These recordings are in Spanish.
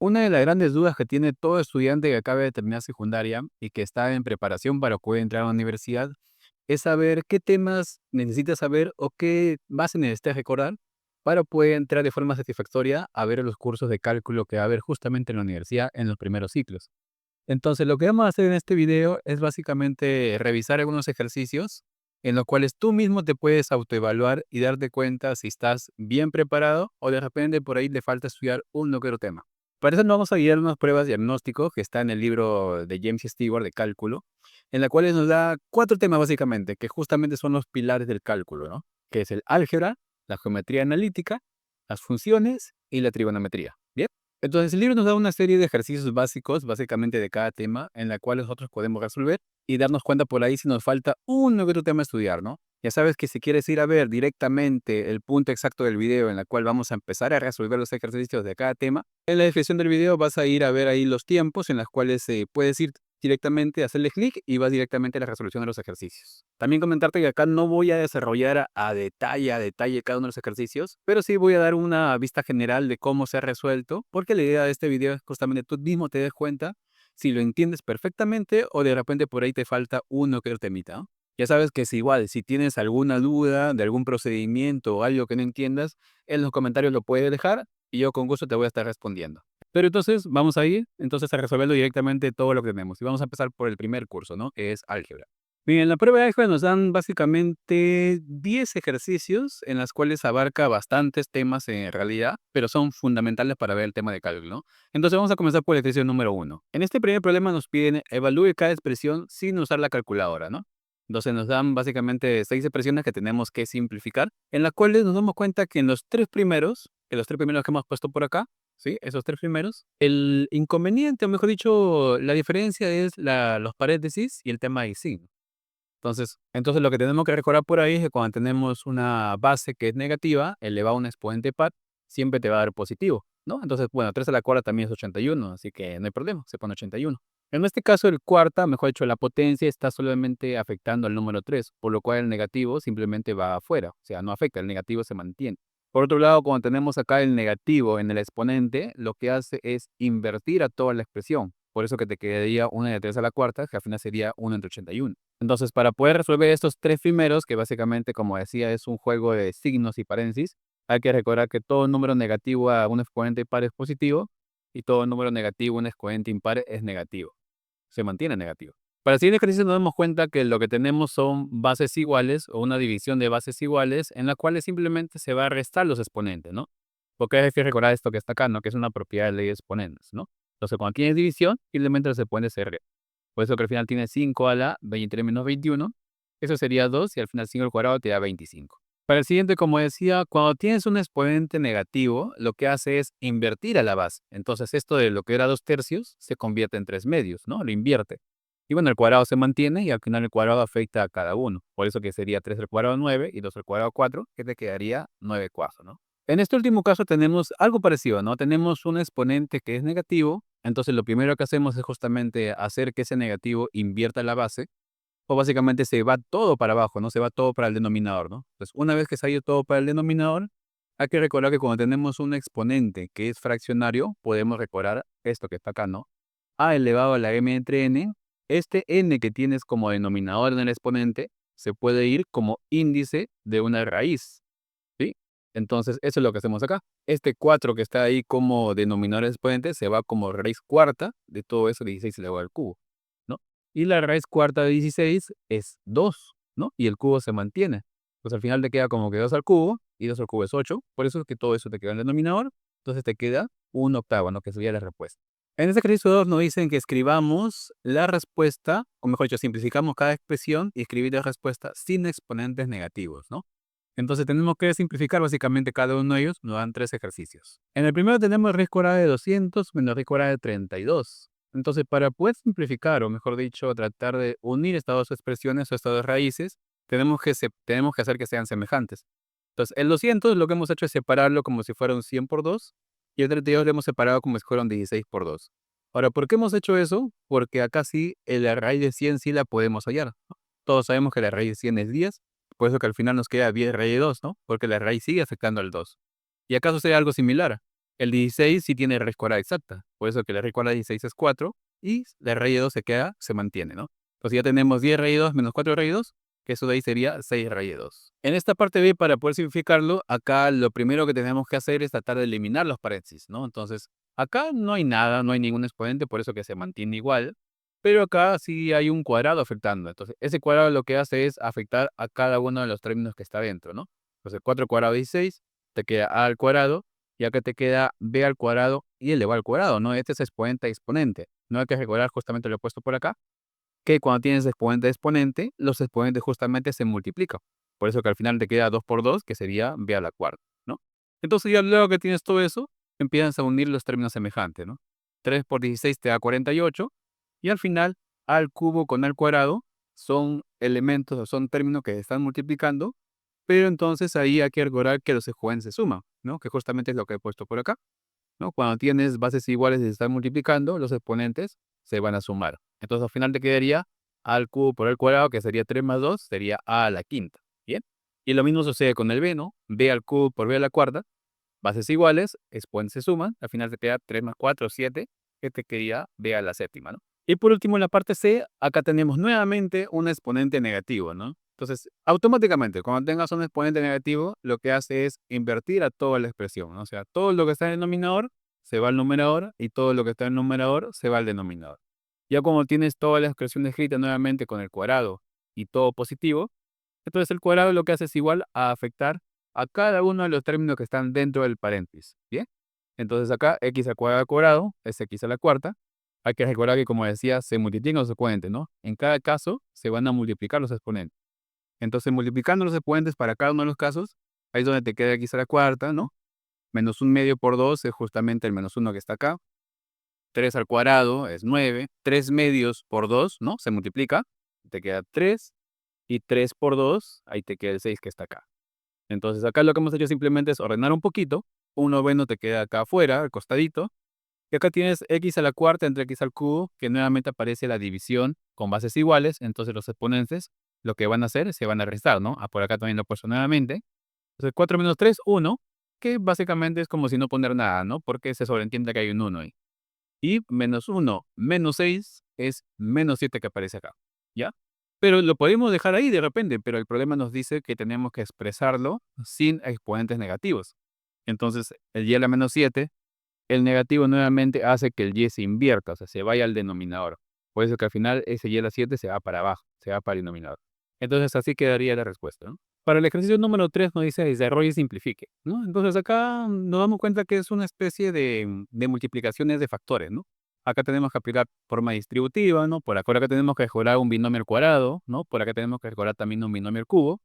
Una de las grandes dudas que tiene todo estudiante que acabe de terminar secundaria y que está en preparación para poder entrar a la universidad es saber qué temas necesitas saber o qué base necesitas recordar para poder entrar de forma satisfactoria a ver los cursos de cálculo que va a haber justamente en la universidad en los primeros ciclos. Entonces, lo que vamos a hacer en este video es básicamente revisar algunos ejercicios en los cuales tú mismo te puedes autoevaluar y darte cuenta si estás bien preparado o de repente por ahí le falta estudiar uno que otro tema. Para eso nos vamos a guiar unas pruebas de diagnóstico que está en el libro de James Stewart de cálculo, en la cual nos da cuatro temas básicamente, que justamente son los pilares del cálculo, ¿no? Que es el álgebra, la geometría analítica, las funciones y la trigonometría. ¿Bien? Entonces, el libro nos da una serie de ejercicios básicos, básicamente de cada tema, en la cual nosotros podemos resolver y darnos cuenta por ahí si nos falta uno que otro tema a estudiar, ¿no? Ya sabes que si quieres ir a ver directamente el punto exacto del video en el cual vamos a empezar a resolver los ejercicios de cada tema, en la descripción del video vas a ir a ver ahí los tiempos en los cuales puedes ir directamente, hacerle clic y vas directamente a la resolución de los ejercicios. También comentarte que acá no voy a desarrollar a detalle cada uno de los ejercicios, pero sí voy a dar una vista general de cómo se ha resuelto, porque la idea de este video es justamente tú mismo te des cuenta si lo entiendes perfectamente o de repente por ahí te falta uno que otro temita, ¿no? Ya sabes que es igual, si tienes alguna duda de algún procedimiento o algo que no entiendas, en los comentarios lo puedes dejar y yo con gusto te voy a estar respondiendo. Pero entonces vamos a ir entonces a resolverlo directamente todo lo que tenemos. Y vamos a empezar por el primer curso, ¿no? Que es álgebra. Bien, en la prueba de álgebra nos dan básicamente 10 ejercicios en las cuales abarca bastantes temas en realidad, pero son fundamentales para ver el tema de cálculo, ¿no? Entonces vamos a comenzar por el ejercicio número uno. En este primer problema nos piden evalúe cada expresión sin usar la calculadora, ¿no? Entonces nos dan básicamente 6 expresiones que tenemos que simplificar, en las cuales nos damos cuenta que en los tres primeros que hemos puesto por acá, ¿sí? Esos tres primeros. El inconveniente, o mejor dicho, la diferencia es los paréntesis y el tema y signo. Entonces lo que tenemos que recordar por ahí es que cuando tenemos una base que es negativa, elevado a un exponente par, siempre te va a dar positivo, ¿no? Entonces, bueno, 3 a la cuarta también es 81, así que no hay problema, se pone 81. En este caso, el cuarta, mejor dicho, la potencia está solamente afectando al número 3, por lo cual el negativo simplemente va afuera, o sea, no afecta, el negativo se mantiene. Por otro lado, cuando tenemos acá el negativo en el exponente, lo que hace es invertir a toda la expresión. Por eso que te quedaría 1 de 3 a la cuarta, que al final sería 1 entre 81. Entonces, para poder resolver estos tres primeros, que básicamente, como decía, es un juego de signos y paréntesis, hay que recordar que todo número negativo a un exponente par es positivo y todo número negativo a un exponente impar es negativo. Se mantiene negativo. Para el siguiente ejercicio nos damos cuenta que lo que tenemos son bases iguales o una división de bases iguales en la cual simplemente se va a restar los exponentes, ¿no? Porque hay que recordar esto que está acá, ¿no? Que es una propiedad de ley de exponentes, ¿no? Entonces, cuando tienes división, simplemente los exponentes se restan. Por eso que al final tiene 5 a la 23 menos 21. Eso sería 2 y al final 5 al cuadrado te da 25. Para el siguiente, como decía, cuando tienes un exponente negativo, lo que hace es invertir a la base. Entonces esto de lo que era 2 tercios se convierte en 3 medios, ¿no? Lo invierte. Y bueno, el cuadrado se mantiene y al final el cuadrado afecta a cada uno. Por eso que sería 3 al cuadrado 9 y 2 al cuadrado 4, que te quedaría 9 cuartos, ¿no? En este último caso tenemos algo parecido, ¿no? Tenemos un exponente que es negativo, entonces lo primero que hacemos es justamente hacer que ese negativo invierta la base, o básicamente se va todo para abajo, ¿no? Se va todo para el denominador, ¿no? Entonces, una vez que se ha ido todo para el denominador, hay que recordar que cuando tenemos un exponente que es fraccionario, podemos recordar esto que está acá, ¿no? A elevado a la m entre n, este n que tienes como denominador en el exponente, se puede ir como índice de una raíz. ¿Sí? Entonces, eso es lo que hacemos acá. Este 4 que está ahí como denominador exponente se va como raíz cuarta de todo eso, 16 elevado al cubo, ¿no? Y la raíz cuarta de 16 es 2, ¿no? Y el cubo se mantiene. Pues al final te queda como que 2 al cubo, y 2 al cubo es 8. Por eso es que todo eso te queda en el denominador. Entonces te queda un octavo, ¿no? Que sería la respuesta. En este ejercicio 2 nos dicen que escribamos la respuesta, o mejor dicho, simplificamos cada expresión y escribir la respuesta sin exponentes negativos, ¿no? Entonces tenemos que simplificar básicamente cada uno de ellos, nos dan 3 ejercicios. En el primero tenemos raíz cuadrada de 200 menos raíz cuadrada de 32. Entonces, para poder simplificar, o mejor dicho, tratar de unir estas dos expresiones o estas dos raíces, tenemos que hacer que sean semejantes. Entonces, el 200 lo que hemos hecho es separarlo como si fuera un 100 por 2, y el 32 lo hemos separado como si fuera un 16 por 2. Ahora, ¿por qué hemos hecho eso? Porque acá sí, la raíz de 100 sí la podemos hallar, ¿no? Todos sabemos que la raíz de 100 es 10, por eso que al final nos queda 10 raíz de 2, ¿no? Porque la raíz sigue afectando al 2. ¿Y acaso sería algo similar? El 16 sí tiene raíz cuadrada exacta, por eso que la raíz cuadrada de 16 es 4 y la raíz de 2 se mantiene, ¿no? Entonces ya tenemos 10 raíz de 2 menos 4 raíz de 2, que eso de ahí sería 6 raíz de 2. En esta parte B, para poder simplificarlo, acá lo primero que tenemos que hacer es tratar de eliminar los paréntesis, ¿no? Entonces, acá no hay nada, no hay ningún exponente, por eso que se mantiene igual, pero acá sí hay un cuadrado afectando. Entonces, ese cuadrado lo que hace es afectar a cada uno de los términos que está dentro, ¿no? Entonces, 4 cuadrado de 16, te queda a al cuadrado, y acá te queda b al cuadrado y elevado al cuadrado, ¿no? Este es exponente a exponente. No hay que recordar justamente lo he puesto por acá, que cuando tienes exponente a exponente, los exponentes justamente se multiplican. Por eso que al final te queda 2 por 2, que sería b a la cuarta, ¿no? Entonces ya luego que tienes todo eso, empiezas a unir los términos semejantes, ¿no? 3 por 16 te da 48, y al final, a al cubo con al cuadrado son elementos o son términos que se están multiplicando, pero entonces ahí hay que recordar que los exponentes se suman, ¿no? Que justamente es lo que he puesto por acá, ¿no? Cuando tienes bases iguales y se están multiplicando, los exponentes se van a sumar. Entonces al final te quedaría a al cubo por al cuadrado, que sería 3 más 2, sería a la quinta. ¿Bien? Y lo mismo sucede con el b, ¿no? B al cubo por b a la cuarta, bases iguales, exponentes se suman, al final te queda 3 más 4, 7, que te quedaría b a la séptima, ¿no? Y por último, en la parte C, acá tenemos nuevamente un exponente negativo, ¿no? Entonces, automáticamente, cuando tengas un exponente negativo, lo que hace es invertir a toda la expresión, ¿no? O sea, todo lo que está en el denominador se va al numerador y todo lo que está en el numerador se va al denominador. Ya como tienes toda la expresión escrita nuevamente con el cuadrado y todo positivo, entonces el cuadrado lo que hace es igual a afectar a cada uno de los términos que están dentro del paréntesis, ¿bien? Entonces acá x al cuadrado es x a la cuarta. Hay que recordar que, como decía, se multiplican los exponentes, ¿no? En cada caso se van a multiplicar los exponentes. Entonces, multiplicando los exponentes para cada uno de los casos, ahí es donde te queda x a la cuarta, ¿no? Menos un medio por 2 es justamente el menos 1 que está acá. 3 al cuadrado es 9. 3 medios por 2, ¿no? Se multiplica, te queda 3. Y 3 por 2, ahí te queda el 6 que está acá. Entonces acá lo que hemos hecho simplemente es ordenar un poquito. Un noveno te queda acá afuera, al costadito. Y acá tienes x a la cuarta entre x al cubo, que nuevamente aparece la división con bases iguales. Entonces los exponentes lo que van a hacer, se van a restar, ¿no? Por acá también lo he puesto nuevamente. Entonces 4 menos 3, 1, que básicamente es como si no poner nada, ¿no? Porque se sobreentiende que hay un 1 ahí. Y menos 1 menos 6 es menos 7 que aparece acá, ¿ya? Pero lo podemos dejar ahí de repente, pero el problema nos dice que tenemos que expresarlo sin exponentes negativos. Entonces, el y a la menos 7, el negativo nuevamente hace que el y se invierta, o sea, se vaya al denominador. Por eso que al final ese y a la 7 se va para abajo, se va para el denominador. Entonces, así quedaría la respuesta, ¿no? Para el ejercicio número 3 nos dice desarrolle y simplifique, ¿no? Entonces acá nos damos cuenta que es una especie de multiplicaciones de factores, ¿no? Acá tenemos que aplicar forma distributiva, ¿no? Por acá tenemos que mejorar un binomio al cuadrado, ¿no? Por acá tenemos que mejorar también un binomio al cubo,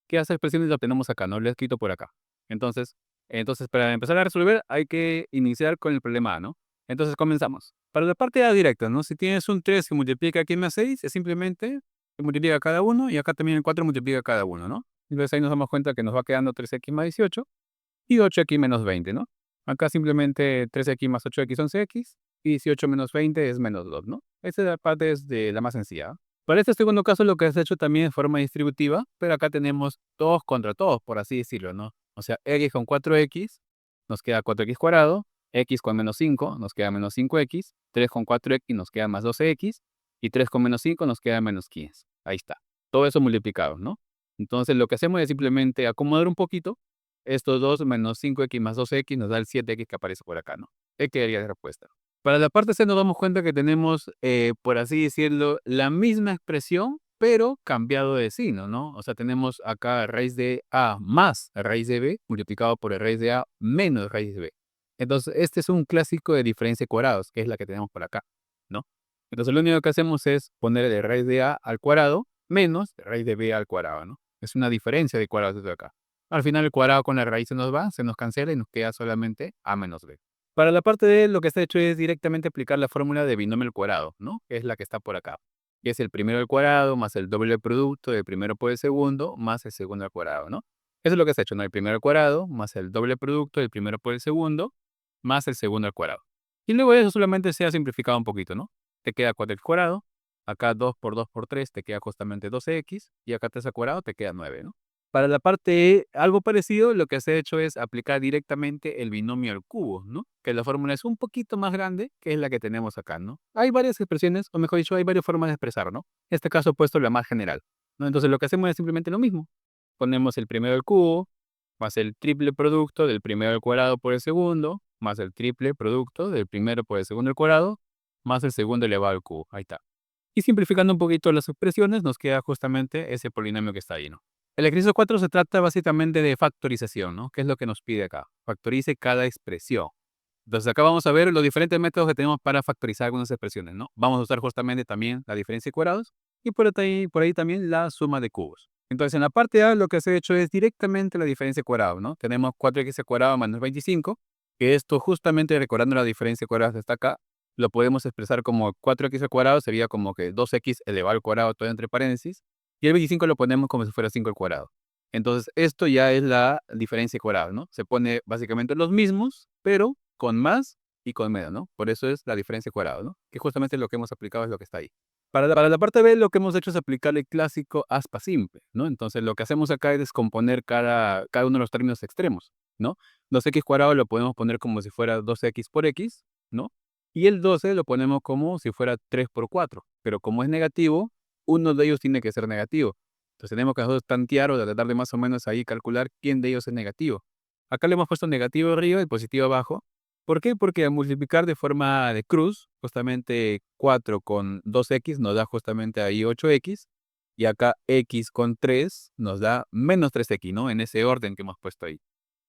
que esas expresiones las tenemos acá, no lo he escrito por acá. Entonces, para empezar a resolver hay que iniciar con el problema A, ¿no? Entonces comenzamos. Para la parte A directa, ¿no? Si tienes un 3 que multiplica aquí más 6, es simplemente que multiplica cada uno, y acá también el 4 multiplica cada uno, ¿no? Entonces ahí nos damos cuenta que nos va quedando 3x más 18 y 8x menos 20, ¿no? Acá simplemente 3x más 8x 11x y 18 menos 20 es menos 2, ¿no? Esta parte es de la más sencilla. Para este segundo caso lo que has hecho también es forma distributiva, pero acá tenemos todos contra todos, por así decirlo, ¿no? O sea, x con 4x nos queda 4x cuadrado, x con menos 5 nos queda menos 5x, 3 con 4x nos queda más 12x, y 3 con menos 5 nos queda menos 15. Ahí está. Todo eso multiplicado, ¿no? Entonces lo que hacemos es simplemente acomodar un poquito. Estos dos menos 5x más 12x nos da el 7x que aparece por acá, ¿no? Quedaría la respuesta. Para la parte C nos damos cuenta que tenemos, por así decirlo, la misma expresión, pero cambiado de signo, ¿no? O sea, tenemos acá raíz de A más raíz de B multiplicado por raíz de A menos raíz de B. Entonces, este es un clásico de diferencia de cuadrados, que es la que tenemos por acá, ¿no? Entonces, lo único que hacemos es poner de raíz de A al cuadrado menos raíz de B al cuadrado, ¿no? Es una diferencia de cuadrados desde acá. Al final, el cuadrado con la raíz se nos va, se nos cancela y nos queda solamente A menos B. Para la parte D, lo que está hecho es directamente aplicar la fórmula de binomio al cuadrado, ¿no? Que es la que está por acá. Que es el primero al cuadrado más el doble producto del primero por el segundo más el segundo al cuadrado, ¿no? Eso es lo que se ha hecho, ¿no? El primero al cuadrado más el doble producto del primero por el segundo más el segundo al cuadrado. Y luego de eso solamente se ha simplificado un poquito, ¿no? Te queda 4x cuadrado, acá 2 por 2 por 3 te queda justamente 12x, y acá 3 al cuadrado te queda 9, ¿no? Para la parte E, algo parecido, lo que se ha hecho es aplicar directamente el binomio al cubo, ¿no? Que la fórmula es un poquito más grande, que es la que tenemos acá, ¿no? Hay varias expresiones, o mejor dicho, hay varias formas de expresar, ¿no? En este caso he puesto la más general, ¿no? Entonces lo que hacemos es simplemente lo mismo. Ponemos el primero al cubo, más el triple producto del primero al cuadrado por el segundo, más el triple producto del primero por el segundo al cuadrado, más el segundo elevado al cubo. Ahí está. Y simplificando un poquito las expresiones, nos queda justamente ese polinomio que está ahí, ¿no? El ejercicio 4 se trata básicamente de factorización, ¿no? ¿Qué es lo que nos pide acá? Factorice cada expresión. Entonces acá vamos a ver los diferentes métodos que tenemos para factorizar algunas expresiones, ¿no? Vamos a usar justamente también la diferencia de cuadrados y por ahí también la suma de cubos. Entonces en la parte A lo que se ha hecho es directamente la diferencia de cuadrados, ¿no? Tenemos 4x al cuadrado menos 25, que esto justamente recordando la diferencia de cuadrados está acá, lo podemos expresar como 4x al cuadrado sería como que 2x elevado al cuadrado todo entre paréntesis, y el 25 lo ponemos como si fuera 5 al cuadrado. Entonces esto ya es la diferencia de cuadrados, ¿no? Se pone básicamente los mismos, pero con más y con menos, ¿no? Por eso es la diferencia de cuadrados, ¿no? Que justamente lo que hemos aplicado es lo que está ahí. Para la parte B lo que hemos hecho es aplicar el clásico aspa simple, ¿no? Entonces lo que hacemos acá es descomponer cada uno de los términos extremos, ¿no? 2x cuadrado lo podemos poner como si fuera 2x por x, ¿no? Y el 12 lo ponemos como si fuera 3 por 4, pero como es negativo, uno de ellos tiene que ser negativo. Entonces tenemos que nosotros tantear o tratar de más o menos ahí calcular quién de ellos es negativo. Acá le hemos puesto negativo arriba y positivo abajo. ¿Por qué? Porque al multiplicar de forma de cruz, justamente 4 con 2x nos da justamente ahí 8x, y acá x con 3 nos da menos 3x, ¿no? En ese orden que hemos puesto ahí,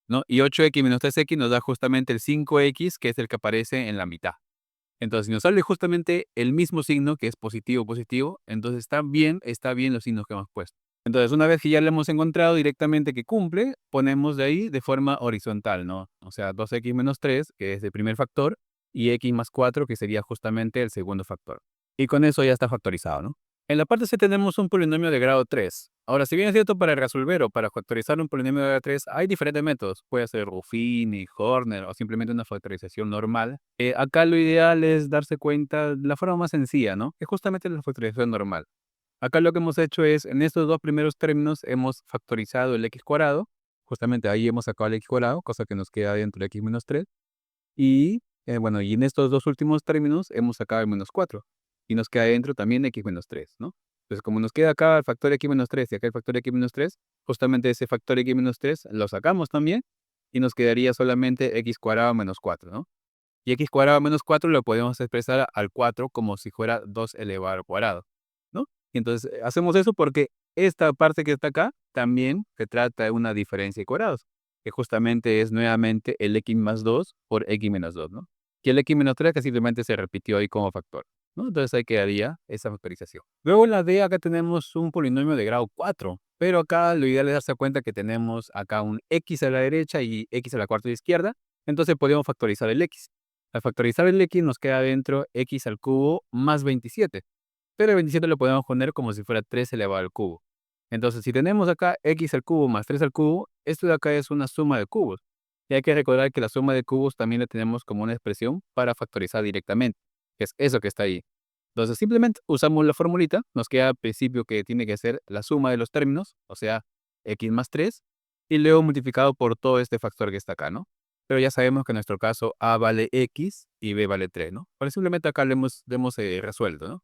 ¿no? Y 8x menos 3x nos da justamente el 5x, que es el que aparece en la mitad. Entonces, si nos sale justamente el mismo signo, que es positivo, positivo, entonces está bien los signos que hemos puesto. Entonces, una vez que ya le hemos encontrado directamente que cumple, ponemos de ahí de forma horizontal, ¿no? O sea, 2x menos 3, que es el primer factor, y x más 4, que sería justamente el segundo factor. Y con eso ya está factorizado, ¿no? En la parte C tenemos un polinomio de grado 3. Ahora, si bien es cierto, para resolver o para factorizar un polinomio de grado 3 hay diferentes métodos. Puede ser Ruffini, Horner o simplemente una factorización normal. Acá lo ideal es darse cuenta de la forma más sencilla, ¿no? Que justamente la factorización normal. Acá lo que hemos hecho es, en estos dos primeros términos, hemos factorizado el x cuadrado. Justamente ahí hemos sacado el x cuadrado, cosa que nos queda dentro de x menos 3. Y bueno, y en estos dos últimos términos hemos sacado el menos 4. Y nos queda dentro también x menos 3, ¿no? Entonces, como nos queda acá el factor x menos 3 y acá el factor x menos 3, justamente ese factor x menos 3 lo sacamos también y nos quedaría solamente x cuadrado menos 4, ¿no? Y x cuadrado menos 4 lo podemos expresar al 4 como si fuera 2 elevado al cuadrado, ¿no? Y entonces hacemos eso porque esta parte que está acá también se trata de una diferencia de cuadrados, que justamente es nuevamente el x más 2 por x menos 2, ¿no? Y el x menos 3 que simplemente se repitió ahí como factor, ¿no? Entonces ahí quedaría esa factorización. Luego en la D acá tenemos un polinomio de grado 4, pero acá lo ideal es darse cuenta que tenemos acá un x a la derecha y x a la cuarta izquierda, entonces podemos factorizar el x. Al factorizar el x nos queda dentro x al cubo más 27. Pero el 27 lo podemos poner como si fuera 3 elevado al cubo. Entonces, si tenemos acá x al cubo más 3 al cubo, esto de acá es una suma de cubos. Y hay que recordar que la suma de cubos también la tenemos como una expresión para factorizar directamente, que es eso que está ahí. Entonces, simplemente usamos la formulita, nos queda al principio que tiene que ser la suma de los términos, o sea, x más 3, y luego multiplicado por todo este factor que está acá, ¿no? Pero ya sabemos que en nuestro caso a vale x y b vale 3, ¿no? Pero simplemente acá lo hemos resuelto, ¿no?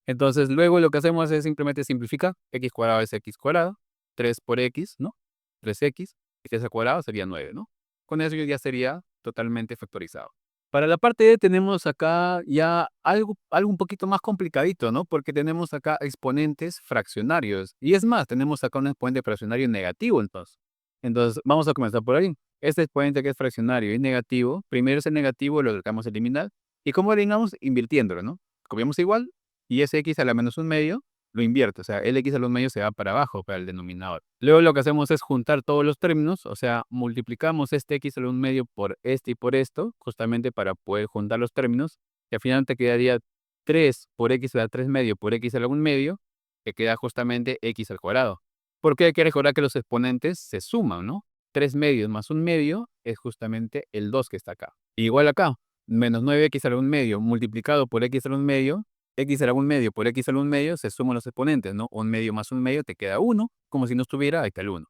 Entonces, luego lo que hacemos es simplemente simplificar. X cuadrado es x cuadrado, 3 por x, ¿no? 3x, y 3 al cuadrado sería 9, ¿no? Con eso ya sería totalmente factorizado. Para la parte D tenemos acá ya algo un poquito más complicadito, ¿no? Porque tenemos acá exponentes fraccionarios. Y es más, tenemos acá un exponente fraccionario negativo, entonces. Entonces, vamos a comenzar por ahí. Este exponente que es fraccionario y negativo, primero ese negativo lo vamos a eliminar. ¿Y cómo eliminamos? Invirtiéndolo, ¿no? Copiamos igual, y ese x a la menos un medio lo invierto, o sea, el x a los medios se va para abajo, para el denominador. Luego lo que hacemos es juntar todos los términos, o sea, multiplicamos este x a la un medio por este y por esto, justamente para poder juntar los términos, y al final te quedaría 3 por x a la 3 medio por x a la un medio, que queda justamente x al cuadrado. Porque hay que recordar que los exponentes se suman, ¿no? 3 medios más un medio es justamente el 2 que está acá. Igual acá, menos 9x a la un medio multiplicado por x a la un medio X a la 1 medio por X a la 1 medio se suman los exponentes, ¿no? 1 medio más 1 medio te queda 1, como si no estuviera, ahí está el 1.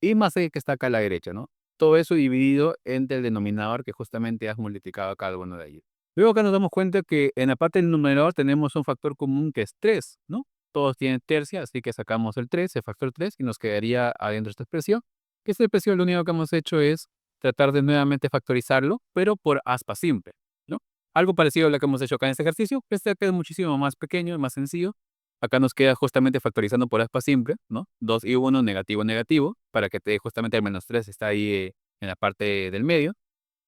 Y más el que está acá a la derecha, ¿no? Todo eso dividido entre el denominador que justamente has multiplicado a cada uno de ellos. Luego acá nos damos cuenta que en la parte del numerador tenemos un factor común que es 3, ¿no? Todos tienen tercia, así que sacamos el 3, el factor 3, y nos quedaría adentro esta expresión. Que esta expresión lo único que hemos hecho es tratar de nuevamente factorizarlo, pero por aspa simple, ¿no? Algo parecido a lo que hemos hecho acá en este ejercicio, pero este acá es muchísimo más pequeño y más sencillo. Acá nos queda justamente factorizando por aspa simple, ¿no? 2 y 1, negativo, negativo, para que te dé justamente el menos 3 está ahí en la parte del medio.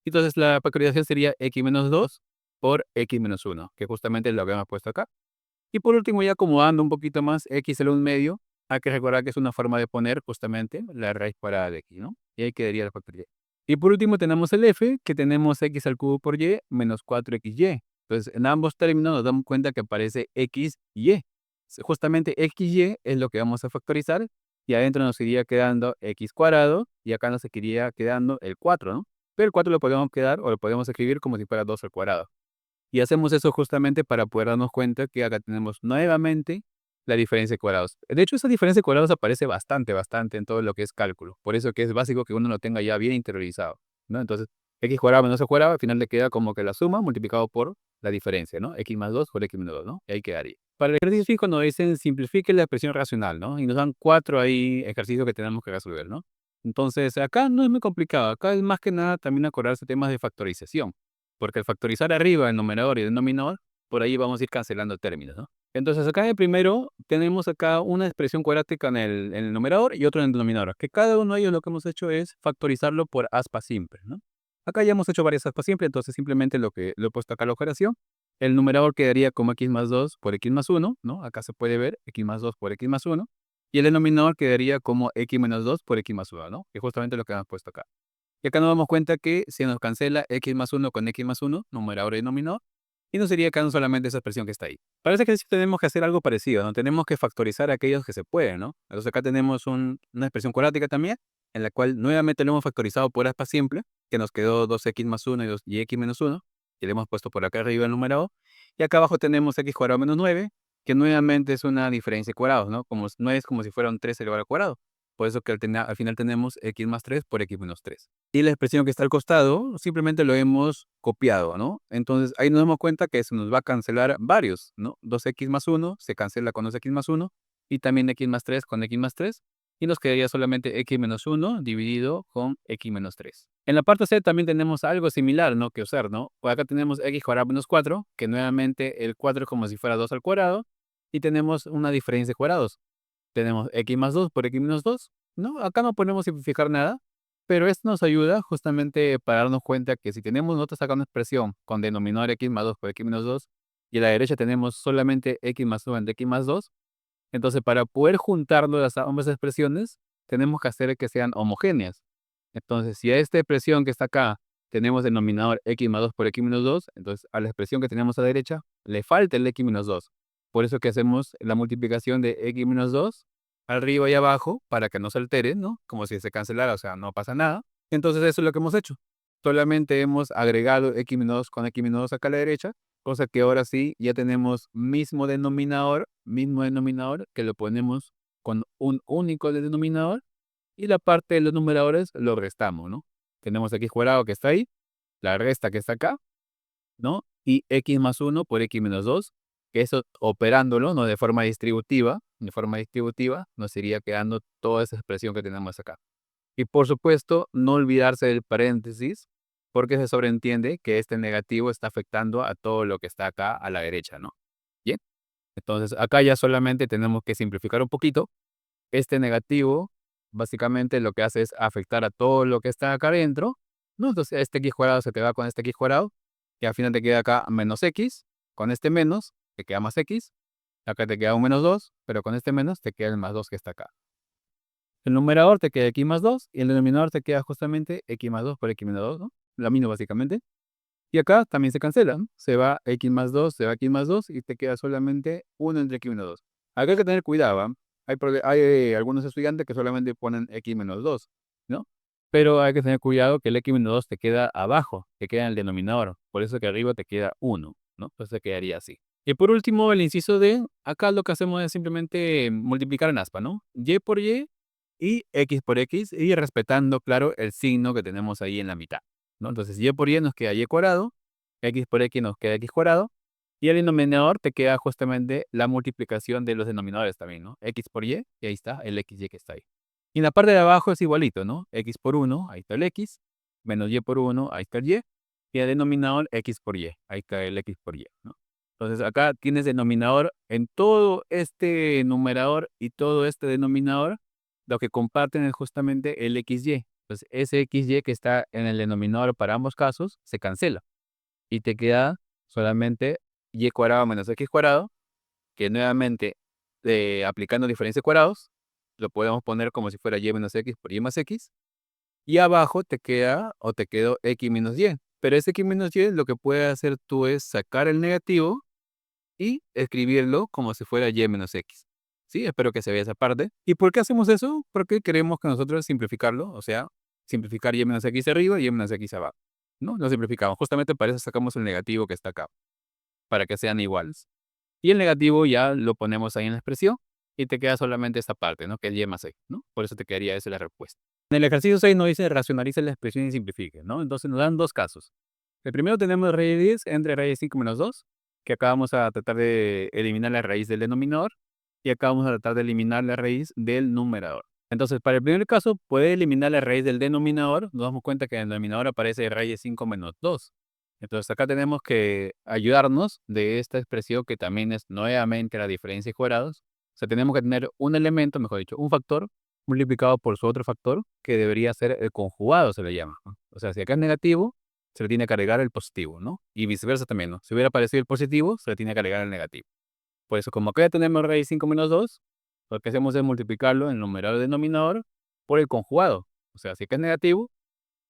Entonces la factorización sería x menos 2 por x menos 1, que justamente es lo que hemos puesto acá. Y por último, ya acomodando un poquito más x a la 1 medio, hay que recordar que es una forma de poner justamente la raíz cuadrada de x, ¿no? Y ahí quedaría la factorización. Y por último tenemos el f, que tenemos x al cubo por y menos 4xy. Entonces, en ambos términos nos damos cuenta que aparece x y y. Justamente xy es lo que vamos a factorizar y adentro nos iría quedando x cuadrado y acá nos iría quedando el 4, ¿no? Pero el 4 lo podemos quedar o lo podemos escribir como si fuera 2 al cuadrado. Y hacemos eso justamente para poder darnos cuenta que acá tenemos nuevamente la diferencia de cuadrados. De hecho, esa diferencia de cuadrados aparece bastante en todo lo que es cálculo. Por eso que es básico que uno lo tenga ya bien interiorizado, ¿no? Entonces, x cuadrado menos x cuadrado, al final le queda como que la suma multiplicado por la diferencia, ¿no? X más 2 por x menos 2, ¿no? Y ahí quedaría. Para el ejercicio 5 nos dicen simplifique la expresión racional, ¿no? Y nos dan 4 ahí ejercicios que tenemos que resolver, ¿no? Entonces, acá no es muy complicado. Acá es más que nada también acordarse temas de factorización. Porque al factorizar arriba el numerador y el denominador, por ahí vamos a ir cancelando términos, ¿no? Entonces acá en el primero tenemos acá una expresión cuadrática en el numerador y otra en el denominador, que cada uno de ellos lo que hemos hecho es factorizarlo por aspa simple, ¿no? Acá ya hemos hecho varias aspas simples, entonces simplemente lo he puesto acá a la operación. El numerador quedaría como x más 2 por x más 1, ¿no? Acá se puede ver x más 2 por x más 1. Y el denominador quedaría como x menos 2 por x más 1, ¿no? Que es justamente lo que hemos puesto acá. Y acá nos damos cuenta que se nos cancela x más 1 con x más 1, numerador y denominador, y nos sería quedando solamente esa expresión que está ahí. Para ese ejercicio tenemos que hacer algo parecido, ¿no? Tenemos que factorizar aquellos que se pueden, ¿no? Entonces acá tenemos una expresión cuadrática también, en la cual nuevamente lo hemos factorizado por aspa simple, que nos quedó 2x más 1 y x menos 1, y le hemos puesto por acá arriba el numerador. Y acá abajo tenemos x cuadrado menos 9, que nuevamente es una diferencia de cuadrados, ¿no? Como, no es como si fuera un 3 elevado al cuadrado. Por eso que al final tenemos x más 3 por x menos 3. Y la expresión que está al costado simplemente lo hemos copiado, ¿no? Entonces ahí nos damos cuenta que se nos va a cancelar varios, ¿no? 2x más 1 se cancela con 2x más 1 y también x más 3 con x más 3 y nos quedaría solamente x menos 1 dividido con x menos 3. En la parte C también tenemos algo similar, ¿no? Que usar, ¿no? Por acá tenemos x cuadrado menos 4, que nuevamente el 4 es como si fuera 2 al cuadrado y tenemos una diferencia de cuadrados. Tenemos x más 2 por x menos 2, ¿no? Acá no podemos simplificar nada, pero esto nos ayuda justamente para darnos cuenta que si tenemos nosotros acá una expresión con denominador x más 2 por x menos 2 y a la derecha tenemos solamente x más 1 entre x más 2, entonces para poder juntarnos las ambas expresiones tenemos que hacer que sean homogéneas. Entonces, si a esta expresión que está acá tenemos denominador x más 2 por x menos 2, entonces a la expresión que tenemos a la derecha le falta el x menos 2. Por eso que hacemos la multiplicación de x menos 2 arriba y abajo para que no se altere, ¿no? Como si se cancelara, o sea, no pasa nada. Entonces eso es lo que hemos hecho. Solamente hemos agregado x menos 2 con x menos 2 acá a la derecha, cosa que ahora sí ya tenemos mismo denominador que lo ponemos con un único denominador y la parte de los numeradores lo restamos, ¿no? Tenemos x cuadrado que está ahí, la resta que está acá, ¿no? Y x más 1 por x menos 2, que eso operándolo, ¿no? De forma distributiva, nos iría quedando toda esa expresión que tenemos acá. Y por supuesto, no olvidarse del paréntesis, porque se sobreentiende que este negativo está afectando a todo lo que está acá a la derecha, ¿no? Bien, entonces acá ya solamente tenemos que simplificar un poquito. Este negativo básicamente lo que hace es afectar a todo lo que está acá adentro, ¿no? Entonces este x cuadrado se te va con este x cuadrado, y al final te queda acá menos x, con este menos te queda más x, acá te queda un menos 2, pero con este menos te queda el más 2 que está acá. El numerador te queda x más 2 y el denominador te queda justamente x más 2 por x menos 2, ¿no? Lo mismo básicamente. Y acá también se cancela, ¿no? Se va x más 2, se va x más 2 y te queda solamente 1 entre x menos 2. Acá hay que tener cuidado, ¿ah? Hay algunos estudiantes que solamente ponen x menos 2, ¿no? Pero hay que tener cuidado que el x menos 2 te queda abajo, te queda en el denominador. Por eso que arriba te queda 1, ¿no? Entonces quedaría así. Y por último, el inciso D, acá lo que hacemos es simplemente multiplicar en aspa, ¿no? Y por y x por x, y respetando, claro, el signo que tenemos ahí en la mitad, ¿no? Entonces, y por y nos queda y cuadrado, x por x nos queda x cuadrado, y el denominador te queda justamente la multiplicación de los denominadores también, ¿no? X por y ahí está el xy que está ahí. Y en la parte de abajo es igualito, ¿no? X por 1, ahí está el x, menos y por 1, ahí está el y el denominador x por y, ahí está el x por y, ¿no? Entonces acá tienes denominador en todo este numerador y todo este denominador, lo que comparten es justamente el xy. Entonces ese xy que está en el denominador para ambos casos se cancela y te queda solamente y cuadrado menos x cuadrado, que nuevamente aplicando diferencia de cuadrados, lo podemos poner como si fuera y menos x por y más x, y abajo te queda o te quedó x menos y. Pero ese x menos y lo que puedes hacer tú es sacar el negativo y escribirlo como si fuera y menos x. ¿Sí? Espero que se vea esa parte. ¿Y por qué hacemos eso? Porque queremos que nosotros simplificarlo, o sea, simplificar y menos x arriba y y menos x abajo, ¿no? Lo simplificamos. Justamente para eso sacamos el negativo que está acá, para que sean iguales. Y el negativo ya lo ponemos ahí en la expresión y te queda solamente esta parte, ¿no? Que es y más x, ¿no? Por eso te quedaría esa la respuesta. En el ejercicio 6 nos dice racionalice la expresión y simplifique, ¿no? Entonces nos dan dos casos. El primero tenemos raíz de 10 entre raíz de 5 menos 2, que acá vamos a tratar de eliminar la raíz del denominador y acá vamos a tratar de eliminar la raíz del numerador. Entonces, para el primer caso, puede eliminar la raíz del denominador. Nos damos cuenta que en el denominador aparece raíz de 5 menos 2. Entonces, acá tenemos que ayudarnos de esta expresión que también es nuevamente la diferencia de cuadrados. O sea, tenemos que tener un elemento, mejor dicho, un factor multiplicado por su otro factor, que debería ser el conjugado, se le llama, ¿no? O sea, si acá es negativo, se le tiene que agregar el positivo, ¿no? Y viceversa también, ¿no? Si hubiera aparecido el positivo, se le tiene que agregar el negativo. Por eso, como acá ya tenemos raíz 5 menos 2, lo que hacemos es multiplicarlo en el numerador y denominador por el conjugado. O sea, si acá es negativo,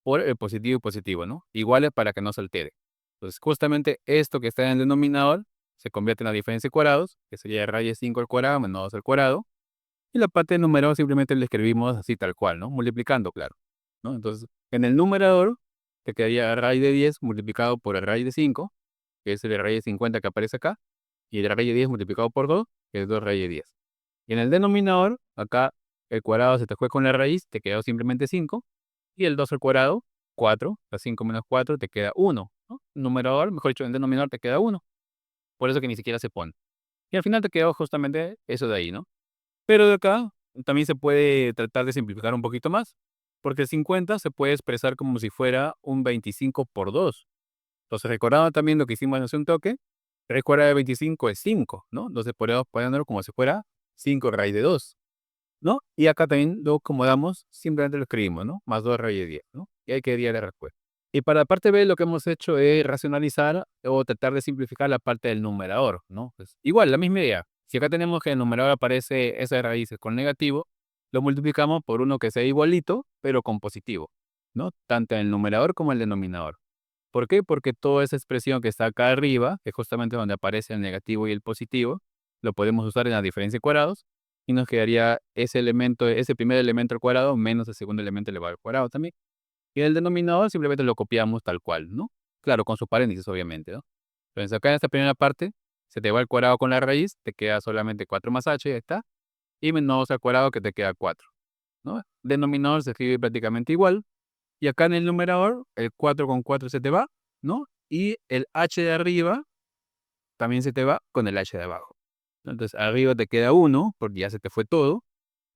por el positivo y positivo, ¿no? Iguales para que no se altere. Entonces, justamente esto que está en el denominador se convierte en la diferencia de cuadrados, que sería raíz de 5 al cuadrado menos 2 al cuadrado. Y la parte del numerador simplemente le escribimos así tal cual, ¿no? Multiplicando, claro, ¿no? Entonces, en el numerador te quedaría raíz de 10 multiplicado por el raíz de 5, que es el raíz de 50 que aparece acá, y el raíz de 10 multiplicado por 2, que es 2 raíz de 10. Y en el denominador, acá el cuadrado se te fue con la raíz, te quedó simplemente 5, y el 2 al cuadrado, 4, la 5 menos 4 te queda 1, ¿no? Numerador, mejor dicho, en el denominador te queda 1, por eso que ni siquiera se pone. Y al final te quedó justamente eso de ahí, ¿no? Pero de acá también se puede tratar de simplificar un poquito más, porque 50 se puede expresar como si fuera un 25 por 2. Entonces, recordando también lo que hicimos hace un toque, 3 cuadrado de 25 es 5, ¿no? Entonces, podemos ponerlo como si fuera 5 raíz de 2, ¿no? Y acá también lo acomodamos, simplemente lo escribimos, ¿no? Más 2 raíz de 10, ¿no? Y ahí quedaría la respuesta. Y para la parte B, lo que hemos hecho es racionalizar o tratar de simplificar la parte del numerador, ¿no? Pues, igual, la misma idea. Si acá tenemos que en el numerador aparece esas raíces con negativo, lo multiplicamos por uno que sea igualito, pero con positivo, ¿no? Tanto en el numerador como en el denominador. ¿Por qué? Porque toda esa expresión que está acá arriba, que es justamente donde aparece el negativo y el positivo, lo podemos usar en la diferencia de cuadrados y nos quedaría ese elemento, ese primer elemento al cuadrado menos el segundo elemento elevado al cuadrado también. Y el denominador simplemente lo copiamos tal cual, ¿no? Claro, con sus paréntesis, obviamente, ¿no? Entonces, acá en esta primera parte, se te va el cuadrado con la raíz, te queda solamente 4 más h, ya está. Y menos al cuadrado que te queda 4, ¿no? Denominador se escribe prácticamente igual. Y acá en el numerador, el 4 con 4 se te va, ¿no? Y el h de arriba también se te va con el h de abajo. Entonces, arriba te queda 1, porque ya se te fue todo,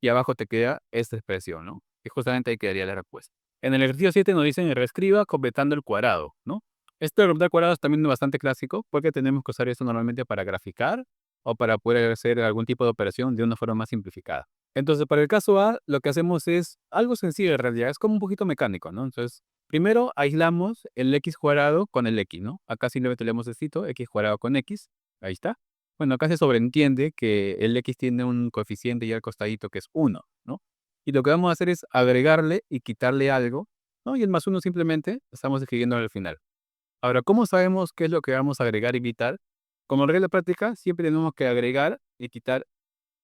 y abajo te queda esta expresión, ¿no? Y justamente ahí quedaría la respuesta. En el ejercicio 7 nos dicen reescriba completando el cuadrado, ¿no? Esto de completar cuadrados también es bastante clásico porque tenemos que usar esto normalmente para graficar o para poder hacer algún tipo de operación de una forma más simplificada. Entonces, para el caso A, lo que hacemos es algo sencillo en realidad, es como un poquito mecánico, ¿no? Entonces, primero aislamos el x cuadrado con el x, ¿no? Acá simplemente le hemos escrito x cuadrado con x, ahí está. Bueno, acá se sobreentiende que el x tiene un coeficiente ya al costadito que es 1, ¿no? Y lo que vamos a hacer es agregarle y quitarle algo, ¿no? Y el más 1 simplemente estamos escribiendo al final. Ahora, ¿cómo sabemos qué es lo que vamos a agregar y quitar? Como regla práctica, siempre tenemos que agregar y quitar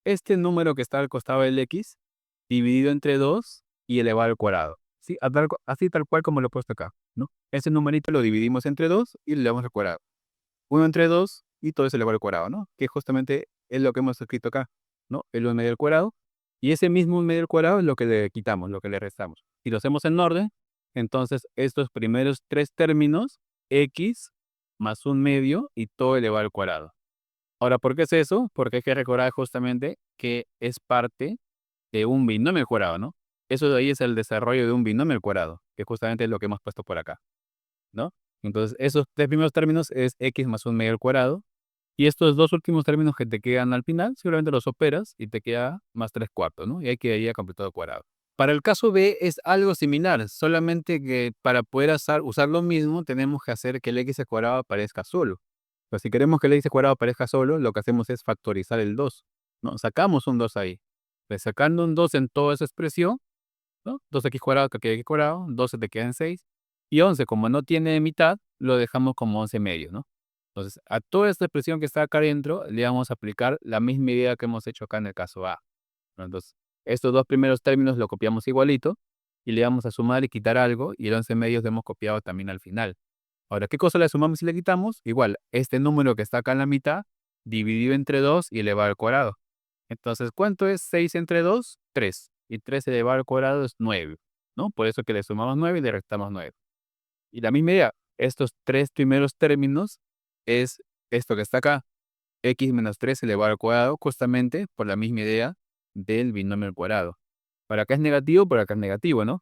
este número que está al costado del x, dividido entre 2 y elevado al cuadrado. ¿Sí? Así tal cual como lo he puesto acá, ¿no? Ese numerito lo dividimos entre 2 y le damos al cuadrado. 1 entre 2 y todo eso elevado al cuadrado, ¿no? Que justamente es lo que hemos escrito acá, ¿no? El 1 medio al cuadrado, y ese mismo 1 medio al cuadrado es lo que le quitamos, lo que le restamos. Si lo hacemos en orden, entonces estos primeros tres términos, x más 1 medio y todo elevado al cuadrado. Ahora, ¿por qué es eso? Porque hay que recordar justamente que es parte de un binomio al cuadrado, ¿no? Eso de ahí es el desarrollo de un binomio al cuadrado, que justamente es lo que hemos puesto por acá, ¿no? Entonces, esos tres primeros términos es x más 1 medio al cuadrado, y estos dos últimos términos que te quedan al final, simplemente los operas y te queda más 3 cuartos, ¿no? Y ahí quedaría completado cuadrado. Para el caso B es algo similar, solamente que para poder usar lo mismo tenemos que hacer que el x al cuadrado aparezca solo. Pero si queremos que el x al cuadrado aparezca solo, lo que hacemos es factorizar el 2, ¿no? Sacamos un 2 ahí. Pues sacando un 2 en toda esa expresión, ¿no? 2x cuadrado que queda x cuadrado, 12 te queda en 6. Y 11, como no tiene mitad, lo dejamos como 11 medio, ¿no? Entonces, a toda esta expresión que está acá adentro, le vamos a aplicar la misma idea que hemos hecho acá en el caso A, ¿no? Entonces, estos dos primeros términos lo copiamos igualito y le vamos a sumar y quitar algo, y el 11 medios lo hemos copiado también al final. Ahora, ¿qué cosa le sumamos y le quitamos? Igual, este número que está acá en la mitad, dividido entre 2 y elevado al cuadrado. Entonces, ¿cuánto es 6 entre 2? 3. Y 3 elevado al cuadrado es 9, ¿no? Por eso que le sumamos 9 y le restamos 9. Y la misma idea, estos tres primeros términos es esto que está acá, x menos 3 elevado al cuadrado, justamente por la misma idea del binomio al cuadrado. Para acá es negativo, por acá es negativo, ¿no?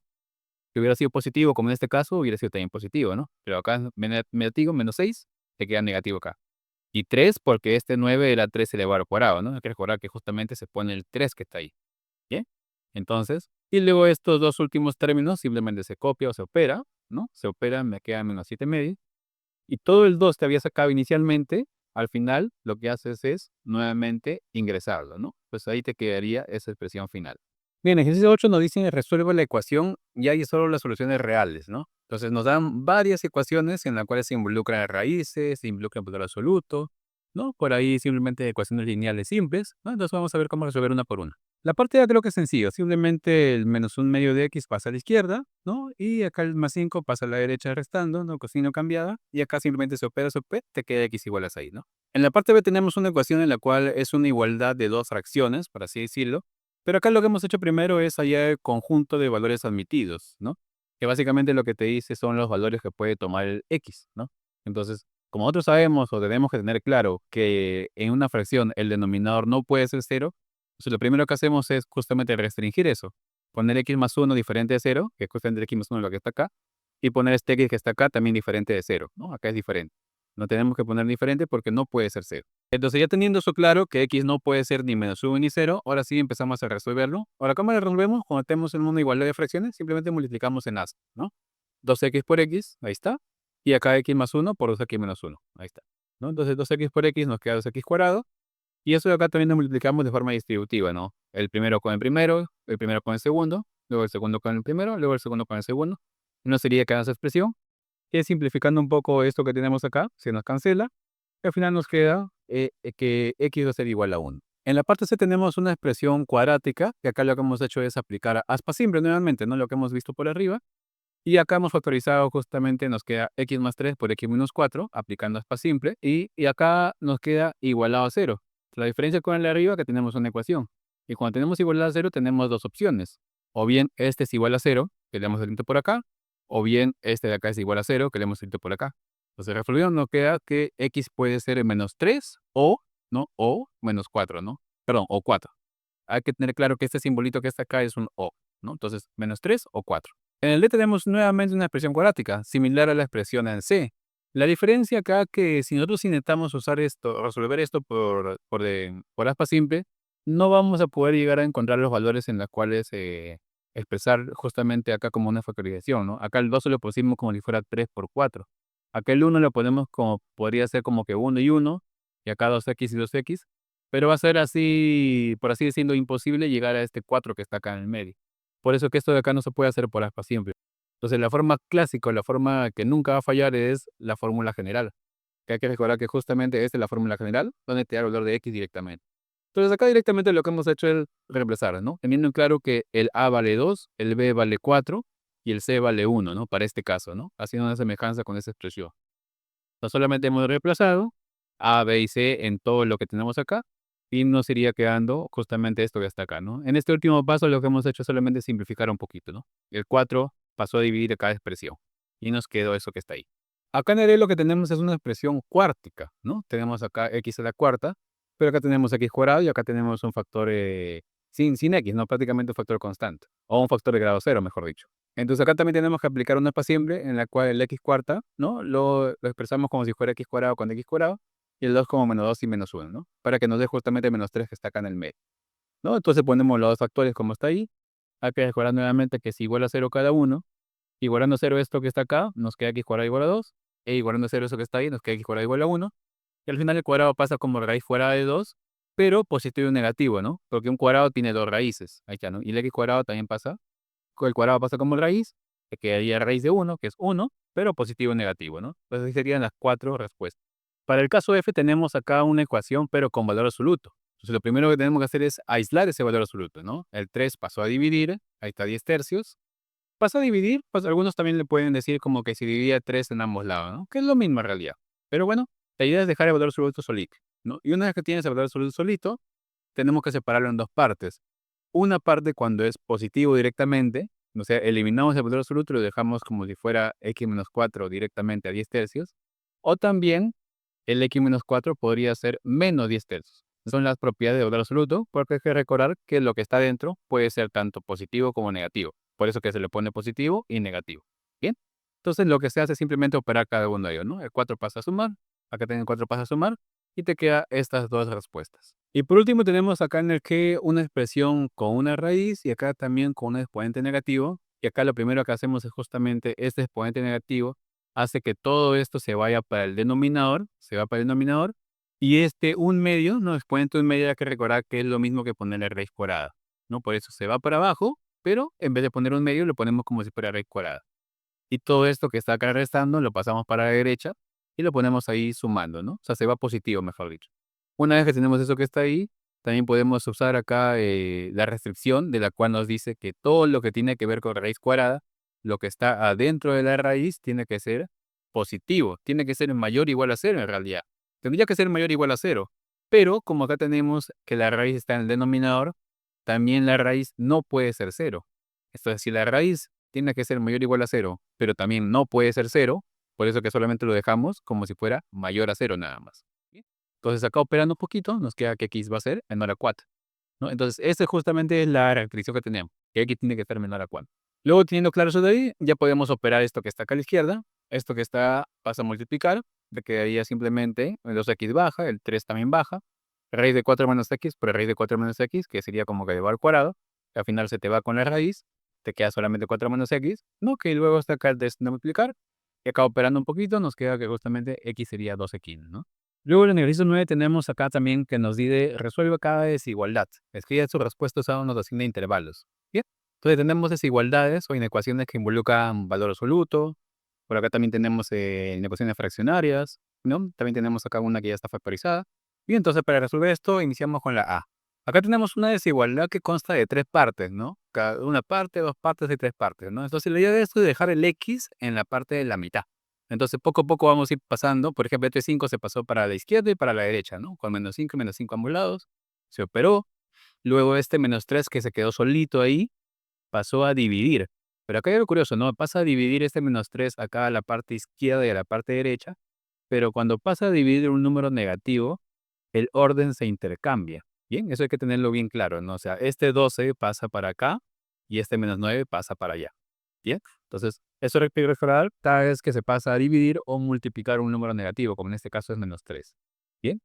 Si hubiera sido positivo, como en este caso, hubiera sido también positivo, ¿no? Pero acá es negativo, menos 6, te queda negativo acá. Y 3, porque este 9 era 3 elevado al cuadrado, ¿no? Hay que recordar que justamente se pone el 3 que está ahí. ¿Bien? Entonces, y luego estos dos últimos términos simplemente se copia o se opera, ¿no? Se opera, me queda menos 7 medio. Y todo el 2 que había sacado inicialmente, al final lo que haces es nuevamente ingresarlo, ¿no? Pues ahí te quedaría esa expresión final. Bien, ejercicio 8 nos dice resuelve la ecuación y hay solo las soluciones reales, ¿no? Entonces nos dan varias ecuaciones en las cuales se involucran raíces, se involucra el poder absoluto, ¿no? Por ahí simplemente ecuaciones lineales simples, ¿no? Entonces vamos a ver cómo resolver una por una. La parte A creo que es sencillo, simplemente el menos 1 medio de x pasa a la izquierda, ¿no? Y acá el más 5 pasa a la derecha restando, ¿no? Cosino cambiada, y acá simplemente se opera, te queda x igual a 6, ¿no? En la parte B tenemos una ecuación en la cual es una igualdad de dos fracciones, por así decirlo, pero acá lo que hemos hecho primero es hallar el conjunto de valores admitidos, ¿no? Que básicamente lo que te dice son los valores que puede tomar el x, ¿no? Entonces, como nosotros sabemos o tenemos que tener claro que en una fracción el denominador no puede ser cero, entonces lo primero que hacemos es justamente restringir eso. Poner x más 1 diferente de 0, que es justamente x más 1 lo que está acá, y poner este x que está acá también diferente de 0, ¿no? Acá es diferente. No tenemos que poner diferente porque no puede ser 0. Entonces, ya teniendo eso claro, que x no puede ser ni menos 1 ni 0, ahora sí empezamos a resolverlo. Ahora, ¿cómo lo resolvemos? Cuando tenemos en una igualdad de fracciones, simplemente multiplicamos en as, ¿no? 2x por x, ahí está. Y acá x más 1 por 2x menos 1, ahí está, ¿no? Entonces, 2x por x nos queda 2x cuadrado. Y eso de acá también lo multiplicamos de forma distributiva, ¿no? El primero con el primero con el segundo, luego el segundo con el primero, luego el segundo con el segundo. No sería cada esa expresión. Y simplificando un poco esto que tenemos acá, se nos cancela. Y al final nos queda que x va a ser igual a 1. En la parte C tenemos una expresión cuadrática, que acá lo que hemos hecho es aplicar aspa simple nuevamente, ¿no? Lo que hemos visto por arriba. Y acá hemos factorizado justamente, nos queda x más 3 por x menos 4, aplicando aspa simple. Y acá nos queda igualado a 0. La diferencia con el de arriba que tenemos una ecuación. Y cuando tenemos igualdad a 0 tenemos dos opciones. O bien este es igual a 0, que le hemos escrito por acá, o bien este de acá es igual a 0, que le hemos escrito por acá. Entonces, resolviendo nos queda que x puede ser menos 3 o, ¿no? O menos 4, ¿no? Perdón, o 4. Hay que tener claro que este simbolito que está acá es un o, ¿no? Entonces, menos 3 o 4. En el D tenemos nuevamente una expresión cuadrática, similar a la expresión en C. La diferencia acá que si nosotros intentamos usar esto, resolver esto por aspa simple, no vamos a poder llegar a encontrar los valores en los cuales expresar justamente acá como una factorización, ¿no? Acá el 2 lo pusimos como si fuera 3 por 4. Acá el 1 lo ponemos como, podría ser como que 1 y 1, y acá 2x y 2x, pero va a ser así, por así decirlo, imposible llegar a este 4 que está acá en el medio. Por eso que esto de acá no se puede hacer por aspa simple. Entonces, la forma clásica, la forma que nunca va a fallar es la fórmula general. Que hay que recordar que justamente esta es la fórmula general, donde te da el valor de x directamente. Entonces, acá directamente lo que hemos hecho es reemplazar, ¿no? Teniendo en claro que el a vale 2, el b vale 4 y el c vale 1, ¿no? Para este caso, ¿no? Haciendo una semejanza con esa expresión. Entonces, solamente hemos reemplazado A, B y C en todo lo que tenemos acá, y nos iría quedando justamente esto que está acá, ¿no? En este último paso lo que hemos hecho es solamente simplificar un poquito, ¿no? El 4 pasó a dividir cada expresión, y nos quedó eso que está ahí. Acá en el lo que tenemos es una expresión cuártica, ¿no? Tenemos acá x a la cuarta, pero acá tenemos x cuadrado y acá tenemos un factor sin x, ¿no? Prácticamente un factor constante, o un factor de grado cero, mejor dicho. Entonces acá también tenemos que aplicar una simple en la cual el x cuarta, ¿no? Lo expresamos como si fuera x cuadrado con x cuadrado, y el 2 como -2 y -1, ¿no? Para que nos dé justamente -3 que está acá en el medio, ¿no? Entonces ponemos los dos factores como está ahí, acá decorar nuevamente que es igual a cero cada uno, igualando a cero esto que está acá, nos queda x cuadrado igual a 2, e igualando a cero eso que está ahí, nos queda x cuadrado igual a 1, y al final el cuadrado pasa como raíz fuera de 2, pero positivo y negativo, ¿no? Porque un cuadrado tiene dos raíces, ahí está, ¿no? Y el x cuadrado también pasa, el cuadrado pasa como raíz, que quedaría raíz de 1, que es 1, pero positivo y negativo, ¿no? Entonces ahí serían las cuatro respuestas. Para el caso F tenemos acá una ecuación, pero con valor absoluto. Entonces lo primero que tenemos que hacer es aislar ese valor absoluto, ¿no? El 3 pasó a dividir, ahí está 10 tercios. Pasó a dividir, pues algunos también le pueden decir como que si dividía 3 en ambos lados, ¿no? Que es lo mismo en realidad. Pero bueno, la idea es dejar el valor absoluto solito, ¿no? Y una vez que tienes el valor absoluto solito, tenemos que separarlo en dos partes. Una parte cuando es positivo directamente, o sea, eliminamos el valor absoluto y lo dejamos como si fuera x menos 4 directamente a 10 tercios. O también el x menos 4 podría ser menos 10 tercios. Son las propiedades de valor absoluto, porque hay que recordar que lo que está dentro puede ser tanto positivo como negativo. Por eso que se le pone positivo y negativo. ¿Bien? Entonces lo que se hace es simplemente operar cada uno de ellos, ¿no? El 4 pasa a sumar, acá tienen el 4 pasa a sumar, y te queda estas dos respuestas. Y por último tenemos acá en el que una expresión con una raíz y acá también con un exponente negativo. Y acá lo primero que hacemos es justamente este exponente negativo hace que todo esto se vaya para el denominador, se va para el denominador, y este un medio, ¿no? Exponente un medio hay que recordar que es lo mismo que ponerle raíz cuadrada, ¿no? Por eso se va para abajo, pero en vez de poner un medio lo ponemos como si fuera raíz cuadrada. Y todo esto que está acá restando lo pasamos para la derecha y lo ponemos ahí sumando, ¿no? O sea, se va positivo, mejor dicho. Una vez que tenemos eso que está ahí, también podemos usar acá la restricción de la cual nos dice que todo lo que tiene que ver con raíz cuadrada, lo que está adentro de la raíz tiene que ser positivo, tiene que ser mayor o igual a cero en realidad. Tendría que ser mayor o igual a cero, pero como acá tenemos que la raíz está en el denominador, también la raíz no puede ser cero. Entonces, si la raíz tiene que ser mayor o igual a cero, pero también no puede ser cero, por eso que solamente lo dejamos como si fuera mayor a cero nada más. ¿Sí? Entonces, acá operando un poquito, nos queda que x va a ser menor a 4, ¿no? Entonces, esta justamente es la restricción que tenemos, que x tiene que ser menor a 4. Luego, teniendo claro eso de ahí, ya podemos operar esto que está acá a la izquierda, esto que está pasa a multiplicar, le quedaría simplemente el 2x baja, el 3 también baja, raíz de 4 menos x por raíz de 4 menos x, que sería como que elevado al cuadrado, que al final se te va con la raíz, te queda solamente 4 menos x, ¿no? Que luego está acá el de multiplicar, y acá operando un poquito, nos queda que justamente x sería 2x, ¿no? Luego en el ejercicio 9 tenemos acá también que nos dice, resuelve cada desigualdad. Escribe sus respuestas a una docena de intervalos. Bien, entonces tenemos desigualdades o inecuaciones que involucran valor absoluto. Por acá también tenemos inecuaciones fraccionarias, ¿no? También tenemos acá una que ya está factorizada. Y entonces para resolver esto iniciamos con la A. Acá tenemos una desigualdad que consta de tres partes, ¿no? Una parte, dos partes y tres partes, ¿no? Entonces la idea de esto es dejar el X en la parte de la mitad. Entonces poco a poco vamos a ir pasando. Por ejemplo, este 5 se pasó para la izquierda y para la derecha, ¿no? Con -5 y -5 a ambos lados. Se operó. Luego este -3 que se quedó solito ahí, pasó a dividir. Pero acá hay algo curioso, ¿no? Pasa a dividir este -3 acá a la parte izquierda y a la parte derecha, pero cuando pasa a dividir un número negativo, el orden se intercambia. Bien, eso hay que tenerlo bien claro, ¿no? O sea, este 12 pasa para acá y este -9 pasa para allá. Bien, entonces eso hay que recordar cada vez que se pasa a dividir o multiplicar un número negativo, como en este caso es -3. Bien,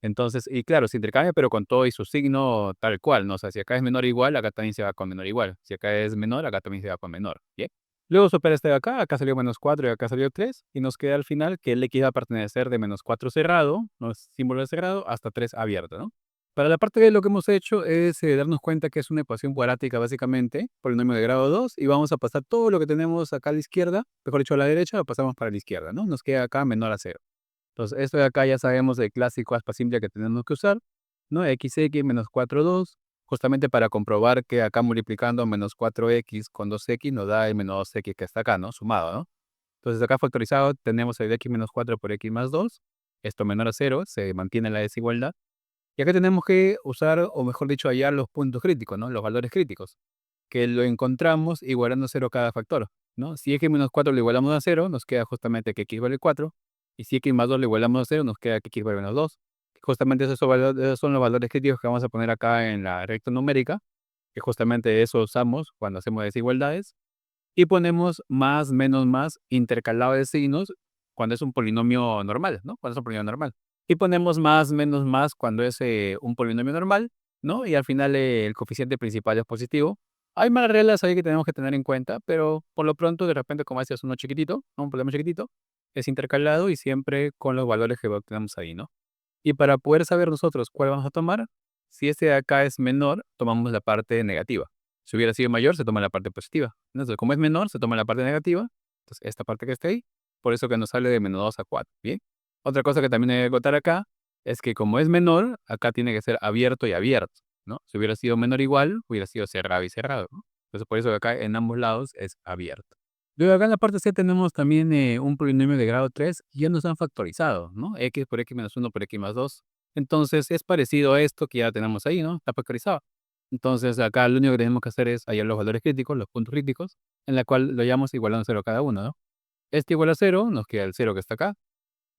entonces, y claro, se intercambia, pero con todo y su signo tal cual, ¿no? O sea, si acá es menor o igual, acá también se va con menor o igual. Si acá es menor, acá también se va con menor. Bien. Luego supera este de acá salió -4 y acá salió 3, y nos queda al final que el X va a pertenecer de -4 cerrado, no es símbolo de cerrado, hasta 3 abierto, ¿no? Para la parte B lo que hemos hecho es darnos cuenta que es una ecuación cuadrática básicamente, polinomio de grado 2, y vamos a pasar todo lo que tenemos acá a la izquierda, mejor dicho a la derecha, lo pasamos para la izquierda, ¿no? Nos queda acá menor a cero. Entonces, esto de acá ya sabemos el clásico aspa simple que tenemos que usar, ¿no? XX menos 4,2, justamente para comprobar que acá multiplicando -4x con 2x nos da el -2x que está acá, ¿no? Sumado, ¿no? Entonces, acá factorizado tenemos el x menos 4 por x más 2, esto menor a cero, se mantiene la desigualdad. Y acá tenemos que usar, o mejor dicho, hallar los puntos críticos, ¿no? Los valores críticos, que lo encontramos igualando a cero cada factor, ¿no? Si x menos 4 lo igualamos a cero, nos queda justamente que x vale 4. Y si x más 2 lo igualamos a cero, nos queda que x vale menos 2. Justamente esos son los valores críticos que vamos a poner acá en la recta numérica, que justamente eso usamos cuando hacemos desigualdades. Y ponemos más intercalado de signos cuando es un polinomio normal, ¿no? Cuando es un polinomio normal. Y ponemos más, menos, más cuando es un polinomio normal, ¿no? Y al final el coeficiente principal es positivo. Hay más reglas ahí que tenemos que tener en cuenta, pero por lo pronto, de repente, como este es uno chiquitito, ¿no? Un polinomio chiquitito, es intercalado y siempre con los valores que obtenemos ahí, ¿no? Y para poder saber nosotros cuál vamos a tomar, si este de acá es menor, tomamos la parte negativa. Si hubiera sido mayor, se toma la parte positiva. Entonces, como es menor, se toma la parte negativa. Entonces, esta parte que está ahí, por eso que nos sale de menos 2 a 4. Bien. Otra cosa que también hay que acotar acá es que como es menor, acá tiene que ser abierto y abierto, ¿no? Si hubiera sido menor o igual, hubiera sido cerrado y cerrado, ¿no? Entonces, por eso que acá en ambos lados es abierto. Luego acá en la parte C tenemos también un polinomio de grado 3 y ya nos han factorizado, ¿no? X por X menos 1 por X más 2. Entonces es parecido a esto que ya tenemos ahí, ¿no? Está factorizado. Entonces acá lo único que tenemos que hacer es hallar los valores críticos, los puntos críticos, en la cual lo llamamos igualando a 0 cada uno, ¿no? Este igual a 0, nos queda el 0 que está acá.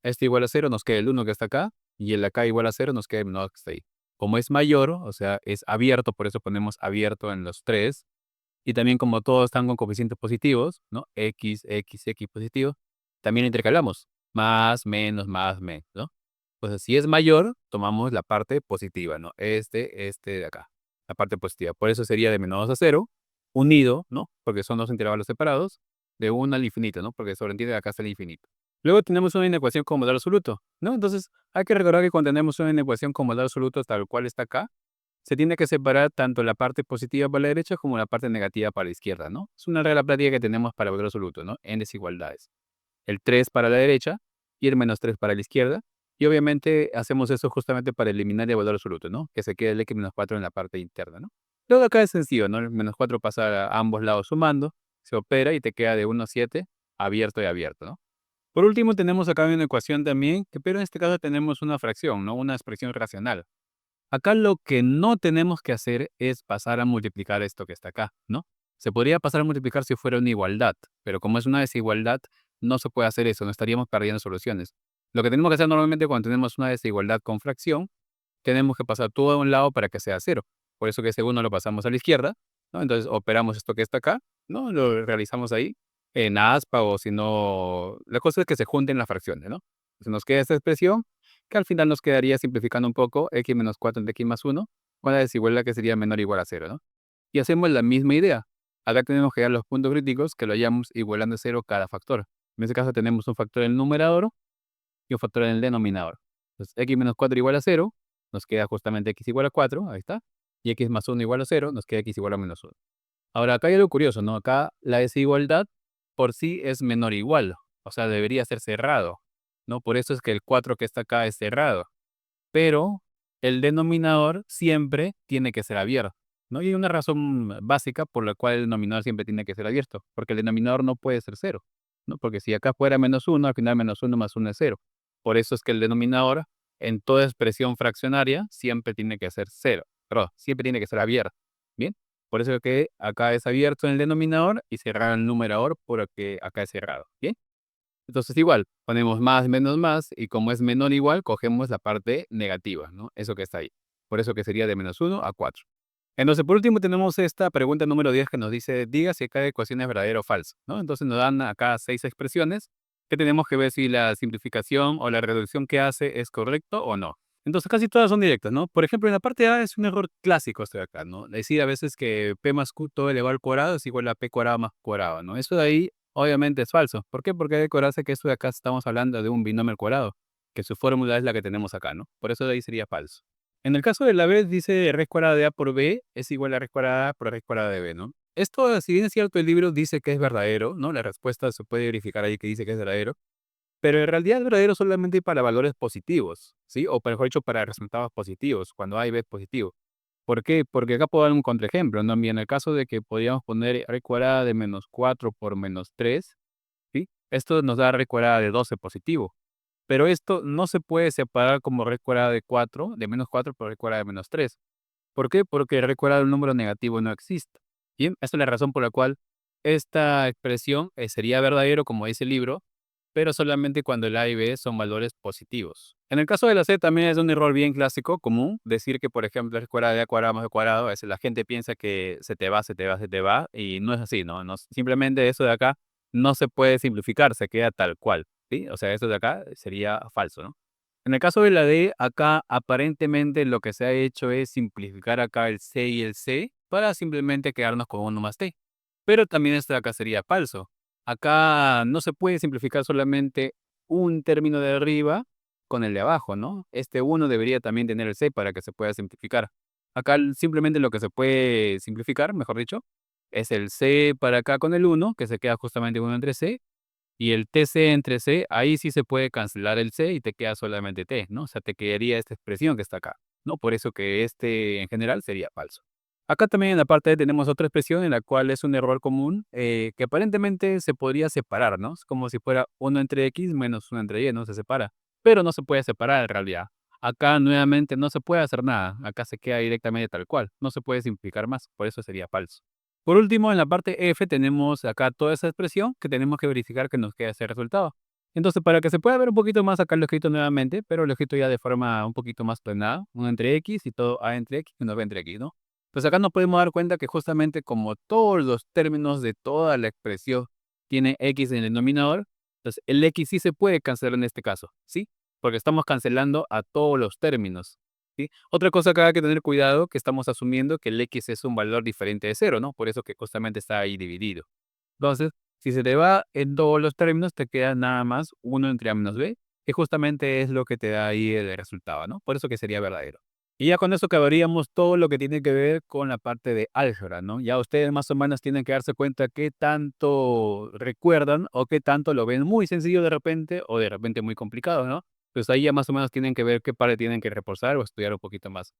Este igual a 0, nos queda el 1 que está acá. Y el acá igual a 0, nos queda el menos que está ahí. Como es mayor, o sea, es abierto, por eso ponemos abierto en los tres. Y también como todos están con coeficientes positivos, ¿no? X positivo, también intercalamos. Más, menos, ¿no? Pues si es mayor, tomamos la parte positiva, ¿no? Este de acá, la parte positiva. Por eso sería de menos 2 a 0, unido, ¿no? Porque son dos intervalos separados, de 1 al infinito, ¿no? Porque sobreentiende acá está el infinito. Luego tenemos una inecuación con valor absoluto, ¿no? Entonces, hay que recordar que cuando tenemos una inecuación con valor absoluto tal cual está acá, se tiene que separar tanto la parte positiva para la derecha como la parte negativa para la izquierda, ¿no? Es una regla práctica que tenemos para valor absoluto, ¿no? En desigualdades. El 3 para la derecha y el menos 3 para la izquierda. Y obviamente hacemos eso justamente para eliminar el valor absoluto, ¿no? Que se quede el x menos 4 en la parte interna, ¿no? Luego acá es sencillo, ¿no? El menos 4 pasa a ambos lados sumando, se opera y te queda de 1 a 7 abierto y abierto, ¿no? Por último tenemos acá una ecuación también, pero en este caso tenemos una fracción, ¿no? Una expresión racional. Acá lo que no tenemos que hacer es pasar a multiplicar esto que está acá, ¿no? Se podría pasar a multiplicar si fuera una igualdad, pero como es una desigualdad, no se puede hacer eso, no estaríamos perdiendo soluciones. Lo que tenemos que hacer normalmente cuando tenemos una desigualdad con fracción, tenemos que pasar todo a un lado para que sea cero. Por eso que ese uno lo pasamos a la izquierda, ¿no? Entonces operamos esto que está acá, ¿no? Lo realizamos ahí en aspa o si no, la cosa es que se junten las fracciones, ¿no? Se nos queda esta expresión que al final nos quedaría simplificando un poco x menos 4 entre x más 1, con la desigualdad que sería menor o igual a cero, ¿no? Y hacemos la misma idea. Acá tenemos que hallar los puntos críticos que lo hallamos igualando a cero cada factor. En este caso tenemos un factor en el numerador y un factor en el denominador. Entonces, x menos 4 igual a cero, nos queda justamente x igual a 4, ahí está. Y x más 1 igual a cero, nos queda x igual a menos 1. Ahora, acá hay algo curioso, ¿no? Acá la desigualdad por sí es menor o igual, o sea, debería ser cerrado, ¿no? Por eso es que el 4 que está acá es cerrado, pero el denominador siempre tiene que ser abierto, ¿no? Y hay una razón básica por la cual el denominador siempre tiene que ser abierto, porque el denominador no puede ser cero, ¿no? Porque si acá fuera menos 1, al final menos 1 más 1 es cero. Por eso es que el denominador en toda expresión fraccionaria siempre tiene que ser cero, perdón, siempre tiene que ser abierto, ¿bien? Por eso que acá es abierto en el denominador y cerrado en el numerador porque acá es cerrado, ¿bien? Entonces igual, ponemos más, y como es menor o igual, cogemos la parte negativa, ¿no? Eso que está ahí. Por eso que sería de menos 1 a 4. Entonces, por último, tenemos esta pregunta número 10 que nos dice, diga si cada ecuación es verdadera o falsa, ¿no? Entonces nos dan acá 6 expresiones que tenemos que ver si la simplificación o la reducción que hace es correcto o no. Entonces, casi todas son directas, ¿no? Por ejemplo, en la parte A es un error clásico este de acá, ¿no? Decir a veces que P más Q todo elevado al cuadrado es igual a P cuadrado más Q cuadrado, ¿no? Eso de ahí obviamente es falso. ¿Por qué? Porque hay que acordarse que esto de acá estamos hablando de un binomio al cuadrado, que su fórmula es la que tenemos acá, ¿no? Por eso de ahí sería falso. En el caso de la B dice raíz cuadrada de A por B es igual a raíz cuadrada de A por raíz cuadrada de B, ¿no? Esto, si bien es cierto, el libro dice que es verdadero, ¿no? La respuesta se puede verificar ahí que dice que es verdadero, pero en realidad es verdadero solamente para valores positivos, ¿sí? O mejor dicho, para resultados positivos, cuando A y B es positivo. ¿Por qué? Porque acá puedo dar un contraejemplo, ¿no? Y en el caso de que podríamos poner raíz cuadrada de menos 4 por menos 3, ¿sí? Esto nos da raíz cuadrada de 12 positivo. Pero esto no se puede separar como raíz cuadrada de 4, de -4 por raíz cuadrada de -3. ¿Por qué? Porque raíz cuadrada de un número negativo no existe. Bien, esta es la razón por la cual esta expresión sería verdadero, como dice el libro, pero solamente cuando el A y B son valores positivos. En el caso de la C también es un error bien clásico, común, decir que, por ejemplo, raíz cuadrada de A cuadrado más B cuadrado, a veces la gente piensa que se te va, se te va, se te va, y no es así, ¿no? Simplemente eso de acá no se puede simplificar, se queda tal cual, ¿sí? O sea, eso de acá sería falso, ¿no? En el caso de la D, acá aparentemente lo que se ha hecho es simplificar acá el C y el C para simplemente quedarnos con uno más T. Pero también esto de acá sería falso. Acá no se puede simplificar solamente un término de arriba con el de abajo, ¿no? Este uno debería también tener el C para que se pueda simplificar. Acá simplemente lo que se puede simplificar, mejor dicho, es el C para acá con el uno, que se queda justamente uno entre C, y el TC entre C, ahí sí se puede cancelar el C y te queda solamente T, ¿no? O sea, te quedaría esta expresión que está acá, ¿no? Por eso que este en general sería falso. Acá también en la parte D tenemos otra expresión en la cual es un error común que aparentemente se podría separar, ¿no? Es como si fuera uno entre X menos uno entre Y, ¿no? Se separa, pero no se puede separar en realidad. Acá nuevamente no se puede hacer nada, acá se queda directamente tal cual, no se puede simplificar más, por eso sería falso. Por último, en la parte F tenemos acá toda esa expresión que tenemos que verificar que nos quede ese resultado. Entonces, para que se pueda ver un poquito más, acá lo he escrito nuevamente, pero lo he escrito ya de forma un poquito más planada, uno entre X y todo A entre X y uno B entre X, ¿no? Pues acá nos podemos dar cuenta que justamente como todos los términos de toda la expresión tiene X en el denominador, entonces el X sí se puede cancelar en este caso, ¿sí? Porque estamos cancelando a todos los términos. ¿Sí? Otra cosa que hay que tener cuidado, que estamos asumiendo que el X es un valor diferente de cero, ¿no? Por eso que justamente está ahí dividido. Entonces, si se te va en todos los términos, te queda nada más uno entre A menos B, que justamente es lo que te da ahí el resultado, ¿no? Por eso que sería verdadero. Y ya con eso acabaríamos todo lo que tiene que ver con la parte de álgebra, ¿no? Ya ustedes más o menos tienen que darse cuenta qué tanto recuerdan o qué tanto lo ven muy sencillo de repente o de repente muy complicado, ¿no? Pues ahí ya más o menos tienen que ver qué parte tienen que reforzar o estudiar un poquito más.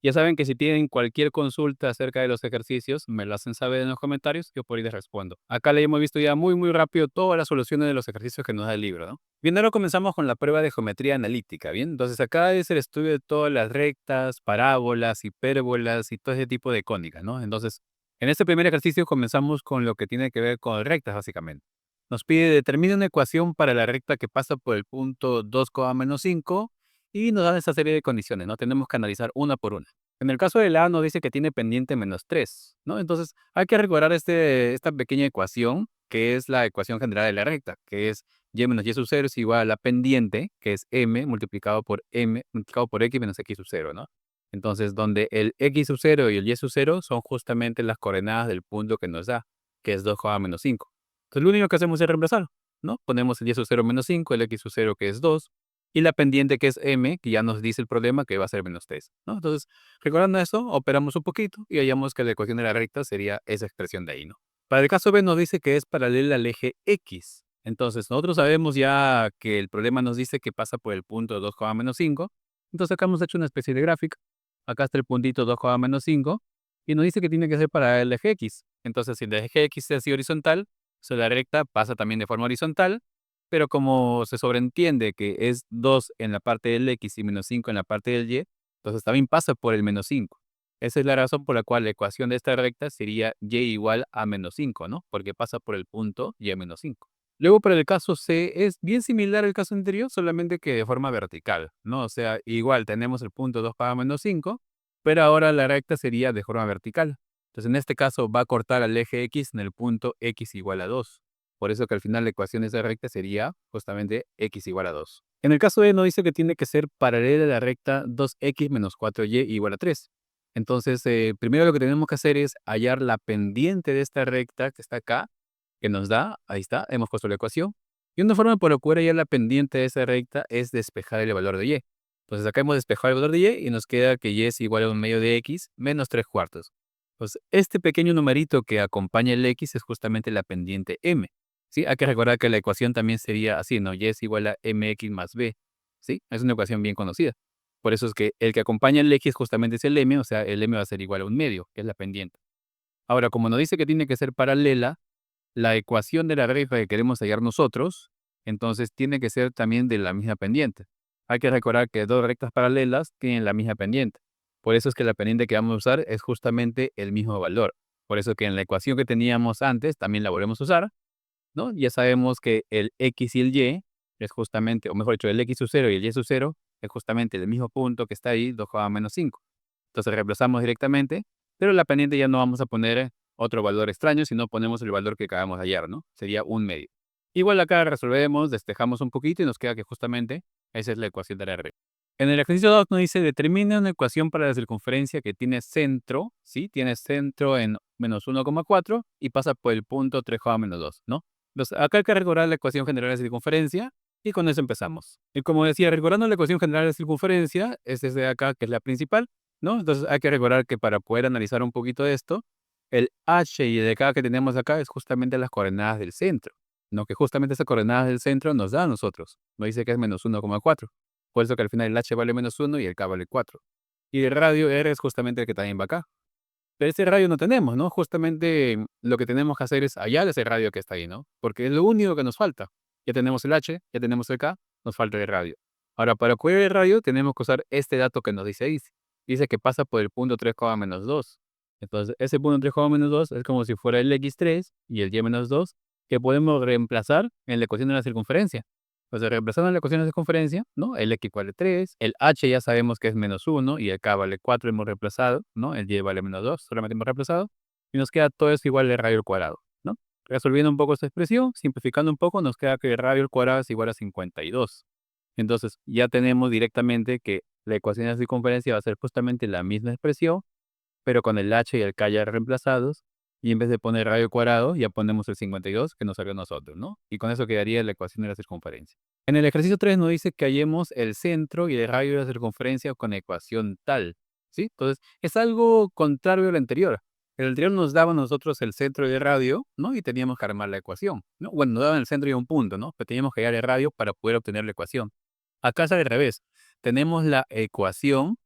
Ya saben que si tienen cualquier consulta acerca de los ejercicios, me lo hacen saber en los comentarios, yo por ahí les respondo. Acá le hemos visto ya muy rápido todas las soluciones de los ejercicios que nos da el libro, ¿no? Bien, ahora comenzamos con la prueba de geometría analítica, ¿bien? Entonces acá es el estudio de todas las rectas, parábolas, hipérbolas y todo ese tipo de cónicas, ¿no? Entonces, en este primer ejercicio comenzamos con lo que tiene que ver con rectas, básicamente. Nos pide determina una ecuación para la recta que pasa por el punto 2, menos 5 y nos dan esa serie de condiciones, ¿no? Tenemos que analizar una por una. En el caso del A nos dice que tiene pendiente -3, ¿no? Entonces hay que recordar esta pequeña ecuación, que es la ecuación general de la recta, que es y menos y sub 0 es igual a la pendiente, que es m multiplicado por x menos x sub 0, ¿no? Entonces, donde el x sub 0 y el y sub 0 son justamente las coordenadas del punto que nos da, que es 2, menos 5. Entonces, lo único que hacemos es reemplazar, ¿no? Ponemos el y sub 0 menos 5, el x sub 0 que es 2, y la pendiente que es m, que ya nos dice el problema que va a ser -3, ¿no? Entonces, recordando eso, operamos un poquito y hallamos que la ecuación de la recta sería esa expresión de ahí, ¿no? Para el caso B nos dice que es paralela al eje X. Entonces, nosotros sabemos ya que el problema nos dice que pasa por el punto 2, menos 5. Entonces, acá hemos hecho una especie de gráfica. Acá está el puntito 2, menos 5 y nos dice que tiene que ser para el eje X. Entonces, si el eje X es así horizontal, la recta pasa también de forma horizontal, pero como se sobreentiende que es 2 en la parte del X y menos 5 en la parte del Y, entonces también pasa por el menos 5. Esa es la razón por la cual la ecuación de esta recta sería y igual a menos 5, ¿no? Porque pasa por el punto y menos 5. Luego, para el caso C, es bien similar al caso anterior, solamente que de forma vertical, ¿no? O sea, igual tenemos el punto 2 menos 5, pero ahora la recta sería de forma vertical. Entonces, en este caso, va a cortar al eje X en el punto X igual a 2. Por eso que al final la ecuación de esa recta sería justamente X igual a 2. En el caso E nos dice que tiene que ser paralela a la recta 2x menos 4y igual a 3. Entonces, primero lo que tenemos que hacer es hallar la pendiente de esta recta que está acá, que nos da, ahí está, hemos puesto la ecuación. Y una forma por la cual hallar la pendiente de esa recta es despejar el valor de y. Entonces acá hemos despejado el valor de y nos queda que y es igual a un medio de x menos 3 cuartos. Pues este pequeño numerito que acompaña el x es justamente la pendiente m. ¿Sí? Hay que recordar que la ecuación también sería así, ¿no? Y es igual a mx más b. ¿Sí? Es una ecuación bien conocida. Por eso es que el que acompaña el x justamente es el m, o sea, el m va a ser igual a un medio, que es la pendiente. Ahora, como nos dice que tiene que ser paralela, la ecuación de la recta que queremos hallar nosotros Entonces tiene que ser también de la misma pendiente. Hay que recordar que dos rectas paralelas tienen la misma pendiente. Por eso es que la pendiente que vamos a usar es justamente el mismo valor. Por eso que en la ecuación que teníamos antes también la volvemos a usar, ¿no? Ya sabemos que el x y el y es justamente, o mejor dicho, el x sub 0 y el y sub 0 es justamente el mismo punto que está ahí, 2 menos 5. Entonces reemplazamos directamente, pero en la pendiente ya no vamos a poner otro valor extraño, sino ponemos el valor que acabamos de hallar, ¿no? Sería 1/2. Igual acá resolvemos, despejamos un poquito y nos queda que justamente esa es la ecuación de la regla. En el ejercicio 2 nos dice, determina una ecuación para la circunferencia que tiene centro, ¿sí? Tiene centro en menos 1,4 y pasa por el punto 3, menos 2, ¿no? Entonces, acá hay que recordar la ecuación general de circunferencia y con eso empezamos. Y como decía, recordando la ecuación general de circunferencia, es desde acá que es la principal, ¿no? Entonces, hay que recordar que para poder analizar un poquito de esto, el h y el de acá que tenemos acá es justamente las coordenadas del centro, ¿no? Que justamente esas coordenadas del centro nos da a nosotros. Nos dice que es menos 1,4. Por eso que al final el h vale menos 1 y el k vale 4. Y el radio r es justamente el que también va acá. Pero ese radio no tenemos, ¿no? Justamente lo que tenemos que hacer es hallar ese radio que está ahí, ¿no? Porque es lo único que nos falta. Ya tenemos el h, ya tenemos el k, nos falta el radio. Ahora, para obtener el radio tenemos que usar este dato que nos dice ahí. Dice que pasa por el punto 3, menos 2. Entonces, ese punto 3, menos 2 es como si fuera el x3 y el y menos 2 que podemos reemplazar en la ecuación de la circunferencia. Entonces, reemplazando en la ecuación de circunferencia, ¿no? El x vale 3, el h ya sabemos que es menos 1 y el k vale 4, hemos reemplazado, ¿no? El y vale menos 2, solamente hemos reemplazado. Y nos queda todo eso igual al radio al cuadrado, ¿no? Resolviendo un poco esta expresión, simplificando un poco, nos queda que el radio al cuadrado es igual a 52. Entonces, ya tenemos directamente que la ecuación de la circunferencia va a ser justamente la misma expresión, pero con el h y el k ya reemplazados, y en vez de poner radio cuadrado, ya ponemos el 52 que nos salió a nosotros, ¿no? Y con eso quedaría la ecuación de la circunferencia. En el ejercicio 3 nos dice que hallemos el centro y el radio de la circunferencia con ecuación tal, ¿sí? Entonces, es algo contrario al anterior. El anterior nos daba a nosotros el centro y el radio, ¿no? Y teníamos que armar la ecuación, ¿no? Bueno, nos daban el centro y un punto, ¿no? Pero teníamos que hallar el radio para poder obtener la ecuación. Acá es al revés. Tenemos la ecuación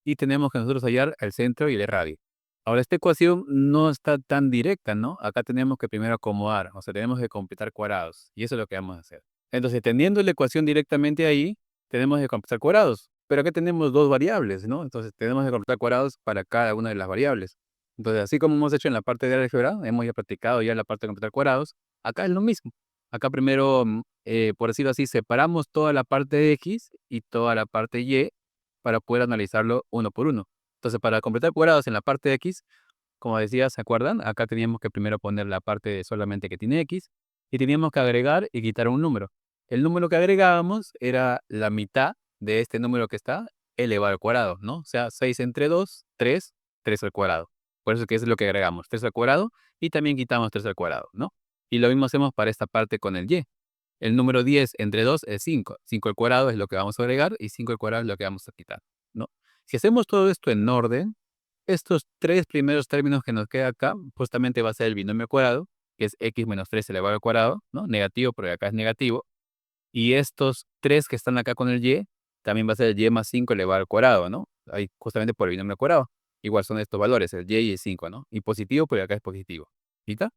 y tenemos que nosotros hallar el centro y el radio. Ahora, esta ecuación no está tan directa, ¿no? Acá tenemos que primero acomodar, o sea, tenemos que completar cuadrados, y eso es lo que vamos a hacer. Entonces, teniendo la ecuación directamente ahí, tenemos que completar cuadrados, pero acá tenemos dos variables, ¿no? Entonces, tenemos que completar cuadrados para cada una de las variables. Entonces, así como hemos hecho en la parte de álgebra, hemos ya practicado ya la parte de completar cuadrados, acá es lo mismo. Acá primero, por decirlo así, separamos toda la parte de x y toda la parte y para poder analizarlo uno por uno. Entonces, para completar cuadrados en la parte de x, como decía, ¿se acuerdan? Acá teníamos que primero poner la parte de solamente que tiene x y teníamos que agregar y quitar un número. El número que agregábamos era la mitad de este número que está elevado al cuadrado, ¿no? O sea, 6 entre 2, 3, 3 al cuadrado. Por eso que es lo que agregamos, 3 al cuadrado y también quitamos 3 al cuadrado, ¿no? Y lo mismo hacemos para esta parte con el y. El número 10 entre 2 es 5. 5 al cuadrado es lo que vamos a agregar y 5 al cuadrado es lo que vamos a quitar, ¿no? Si hacemos todo esto en orden, estos tres primeros términos que nos queda acá, justamente va a ser el binomio cuadrado, que es x menos 3 elevado al cuadrado, ¿no? Negativo, porque acá es negativo. Y estos tres que están acá con el y, también va a ser el y más 5 elevado al cuadrado, ¿no? Ahí justamente por el binomio cuadrado. Igual son estos valores, el y el 5, ¿no? Y positivo, porque acá es positivo. ¿Listo?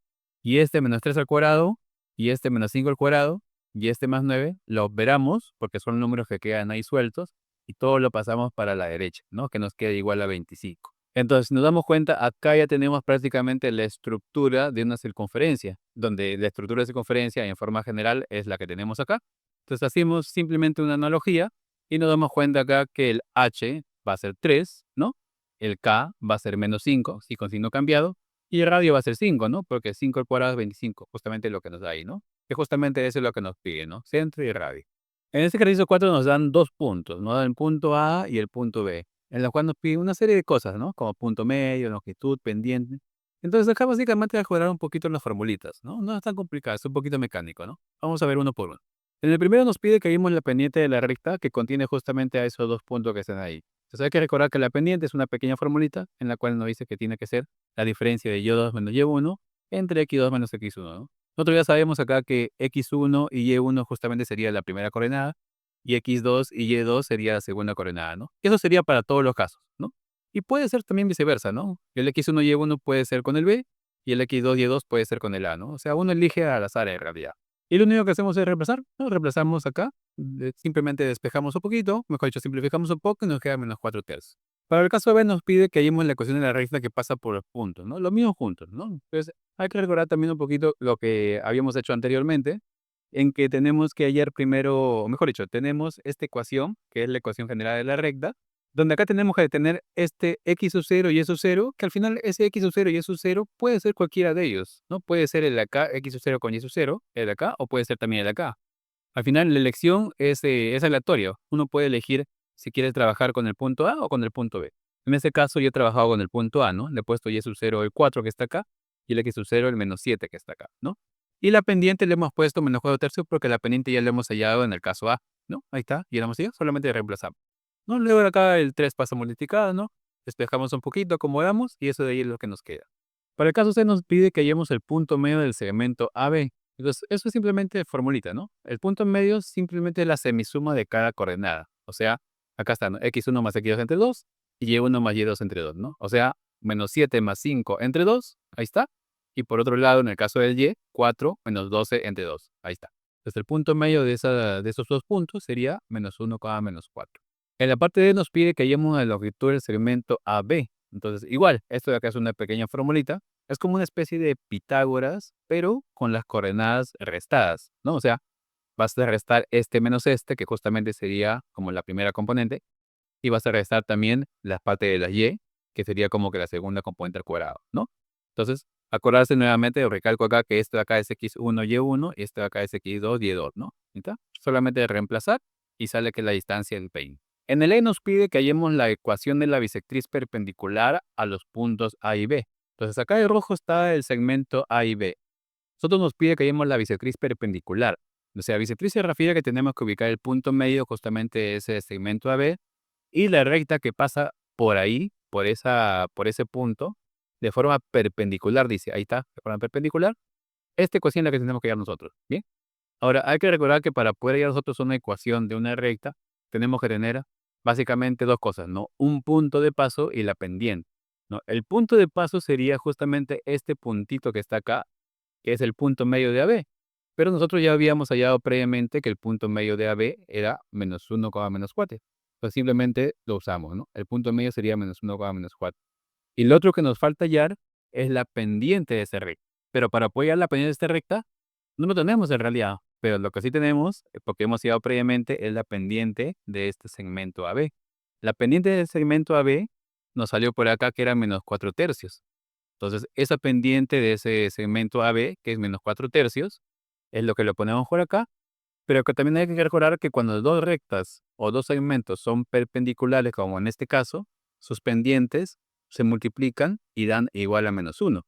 Y este menos 3 al cuadrado, y este menos 5 al cuadrado, y este más 9, lo operamos, porque son números que quedan ahí sueltos, y todo lo pasamos para la derecha, ¿no? Que nos queda igual a 25. Entonces, si nos damos cuenta, acá ya tenemos prácticamente la estructura de una circunferencia, donde la estructura de circunferencia en forma general es la que tenemos acá. Entonces, hacemos simplemente una analogía y nos damos cuenta acá que el h va a ser 3, ¿no? El k va a ser menos 5, sí, con signo cambiado, y el radio va a ser 5, ¿no? Porque 5 al cuadrado es 25, justamente lo que nos da ahí, ¿no? Que justamente eso es lo que nos pide, ¿no? Centro y radio. En este ejercicio 4 nos dan dos puntos, nos dan el punto A y el punto B, en la cual nos pide una serie de cosas, ¿no? Como punto medio, longitud, pendiente. Entonces acá básicamente va a jugar un poquito en las formulitas, ¿no? No es tan complicado, es un poquito mecánico, ¿no? Vamos a ver uno por uno. En el primero nos pide que hallemos la pendiente de la recta que contiene justamente a esos dos puntos que están ahí. Entonces hay que recordar que la pendiente es una pequeña formulita en la cual nos dice que tiene que ser la diferencia de y2 menos y1 entre x2 menos x1, ¿no? Nosotros ya sabemos acá que x1 y y1 justamente sería la primera coordenada y x2 y y2 sería la segunda coordenada, ¿no? Y eso sería para todos los casos, ¿no? Y puede ser también viceversa, ¿no? El x1 y y1 puede ser con el b y el x2 y y2 puede ser con el a, ¿no? O sea, uno elige al azar en realidad. Y lo único que hacemos es reemplazar, ¿no? Reemplazamos acá, simplemente despejamos un poquito, mejor dicho, simplificamos un poco y nos queda -4/3. Para el caso B nos pide que hallemos la ecuación de la recta que pasa por los puntos, ¿no? Los mismos juntos, ¿no? Entonces, hay que recordar también un poquito lo que habíamos hecho anteriormente, en que tenemos que hallar primero, o mejor dicho, tenemos esta ecuación, que es la ecuación general de la recta, donde acá tenemos que tener este x sub 0 y y sub 0, que al final ese x sub 0 y y sub 0 puede ser cualquiera de ellos, ¿no? Puede ser el de acá, x sub 0 con y sub 0, el de acá, o puede ser también el de acá. Al final la elección es aleatoria. Uno puede elegir si quiere trabajar con el punto A o con el punto B. En este caso yo he trabajado con el punto A, ¿no? Le he puesto y sub 0 el 4 que está acá y el x sub 0 el -7 que está acá, ¿no? Y la pendiente le hemos puesto -4/3 porque la pendiente ya la hemos hallado en el caso A, ¿no? Ahí está, y la hemos hallado, solamente reemplazamos. ¿No? Luego de acá el 3 pasa multiplicado, ¿no? Despejamos un poquito, acomodamos y eso de ahí es lo que nos queda. Para el caso C nos pide que hallemos el punto medio del segmento AB. Entonces, eso es simplemente formulita, ¿no? El punto medio simplemente es la semisuma de cada coordenada. O sea, acá está, ¿no? X1 más X2 entre 2 y Y1 más Y2 entre 2, ¿no? O sea, -7 más 5 entre 2, ahí está. Y por otro lado, en el caso del Y, 4 menos 12 entre 2, ahí está. Entonces, el punto medio de esos dos puntos sería -1, -4. En la parte D nos pide que hallemos la longitud del segmento AB. Entonces, igual, esto de acá es una pequeña formulita. Es como una especie de Pitágoras, pero con las coordenadas restadas, ¿no? O sea, vas a restar este menos este, que justamente sería como la primera componente, y vas a restar también la parte de la y, que sería como que la segunda componente al cuadrado, ¿no? Entonces, acordarse nuevamente, recalco acá que esto de acá es x1, y1, y esto de acá es x2, y2, ¿no? ¿Está? Solamente reemplazar y sale que la distancia es 20. En el E nos pide que hallemos la ecuación de la bisectriz perpendicular a los puntos A y B. Entonces, acá de rojo está el segmento A y B. Nosotros nos pide que hallemos la bisectriz perpendicular. O sea, bisectriz se refiere a que tenemos que ubicar el punto medio justamente de ese segmento AB y la recta que pasa por ahí, por ese punto, de forma perpendicular, dice, ahí está, de forma perpendicular. Esta ecuación es la que tenemos que hallar nosotros, ¿bien? Ahora, hay que recordar que para poder hallar nosotros una ecuación de una recta, tenemos que tener básicamente dos cosas, ¿no? Un punto de paso y la pendiente, ¿no? El punto de paso sería justamente este puntito que está acá, que es el punto medio de AB. Pero nosotros ya habíamos hallado previamente que el punto medio de AB era -1, -4. Pues simplemente lo usamos, ¿no? El punto medio sería -1, -4. Y lo otro que nos falta hallar es la pendiente de esta recta. Pero para poder hallar la pendiente de esta recta, no lo tenemos en realidad. Pero lo que sí tenemos, porque hemos hallado previamente, es la pendiente de este segmento AB. La pendiente del segmento AB nos salió por acá que era -4/3. Entonces, esa pendiente de ese segmento AB, que es -4/3, es lo que lo ponemos por acá, pero que también hay que recordar que cuando dos rectas o dos segmentos son perpendiculares, como en este caso, sus pendientes se multiplican y dan igual a -1,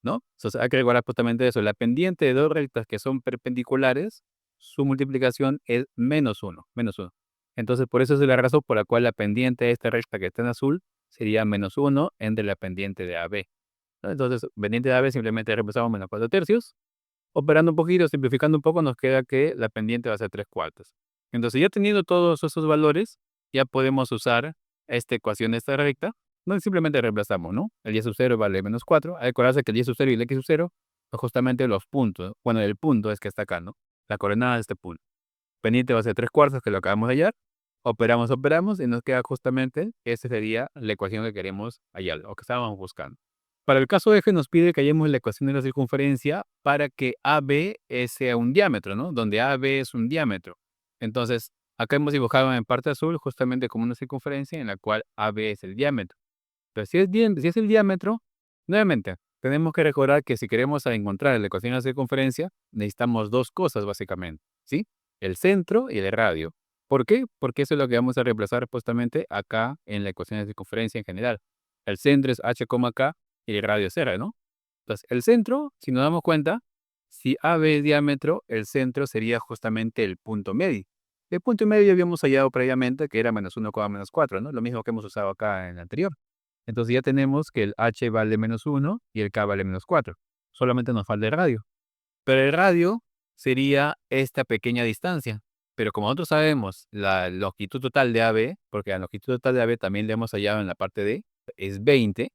¿no? Entonces, hay que recordar justamente eso. La pendiente de dos rectas que son perpendiculares, su multiplicación es -1, -1. Entonces, por eso es la razón por la cual la pendiente de esta recta que está en azul sería -1 entre la pendiente de AB, ¿no? Entonces, pendiente de AB simplemente reemplazamos -4/3. Operando un poquito, simplificando un poco, nos queda que la pendiente va a ser 3/4. Entonces, ya teniendo todos esos valores, ya podemos usar esta ecuación de esta recta, donde simplemente reemplazamos, ¿no? El y sub 0 vale -4. Hay que acordarse que el y sub 0 y el x sub 0 son justamente los puntos. Bueno, el punto es que está acá, ¿no? La coordenada de este punto. Pendiente va a ser 3/4, que lo acabamos de hallar. Operamos y nos queda justamente, esa sería la ecuación que queremos hallar, o que estábamos buscando. Para el caso F nos pide que hallemos la ecuación de la circunferencia para que AB sea un diámetro, ¿no? Donde AB es un diámetro. Entonces, acá hemos dibujado en parte azul justamente como una circunferencia en la cual AB es el diámetro. Pero si es el diámetro, nuevamente, tenemos que recordar que si queremos encontrar la ecuación de la circunferencia, necesitamos dos cosas básicamente, ¿sí? El centro y el radio. ¿Por qué? Porque eso es lo que vamos a reemplazar justamente acá en la ecuación de circunferencia en general. El centro es h, k y el radio es r, ¿no? Entonces, el centro, si nos damos cuenta, si AB es diámetro, el centro sería justamente el punto medio. El punto medio ya habíamos hallado previamente que era -1, -4, ¿no? Lo mismo que hemos usado acá en el anterior. Entonces ya tenemos que el h vale -1 y el k vale -4. Solamente nos falta el radio. Pero el radio sería esta pequeña distancia. Pero como nosotros sabemos la longitud total de AB, porque la longitud total de AB también la hemos hallado en la parte D, es 20.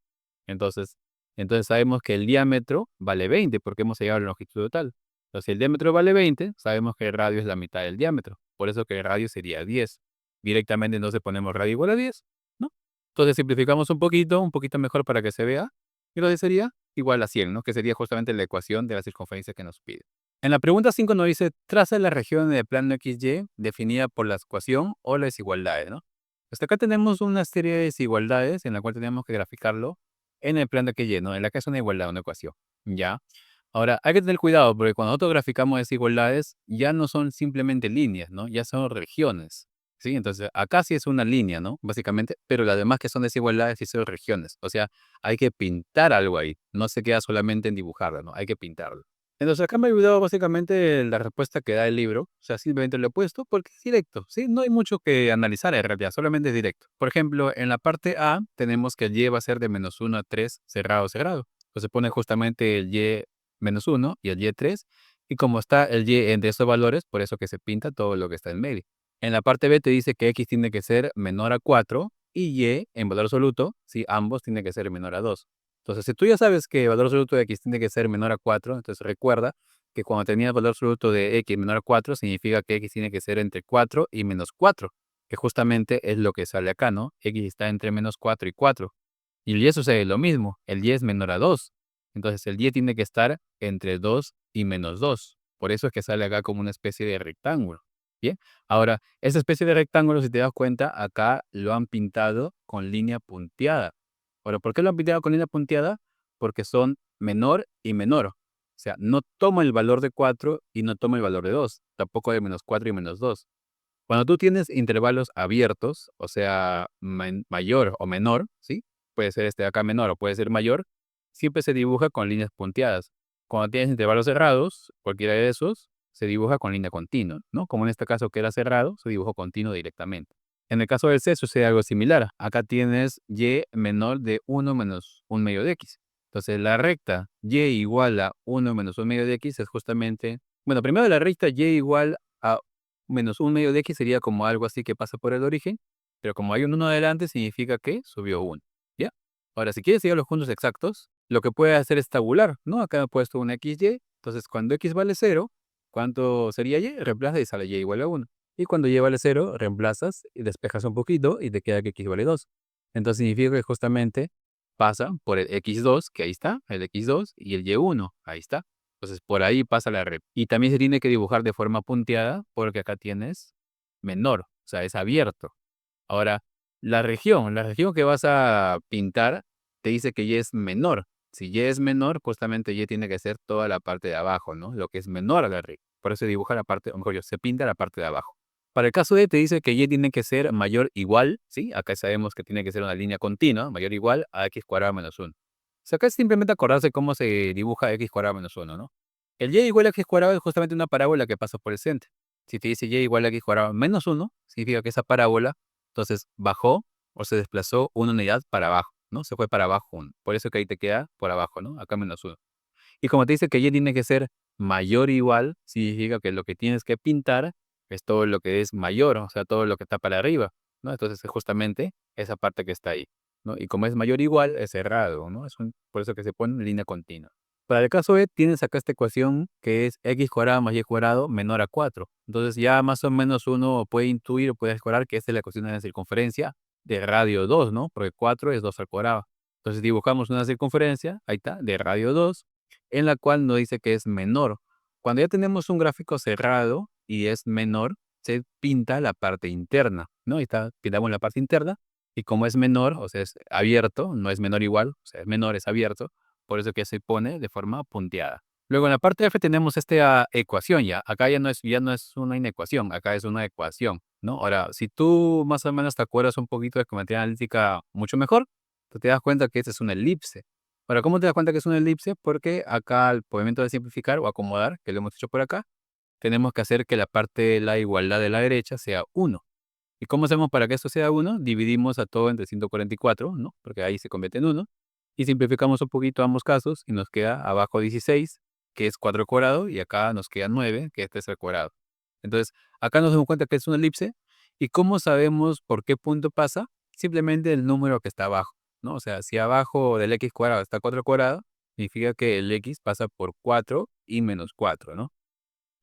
Entonces, entonces sabemos que el diámetro vale 20 porque hemos hallado la longitud total. Entonces, si el diámetro vale 20, sabemos que el radio es la mitad del diámetro. Por eso que el radio sería 10. Directamente entonces ponemos radio igual a 10, ¿no? Entonces simplificamos un poquito mejor para que se vea. Y lo sería igual a 100, ¿no? Que sería justamente la ecuación de la circunferencia que nos pide. En la pregunta 5 nos dice, traza la región del plano XY definida por la ecuación o las desigualdades, ¿no? Hasta acá tenemos una serie de desigualdades en la cual tenemos que graficarlo en el plano XY, ¿no? En la que es una igualdad, una ecuación, ¿ya? Ahora, hay que tener cuidado porque cuando nosotros graficamos desigualdades, ya no son simplemente líneas, ¿no? Ya son regiones, ¿sí? Entonces, acá sí es una línea, ¿no? Básicamente, pero las demás que son desigualdades sí son regiones. O sea, hay que pintar algo ahí. No se queda solamente en dibujarlo, ¿no? Hay que pintarlo. Entonces, acá me ha ayudado básicamente la respuesta que da el libro. O sea, simplemente lo he puesto porque es directo, ¿sí? No hay mucho que analizar en realidad, solamente es directo. Por ejemplo, en la parte A tenemos que el y va a ser de -1 a 3 cerrado, cerrado. Entonces pone justamente el y -1 y el y 3. Y como está el y entre esos valores, por eso que se pinta todo lo que está en medio. En la parte B te dice que x tiene que ser menor a 4 y y en valor absoluto, sí, ambos tienen que ser menor a 2. Entonces, si tú ya sabes que el valor absoluto de x tiene que ser menor a 4, entonces recuerda que cuando tenías el valor absoluto de x menor a 4, significa que x tiene que ser entre 4 y -4, que justamente es lo que sale acá, ¿no? X está entre -4 y 4. Y el y sucede lo mismo, el y es menor a 2. Entonces, el y tiene que estar entre 2 y -2. Por eso es que sale acá como una especie de rectángulo. Bien, ahora, esa especie de rectángulo, si te das cuenta, acá lo han pintado con línea punteada. Ahora, ¿por qué lo han pintado con línea punteada? Porque son menor y menor. O sea, no toma el valor de 4 y no toma el valor de 2. Tampoco de -4 y -2. Cuando tú tienes intervalos abiertos, o sea, mayor o menor, ¿sí? Puede ser este de acá menor o puede ser mayor, siempre se dibuja con líneas punteadas. Cuando tienes intervalos cerrados, cualquiera de esos, se dibuja con línea continua, ¿no? Como en este caso que era cerrado, se dibujó continuo directamente. En el caso del C sucede algo similar. Acá tienes y menor de 1 menos 1 medio de x. Entonces, la recta y igual a 1 menos 1 medio de x es justamente, bueno, primero la recta y igual a menos 1 medio de x sería como algo así que pasa por el origen, pero como hay un 1 adelante, significa que subió 1, ¿ya? Ahora, si quieres seguir los puntos exactos, lo que puedes hacer es tabular, ¿no? Acá he puesto una xy, entonces cuando x vale 0, ¿cuánto sería y? Reemplaza y sale y igual a 1. Y cuando y vale 0, reemplazas y despejas un poquito y te queda que x vale 2. Entonces significa que justamente pasa por el x2, que ahí está, el x2, y el y1, ahí está. Entonces, por ahí pasa la red. Y también se tiene que dibujar de forma punteada porque acá tienes menor, o sea, es abierto. Ahora, la región que vas a pintar te dice que Y es menor. Si Y es menor, justamente Y tiene que ser toda la parte de abajo, ¿no? Lo que es menor a la red. Por eso se dibuja la parte, o mejor dicho, se pinta la parte de abajo. Para el caso de te dice que Y tiene que ser mayor o igual, ¿sí? Acá sabemos que tiene que ser una línea continua, mayor o igual a x cuadrado menos 1. O sea, acá es simplemente acordarse cómo se dibuja x cuadrado menos 1, ¿no? El y igual a x cuadrado es justamente una parábola que pasa por el centro. Si te dice y igual a x cuadrado menos 1, significa que esa parábola, entonces, bajó o se desplazó una unidad para abajo, ¿no? Se fue para abajo 1. Por eso que ahí te queda por abajo, ¿no? Acá -1. Y como te dice que y tiene que ser mayor o igual, significa que lo que tienes que pintar es todo lo que es mayor, o sea, todo lo que está para arriba, ¿no? Entonces, es justamente esa parte que está ahí, ¿no? Y como es mayor o igual, es cerrado, ¿no? Por eso que se pone en línea continua. Para el caso E, tienes acá esta ecuación que es x cuadrado más y cuadrado menor a 4. Entonces, ya más o menos uno puede intuir o puede escorar que esta es la ecuación de la circunferencia de radio 2, ¿no? Porque 4 es 2 al cuadrado. Entonces, dibujamos una circunferencia, ahí está, de radio 2, en la cual nos dice que es menor. Cuando ya tenemos un gráfico cerrado y es menor, se pinta la parte interna, ¿no? Ahí está, pintamos la parte interna y como es menor, o sea, es abierto, no es menor igual, o sea, es menor, es abierto, por eso que se pone de forma punteada. Luego en la parte F tenemos esta ecuación ya. Acá ya no es una inecuación, acá es una ecuación, ¿no? Ahora, si tú más o menos te acuerdas un poquito de geometría analítica mucho mejor, tú te das cuenta que esta es una elipse. Ahora, ¿cómo te das cuenta que es una elipse? Porque acá al momento de simplificar o acomodar, que lo hemos hecho por acá, tenemos que hacer que la parte de la igualdad de la derecha sea 1. ¿Y cómo hacemos para que esto sea 1? Dividimos a todo entre 144, ¿no? Porque ahí se convierte en 1. Y simplificamos un poquito ambos casos y nos queda abajo 16, que es 4 al cuadrado, y acá nos queda 9, que es 3 al cuadrado. Entonces, acá nos damos cuenta que es una elipse. ¿Y cómo sabemos por qué punto pasa? Simplemente el número que está abajo, ¿no? O sea, si abajo del x cuadrado está 4 al cuadrado, significa que el x pasa por 4 y menos 4, ¿no?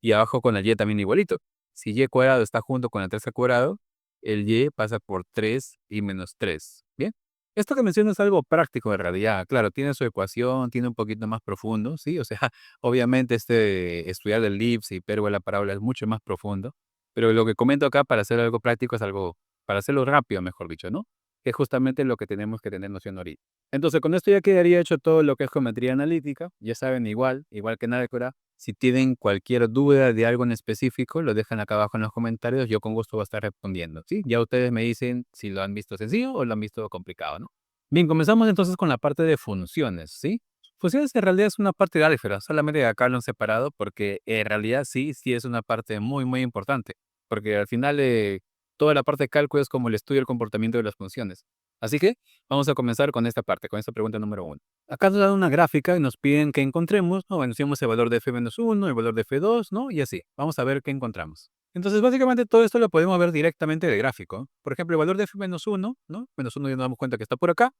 Y abajo con el y también igualito. Si y cuadrado está junto con el 3 al cuadrado, el y pasa por 3 y menos 3. ¿Bien? Esto que menciono es algo práctico en realidad. Claro, tiene su ecuación, tiene un poquito más profundo, ¿sí? O sea, obviamente estudiar el elipse, hipérbola, parábola es mucho más profundo. Pero lo que comento acá para hacer algo práctico es algo, para hacerlo rápido, mejor dicho, ¿no? Que es justamente lo que tenemos que tener noción ahorita. Entonces, con esto ya quedaría hecho todo lo que es geometría analítica. Ya saben, igual que en álgebra, si tienen cualquier duda de algo en específico, lo dejan acá abajo en los comentarios. Yo con gusto voy a estar respondiendo, ¿sí? Ya ustedes me dicen si lo han visto sencillo o lo han visto complicado, ¿no? Bien, comenzamos entonces con la parte de funciones, ¿sí? Funciones en realidad es una parte de álgebra, solamente acá lo han separado porque en realidad sí es una parte muy, muy importante. Porque al final toda la parte de cálculo es como el estudio del comportamiento de las funciones. Así que vamos a comenzar con esta parte, con esta pregunta número uno. Acá nos dan una gráfica y nos piden que encontremos, ¿no? Bueno, decimos el valor de f-1, el valor de f2, ¿no? Y así. Vamos a ver qué encontramos. Entonces, básicamente todo esto lo podemos ver directamente del gráfico. Por ejemplo, el valor de f-1, ¿no? Menos 1 ya nos damos cuenta que está por acá.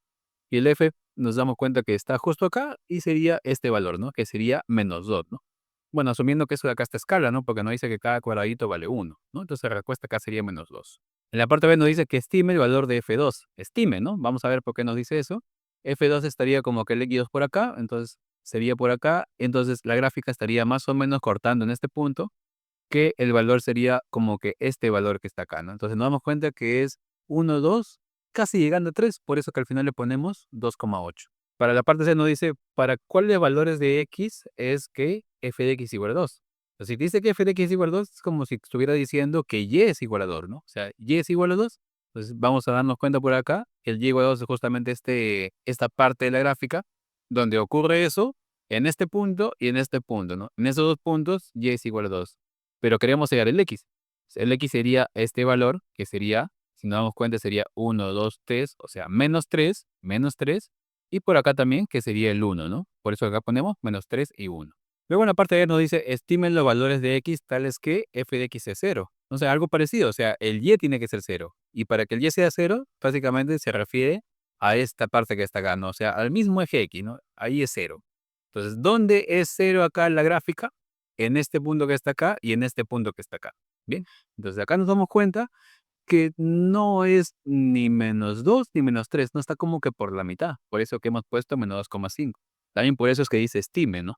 Y el f nos damos cuenta que está justo acá y sería este valor, ¿no? Que sería menos 2, ¿no? Bueno, asumiendo que eso de acá está escala, ¿no? Porque nos dice que cada cuadradito vale 1, ¿no? Entonces la respuesta acá sería menos 2. En la parte B nos dice que estime el valor de F2. Estime, ¿no? Vamos a ver por qué nos dice eso. F2 estaría como que el X2 por acá, entonces sería por acá. Entonces la gráfica estaría más o menos cortando en este punto, que el valor sería como que este valor que está acá, ¿no? Entonces nos damos cuenta que es 1, 2, casi llegando a 3, por eso que al final le ponemos 2,8. Para la parte C nos dice, ¿para cuáles valores de x es que f de x igual a 2? Entonces, si dice que f de x es igual a 2, es como si estuviera diciendo que y es igual a 2, ¿no? O sea, y es igual a 2. Entonces, vamos a darnos cuenta por acá, que el y igual a 2 es justamente esta parte de la gráfica, donde ocurre eso, en este punto y en este punto, ¿no? En esos dos puntos, y es igual a 2. Pero queremos hallar el x. El x sería este valor, que sería, si nos damos cuenta, sería 1, 2, 3, o sea, menos 3, y por acá también, que sería el 1, ¿no? Por eso acá ponemos menos 3 y 1. Luego en la parte B nos dice, estimen los valores de x tales que f de x es 0. O sea, algo parecido, o sea, el y tiene que ser 0. Y para que el y sea 0, básicamente se refiere a esta parte que está acá, ¿no? O sea, al mismo eje x, ¿no? Ahí es 0. Entonces, ¿dónde es 0 acá en la gráfica? En este punto que está acá y en este punto que está acá. Bien, entonces acá nos damos cuenta que no es ni menos 2 ni menos 3, no está como que por la mitad. Por eso que hemos puesto menos 2,5. También por eso es que dice estime, ¿no?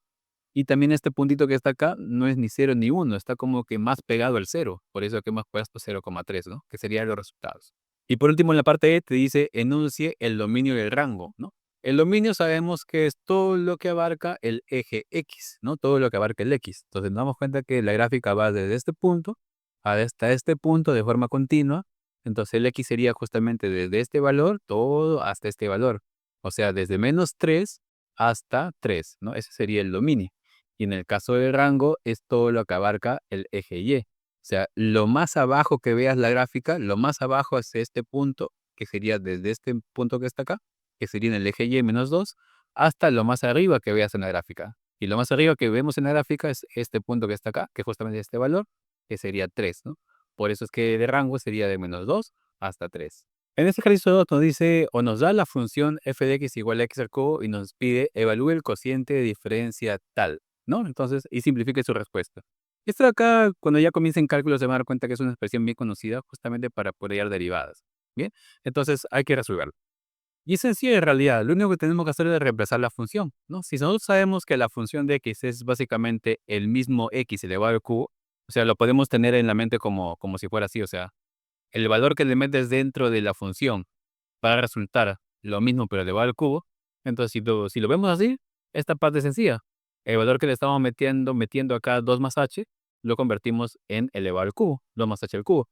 Y también este puntito que está acá no es ni 0 ni 1, está como que más pegado al 0. Por eso que hemos puesto 0,3, ¿no? Que serían los resultados. Y por último, en la parte E te dice enuncie el dominio del rango, ¿no? El dominio sabemos que es todo lo que abarca el eje X, ¿no? Todo lo que abarca el X. Entonces nos damos cuenta que la gráfica va desde este punto hasta este punto de forma continua. Entonces el X sería justamente desde este valor todo hasta este valor. O sea, desde menos 3 hasta 3, ¿no? Ese sería el dominio. Y en el caso del rango es todo lo que abarca el eje Y. O sea, lo más abajo que veas la gráfica, lo más abajo es este punto, que sería desde este punto que está acá, que sería en el eje Y menos 2, hasta lo más arriba que veas en la gráfica. Y lo más arriba que vemos en la gráfica es este punto que está acá, que es justamente este valor, que sería 3, ¿no? Por eso es que de rango sería de menos 2 hasta 3. En este ejercicio nos dice o nos da la función f de x igual a x al cubo y nos pide evalúe el cociente de diferencia tal, ¿no? Entonces, y simplifique su respuesta. Esto de acá, cuando ya comiencen cálculos, se van a dar cuenta que es una expresión bien conocida justamente para poder hallar derivadas. Bien, entonces hay que resolverlo. Y es sencillo en realidad, lo único que tenemos que hacer es reemplazar la función, ¿no? Si nosotros sabemos que la función de x es básicamente el mismo x elevado al cubo, o sea, lo podemos tener en la mente como si fuera así, o sea, el valor que le metes dentro de la función va a resultar lo mismo pero elevado al cubo. Entonces, si lo vemos así, esta parte es sencilla. El valor que le estamos metiendo acá 2 más h, lo convertimos en elevado al cubo, 2 más h al cubo.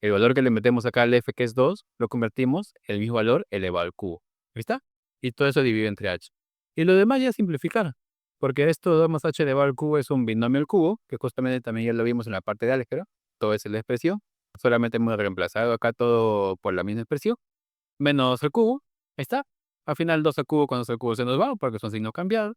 El valor que le metemos acá al f, que es 2, lo convertimos en el mismo valor elevado al cubo. ¿Viste? Y todo eso dividido entre h. Y lo demás ya es simplificar, porque esto 2 más h elevado al cubo es un binomio al cubo, que justamente también ya lo vimos en la parte de álgebra. Todo es la expresión. Solamente hemos reemplazado acá todo por la misma expresión, menos el cubo. Ahí está. Al final 2 al cubo con 2 al cubo se nos va, porque son signos cambiados.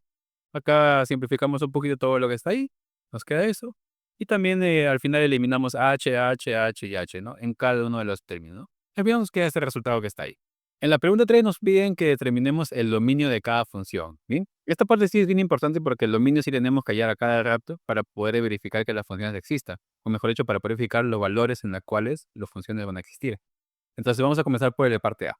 Acá simplificamos un poquito todo lo que está ahí. Nos queda eso. Y también al final eliminamos h, h, h y h, ¿no? En cada uno de los términos, ¿no? Y vemos que este resultado que está ahí. En la pregunta 3 nos piden que determinemos el dominio de cada función, ¿bien? Esta parte sí es bien importante porque el dominio sí tenemos que hallar a cada rato para poder verificar que las funciones existan, o mejor dicho, para poder verificar los valores en los cuales las funciones van a existir. Entonces vamos a comenzar por la parte A.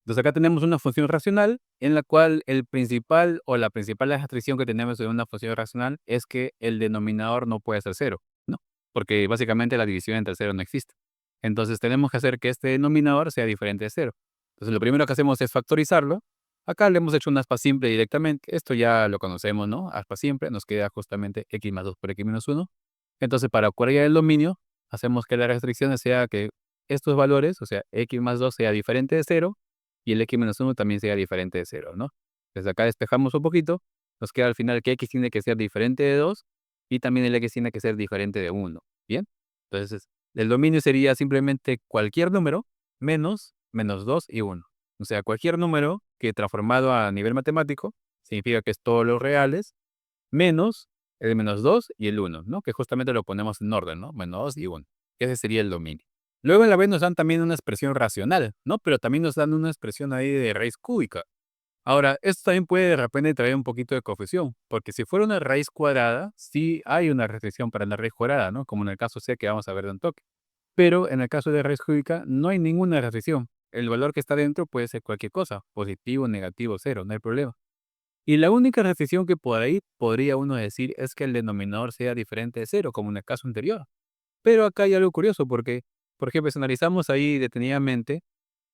Entonces acá tenemos una función racional en la cual el principal o la principal restricción que tenemos de una función racional es que el denominador no puede ser cero, ¿no? Porque básicamente la división entre cero no existe. Entonces tenemos que hacer que este denominador sea diferente de cero. Entonces lo primero que hacemos es factorizarlo. Acá le hemos hecho una aspa simple directamente. Esto ya lo conocemos, ¿no? Aspa simple nos queda justamente x más 2 por x menos 1. Entonces para cuadrar el dominio, hacemos que la restricción sea que estos valores, o sea, x más 2 sea diferente de cero y el x menos 1 también sea diferente de cero, ¿no? Desde acá despejamos un poquito, nos queda al final que x tiene que ser diferente de 2 y también el x tiene que ser diferente de 1, ¿bien? Entonces, el dominio sería simplemente cualquier número menos menos 2 y 1. O sea, cualquier número que transformado a nivel matemático significa que es todos los reales menos el menos 2 y el 1, ¿no? Que justamente lo ponemos en orden, ¿no? Menos 2 y 1. Ese sería el dominio. Luego en la B nos dan también una expresión racional, ¿no? Pero también nos dan una expresión ahí de raíz cúbica. Ahora, esto también puede de repente traer un poquito de confusión, porque si fuera una raíz cuadrada, sí hay una restricción para la raíz cuadrada, ¿no? Como en el caso C que vamos a ver de un toque. Pero en el caso de raíz cúbica no hay ninguna restricción. El valor que está dentro puede ser cualquier cosa, positivo, negativo, cero, no hay problema. Y la única restricción que por ahí podría uno decir es que el denominador sea diferente de cero, como en el caso anterior. Pero acá hay algo curioso porque, por ejemplo, si analizamos ahí detenidamente,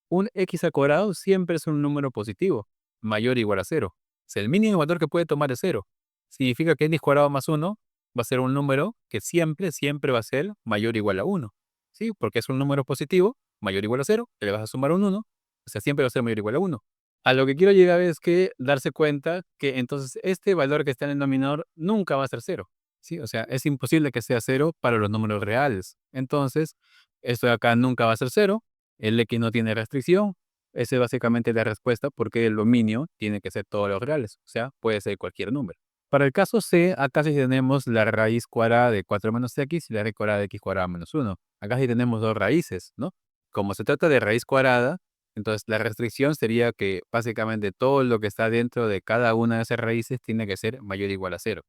un x al cuadrado siempre es un número positivo, mayor o igual a cero. O sea, el mínimo valor que puede tomar es cero. Significa que x cuadrado más 1 va a ser un número que siempre va a ser mayor o igual a 1. ¿Sí? Porque es un número positivo, mayor o igual a cero, que le vas a sumar un 1, o sea, siempre va a ser mayor o igual a 1. A lo que quiero llegar es que darse cuenta que entonces este valor que está en el denominador nunca va a ser cero. ¿Sí? O sea, es imposible que sea cero para los números reales. Entonces, esto de acá nunca va a ser cero, el x no tiene restricción. Esa es básicamente la respuesta porque el dominio tiene que ser todos los reales, o sea, puede ser cualquier número. Para el caso C, acá sí tenemos la raíz cuadrada de 4 menos x y la raíz cuadrada de x cuadrada menos 1. Acá sí tenemos dos raíces, ¿no? Como se trata de raíz cuadrada, entonces la restricción sería que básicamente todo lo que está dentro de cada una de esas raíces tiene que ser mayor o igual a cero.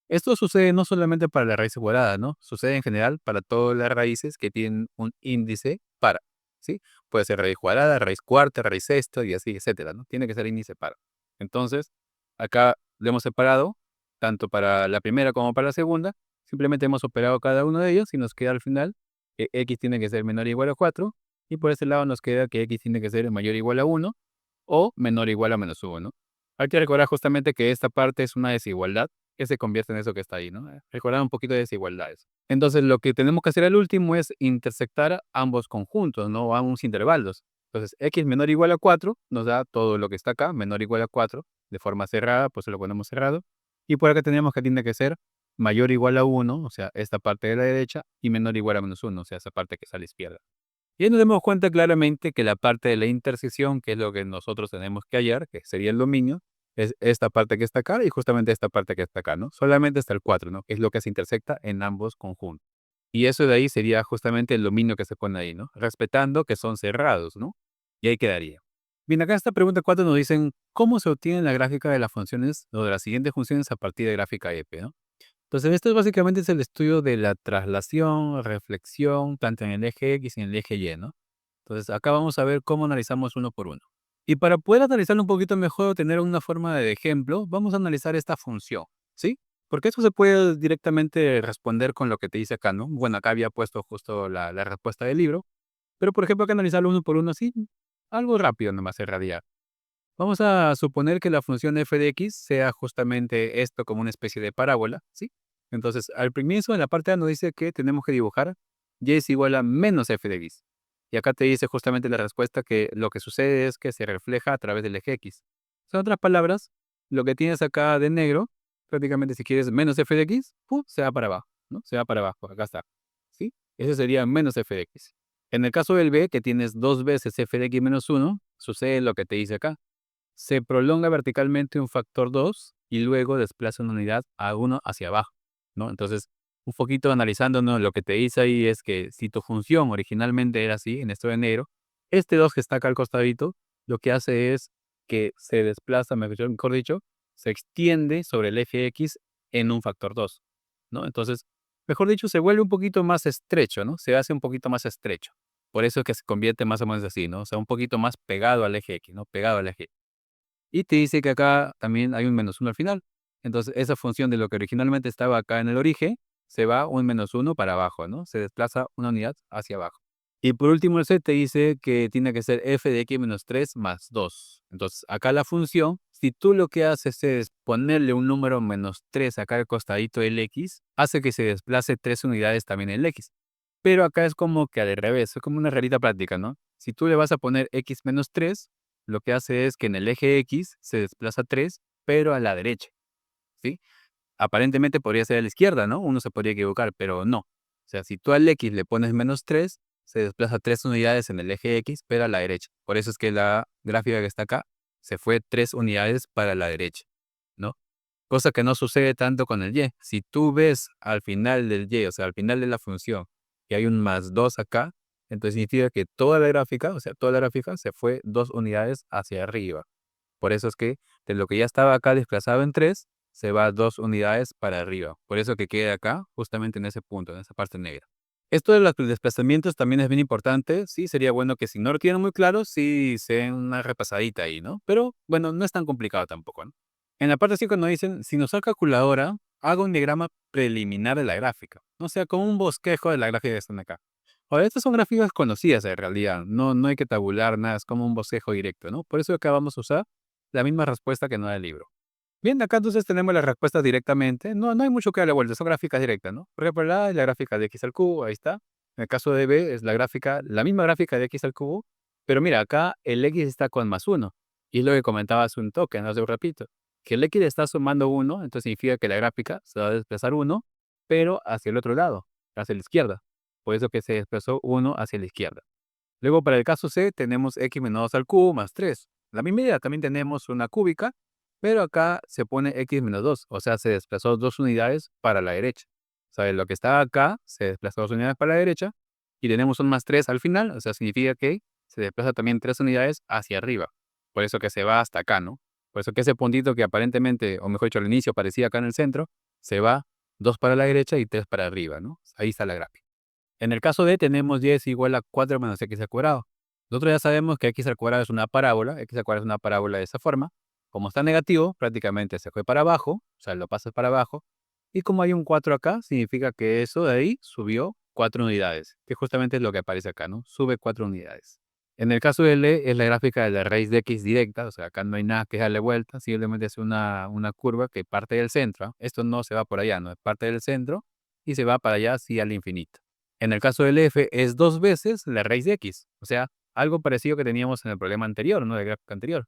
Esto sucede no solamente para la raíz cuadrada, ¿no? Sucede en general para todas las raíces que tienen un índice para, ¿sí? Puede ser raíz cuadrada, raíz cuarta, raíz sexta y así, etcétera, ¿no? Tiene que ser índice par. Entonces, acá lo hemos separado, tanto para la primera como para la segunda. Simplemente hemos operado cada uno de ellos y nos queda al final que x tiene que ser menor o igual a 4 y por ese lado nos queda que x tiene que ser mayor o igual a 1 o menor o igual a menos 1. Hay que recordar justamente que esta parte es una desigualdad que se convierte en eso que está ahí, ¿no? Recordar un poquito de desigualdades. Entonces, lo que tenemos que hacer al último es intersectar ambos conjuntos, ¿no? O ambos intervalos. Entonces, x menor o igual a 4 nos da todo lo que está acá, menor o igual a 4, de forma cerrada, pues lo ponemos cerrado. Y por acá tenemos que tiene que ser mayor o igual a 1, o sea, esta parte de la derecha, y menor o igual a menos 1, o sea, esa parte que está a la izquierda. Y ahí nos damos cuenta claramente que la parte de la intersección, que es lo que nosotros tenemos que hallar, que sería el dominio, es esta parte que está acá y justamente esta parte que está acá, ¿no? Solamente hasta el 4, ¿no? Que es lo que se intersecta en ambos conjuntos. Y eso de ahí sería justamente el dominio que se pone ahí, ¿no? Respetando que son cerrados, ¿no? Y ahí quedaría. Bien, acá esta pregunta 4 nos dicen, ¿cómo se obtiene la gráfica de las funciones o de las siguientes funciones a partir de gráfica F, ¿no? Entonces, esto básicamente es el estudio de la traslación, reflexión, tanto en el eje X y en el eje Y, ¿no? Entonces, acá vamos a ver cómo analizamos uno por uno. Y para poder analizarlo un poquito mejor, tener una forma de ejemplo, vamos a analizar esta función, ¿sí? Porque eso se puede directamente responder con lo que te dice acá, ¿no? Bueno, acá había puesto justo la respuesta del libro, pero por ejemplo, acá analizarlo uno por uno así, algo rápido nomás se radiar. Vamos a suponer que la función f de x sea justamente esto como una especie de parábola, ¿sí? Entonces, al comienzo, en la parte A nos dice que tenemos que dibujar y es igual a menos f de x. Y acá te dice justamente la respuesta que lo que sucede es que se refleja a través del eje x. En otras palabras, lo que tienes acá de negro, prácticamente si quieres menos f de x, ¡pum!, se va para abajo, ¿no? Se va para abajo, acá está, ¿sí? Ese sería menos f de x. En el caso del B, que tienes dos veces f de x menos 1, sucede lo que te dice acá. Se prolonga verticalmente un factor 2 y luego desplaza una unidad a 1 hacia abajo, ¿no? Entonces, un poquito analizándonos, lo que te dice ahí es que si tu función originalmente era así, en esto de negro, este 2 que está acá al costadito, lo que hace es que se desplaza, mejor dicho, se extiende sobre el eje X en un factor 2, ¿no? Entonces, mejor dicho, se vuelve un poquito más estrecho, ¿no? Se hace un poquito más estrecho. Por eso es que se convierte más o menos así, ¿no? O sea, un poquito más pegado al eje X, ¿no? Pegado al eje. Y te dice que acá también hay un -1 al final. Entonces, esa función de lo que originalmente estaba acá en el origen, se va un -1 para abajo, ¿no? Se desplaza una unidad hacia abajo. Y por último, el set te dice que tiene que ser f de x-3 más 2. Entonces, acá la función, si tú lo que haces es ponerle un número -3 acá al costadito del x, hace que se desplace 3 unidades también el x. Pero acá es como que al revés, es como una realita práctica, ¿no? Si tú le vas a poner x-3, lo que hace es que en el eje x se desplaza 3, pero a la derecha, ¿sí? Aparentemente podría ser a la izquierda, ¿no? Uno se podría equivocar, pero no. O sea, si tú al x le pones -3, se desplaza 3 unidades en el eje x, pero a la derecha. Por eso es que la gráfica que está acá se fue 3 unidades para la derecha, ¿no? Cosa que no sucede tanto con el y. Si tú ves al final del y, o sea, al final de la función, que hay un +2 acá, entonces significa que toda la gráfica, o sea, toda la gráfica se fue 2 unidades hacia arriba. Por eso es que de lo que ya estaba acá desplazado en 3, se va 2 unidades para arriba. Por eso que queda acá, justamente en ese punto, en esa parte negra. Esto de los desplazamientos también es bien importante. Sí, sería bueno que si no lo tienen muy claro, sí se den una repasadita ahí, ¿no? Pero bueno, no es tan complicado tampoco, ¿no? En la parte 5 nos dicen, sin usar calculadora, haga un diagrama preliminar de la gráfica. O sea, como un bosquejo de la gráfica que están acá. Ahora, estas son gráficas conocidas en realidad. No hay que tabular nada, es como un bosquejo directo, ¿no? Por eso acá vamos a usar la misma respuesta que no del libro. Bien, acá entonces tenemos las respuestas directamente. No hay mucho que darle vuelta, son gráficas directas, ¿no? Por ejemplo, la A es la gráfica de x al cubo, ahí está. En el caso de B es la misma gráfica de x al cubo, pero mira, acá el x está con +1. Y es lo que comentaba hace un toque, no sé, repito. Que el x está sumando 1, entonces significa que la gráfica se va a desplazar 1, pero hacia el otro lado, hacia la izquierda. Por eso que se desplazó 1 hacia la izquierda. Luego, para el caso C, tenemos x menos 2 al cubo más 3. La misma idea, también tenemos una cúbica, pero acá se pone x menos 2, o sea, se desplazó 2 unidades para la derecha. O sea, lo que estaba acá se desplazó 2 unidades para la derecha y tenemos un más 3 al final, o sea, significa que se desplaza también 3 unidades hacia arriba. Por eso que se va hasta acá, ¿no? Por eso que ese puntito que aparentemente, o mejor dicho, al inicio parecía acá en el centro, se va 2 para la derecha y 3 para arriba, ¿no? Ahí está la gráfica. En el caso de tenemos y es igual a 4 menos x al cuadrado. Nosotros ya sabemos que x al cuadrado es una parábola, x al cuadrado es una parábola de esa forma. Como está negativo, prácticamente se fue para abajo, o sea, lo pasas para abajo. Y como hay un 4 acá, significa que eso de ahí subió 4 unidades, que justamente es lo que aparece acá, ¿no? Sube 4 unidades. En el caso de L es la gráfica de la raíz de x directa, o sea, acá no hay nada que darle vuelta, simplemente es una curva que parte del centro. Esto no se va por allá, no es parte del centro y se va para allá así al infinito. En el caso del f es 2 veces la raíz de x, o sea, algo parecido que teníamos en el problema anterior, ¿no? Del gráfico anterior.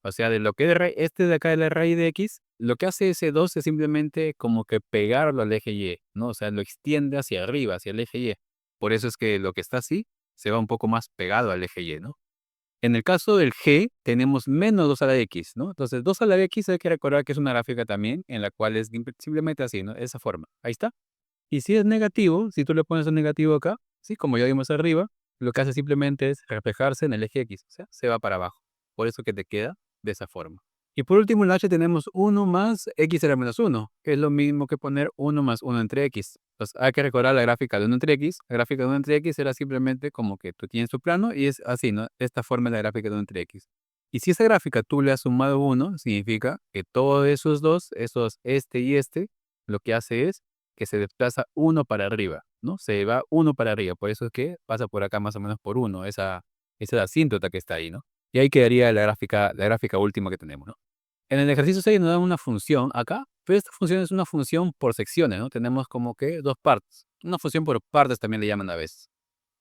O sea, de lo que es este de acá de la raíz de x, lo que hace ese 2 es simplemente como que pegarlo al eje y, ¿no? O sea, lo extiende hacia arriba, hacia el eje y. Por eso es que lo que está así se va un poco más pegado al eje y, ¿no? En el caso del g, tenemos menos 2 a la x, ¿no? Entonces, 2 a la x hay que recordar que es una gráfica también en la cual es simplemente así, ¿no? De esa forma. Ahí está. Y si es negativo, si tú le pones un negativo acá, ¿sí? Como ya vimos arriba, lo que hace simplemente es reflejarse en el eje X, o sea, se va para abajo. Por eso que te queda de esa forma. Y por último, en H tenemos 1 más x será menos 1, que es lo mismo que poner 1 más 1 entre x. Entonces, hay que recordar la gráfica de 1 entre x. La gráfica de 1 entre x era simplemente como que tú tienes tu plano y es así, ¿no? Esta forma es la gráfica de 1 entre x. Y si esa gráfica tú le has sumado 1, significa que todos esos dos, esos este y este, lo que hace es que se desplaza 1 para arriba, ¿no? Se va 1 para arriba, por eso es que pasa por acá más o menos por 1, esa asíntota que está ahí, ¿no? Y ahí quedaría la gráfica última que tenemos, ¿no? En el ejercicio 6 nos da una función acá, pero esta función es una función por secciones, ¿no? Tenemos como que 2 partes. Una función por partes también le llaman a veces.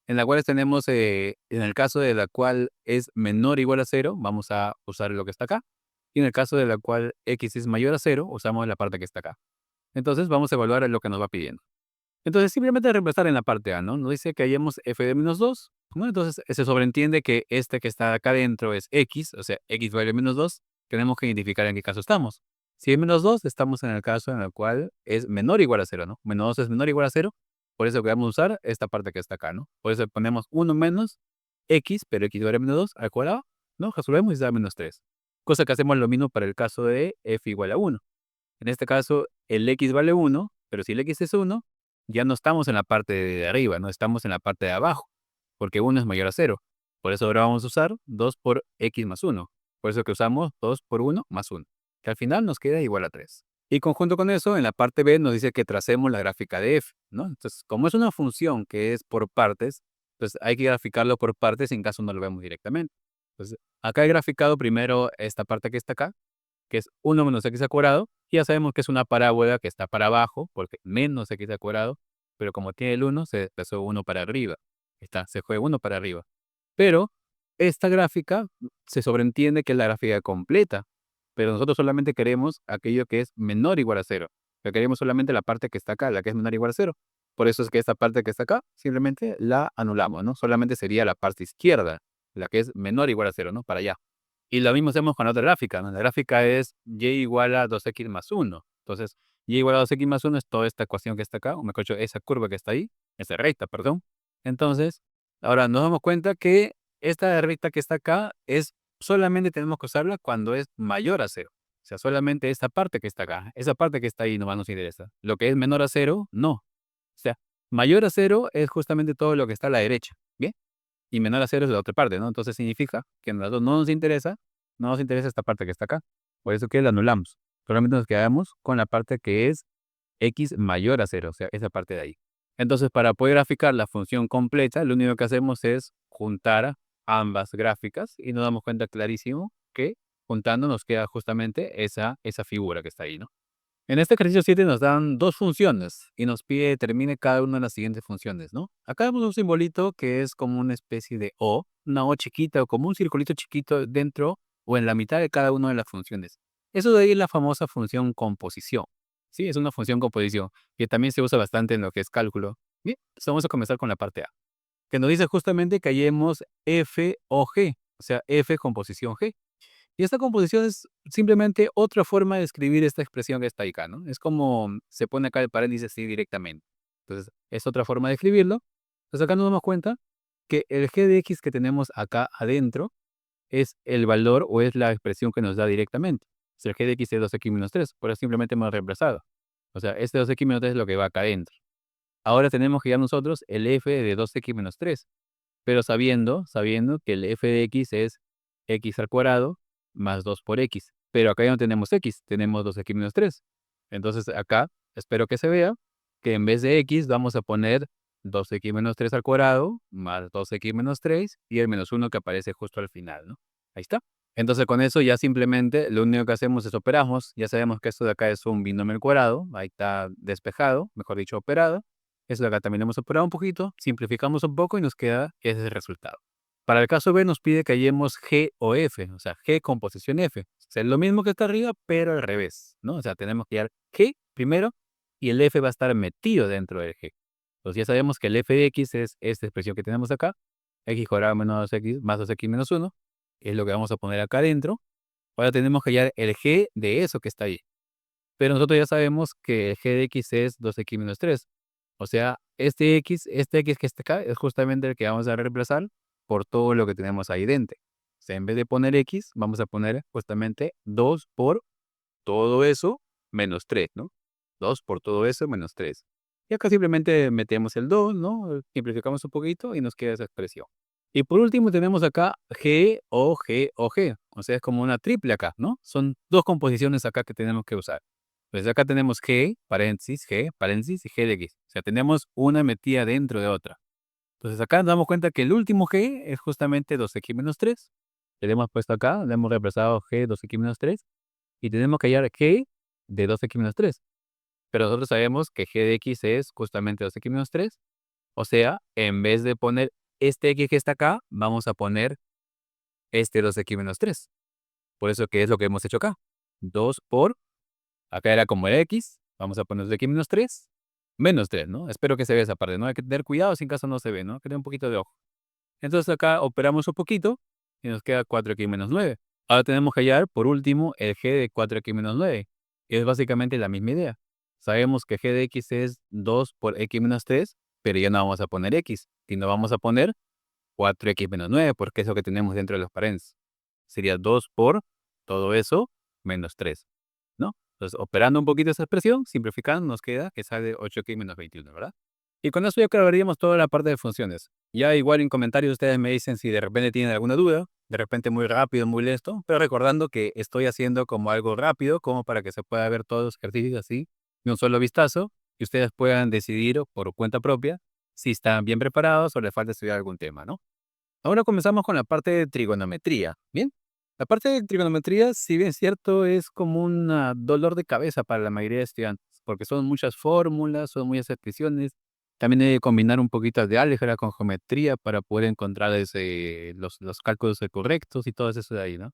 En la cual tenemos, en el caso de la cual es menor o igual a 0, vamos a usar lo que está acá. Y en el caso de la cual x es mayor a 0, usamos la parte que está acá. Entonces vamos a evaluar lo que nos va pidiendo. Entonces, simplemente reemplazar en la parte A, ¿no? Nos dice que hallemos f de menos 2, ¿no? Entonces, se sobreentiende que este que está acá adentro es x, o sea, x vale menos 2. Tenemos que identificar en qué caso estamos. Si es menos 2, estamos en el caso en el cual es menor o igual a 0, ¿no? Menos 2 es menor o igual a 0, por eso que vamos a usar esta parte que está acá, ¿no? Por eso ponemos 1 menos x, pero x vale menos 2 al cuadrado, ¿no? Resolvemos y da menos 3. Cosa que hacemos lo mismo para el caso de f igual a 1. En este caso, el x vale 1, pero si el x es 1, ya no estamos en la parte de arriba, no estamos en la parte de abajo, porque 1 es mayor a 0. Por eso ahora vamos a usar 2 por x más 1. Por eso que usamos 2 por 1 más 1, que al final nos queda igual a 3. Y conjunto con eso, en la parte B nos dice que tracemos la gráfica de f, ¿no? Entonces, como es una función que es por partes, pues hay que graficarlo por partes en caso no lo vemos directamente. Entonces, acá he graficado primero esta parte que está acá, que es 1 menos x al cuadrado, y ya sabemos que es una parábola que está para abajo, porque menos x al cuadrado, pero como tiene el 1, se desplazó 1 para arriba. Se fue 1 para arriba. Pero esta gráfica se sobreentiende que es la gráfica completa, pero nosotros solamente queremos aquello que es menor o igual a 0. Queremos solamente la parte que está acá, la que es menor o igual a 0. Por eso es que esta parte que está acá, simplemente la anulamos, ¿no? Solamente sería la parte izquierda, la que es menor o igual a 0, ¿no? Para allá. Y lo mismo hacemos con la otra gráfica, ¿no? La gráfica es y igual a 2x más 1. Entonces, y igual a 2x más 1 es toda esta ecuación que está acá, o mejor dicho, esa curva que está ahí, esa recta, perdón. Entonces, ahora nos damos cuenta que esta recta que está acá es solamente tenemos que usarla cuando es mayor a 0. O sea, solamente esta parte que está acá, esa parte que está ahí nomás nos interesa. Lo que es menor a 0, no. O sea, mayor a 0 es justamente todo lo que está a la derecha, ¿bien? Y menor a 0 es la otra parte, ¿no? Entonces significa que en las dos no nos interesa esta parte que está acá. Por eso que la anulamos. Solamente nos quedamos con la parte que es x mayor a 0, o sea, esa parte de ahí. Entonces, para poder graficar la función completa, lo único que hacemos es juntar ambas gráficas y nos damos cuenta clarísimo que juntando nos queda justamente esa figura que está ahí, ¿no? En este ejercicio 7 nos dan dos funciones y nos pide determine cada una de las siguientes funciones, ¿no? Acá vemos un simbolito que es como una especie de O, una O chiquita o como un circulito chiquito dentro o en la mitad de cada una de las funciones. Eso de ahí es la famosa función composición. Sí, es una función composición que también se usa bastante en lo que es cálculo. Bien, pues vamos a comenzar con la parte A, que nos dice justamente que hallemos f o g, o sea, f composición g. Y esta composición es simplemente otra forma de escribir esta expresión que está acá, ¿no? Es como se pone acá el paréntesis así directamente. Entonces, es otra forma de escribirlo. Entonces, acá nos damos cuenta que el g de x que tenemos acá adentro es el valor o es la expresión que nos da directamente. O sea, el g de x es 2x menos 3, por eso simplemente hemos reemplazado. O sea, este 2x menos 3 es lo que va acá adentro. Ahora tenemos que ya nosotros el f de 2x menos 3. Pero sabiendo que el f de x es x al cuadrado más 2 por x. Pero acá ya no tenemos x, tenemos 2x menos 3. Entonces acá espero que se vea que en vez de x vamos a poner 2x menos 3 al cuadrado más 2x menos 3 y el menos 1 que aparece justo al final, ¿no? Ahí está. Entonces con eso ya simplemente lo único que hacemos es operamos. Ya sabemos que esto de acá es un binomio al cuadrado. Ahí está despejado, mejor dicho, operado. Eso de acá también lo hemos operado un poquito, simplificamos un poco y nos queda ese resultado. Para el caso B nos pide que hallemos G o F, o sea, G composición F. O sea, es lo mismo que está arriba, pero al revés, ¿no? O sea, tenemos que hallar G primero y el F va a estar metido dentro del G. Entonces ya sabemos que el F de X es esta expresión que tenemos acá, X cuadrado menos X más 2X menos 1, es lo que vamos a poner acá adentro. Ahora tenemos que hallar el G de eso que está ahí. Pero nosotros ya sabemos que el G de X es 2X menos 3. O sea, este X que está acá es justamente el que vamos a reemplazar por todo lo que tenemos ahí dentro. O sea, en vez de poner X, vamos a poner justamente 2 por todo eso menos 3, ¿no? 2 por todo eso menos 3. Y acá simplemente metemos el 2, ¿no? Simplificamos un poquito y nos queda esa expresión. Y por último tenemos acá G o G o G. O sea, es como una triple acá, ¿no? Son dos composiciones acá que tenemos que usar. Pues acá tenemos G, paréntesis y G de X. O sea, tenemos una metida dentro de otra. Entonces acá nos damos cuenta que el último G es justamente 2x menos 3. Le hemos puesto acá, le hemos reemplazado G 2x menos 3 y tenemos que hallar G de 2x menos 3. Pero nosotros sabemos que G de X es justamente 2x menos 3. O sea, en vez de poner este X que está acá, vamos a poner este 2x menos 3. Por eso, ¿qué es lo que hemos hecho acá? 2 por, acá era como el X, vamos a poner 2x menos 3, menos 3, ¿no? Espero que se vea esa parte, ¿no? Hay que tener cuidado si en caso no se ve, ¿no? Hay que tener un poquito de ojo. Entonces acá operamos un poquito y nos queda 4x menos 9. Ahora tenemos que hallar, por último, el G de 4x menos 9. Y es básicamente la misma idea. Sabemos que G de X es 2 por X menos 3, pero ya no vamos a poner X, sino vamos a poner 4x menos 9, porque es lo que tenemos dentro de los paréntesis. sería 2 por todo eso menos 3, ¿no? Entonces, operando un poquito esa expresión, simplificando, nos queda que sale 8x menos 21, ¿verdad? Y con eso ya acabaríamos toda la parte de funciones. Ya igual en comentarios ustedes me dicen si de repente tienen alguna duda, de repente muy rápido, muy lento, pero recordando que estoy haciendo como algo rápido, como para que se pueda ver todos los ejercicios así, de un solo vistazo, y ustedes puedan decidir por cuenta propia si están bien preparados o les falta estudiar algún tema, ¿no? Ahora comenzamos con la parte de trigonometría. Bien, la parte de trigonometría, si bien es cierto, es como un dolor de cabeza para la mayoría de estudiantes, porque son muchas fórmulas, son muchas expresiones. También hay que combinar un poquito de álgebra con geometría para poder encontrar los cálculos correctos y todo eso de ahí, ¿no?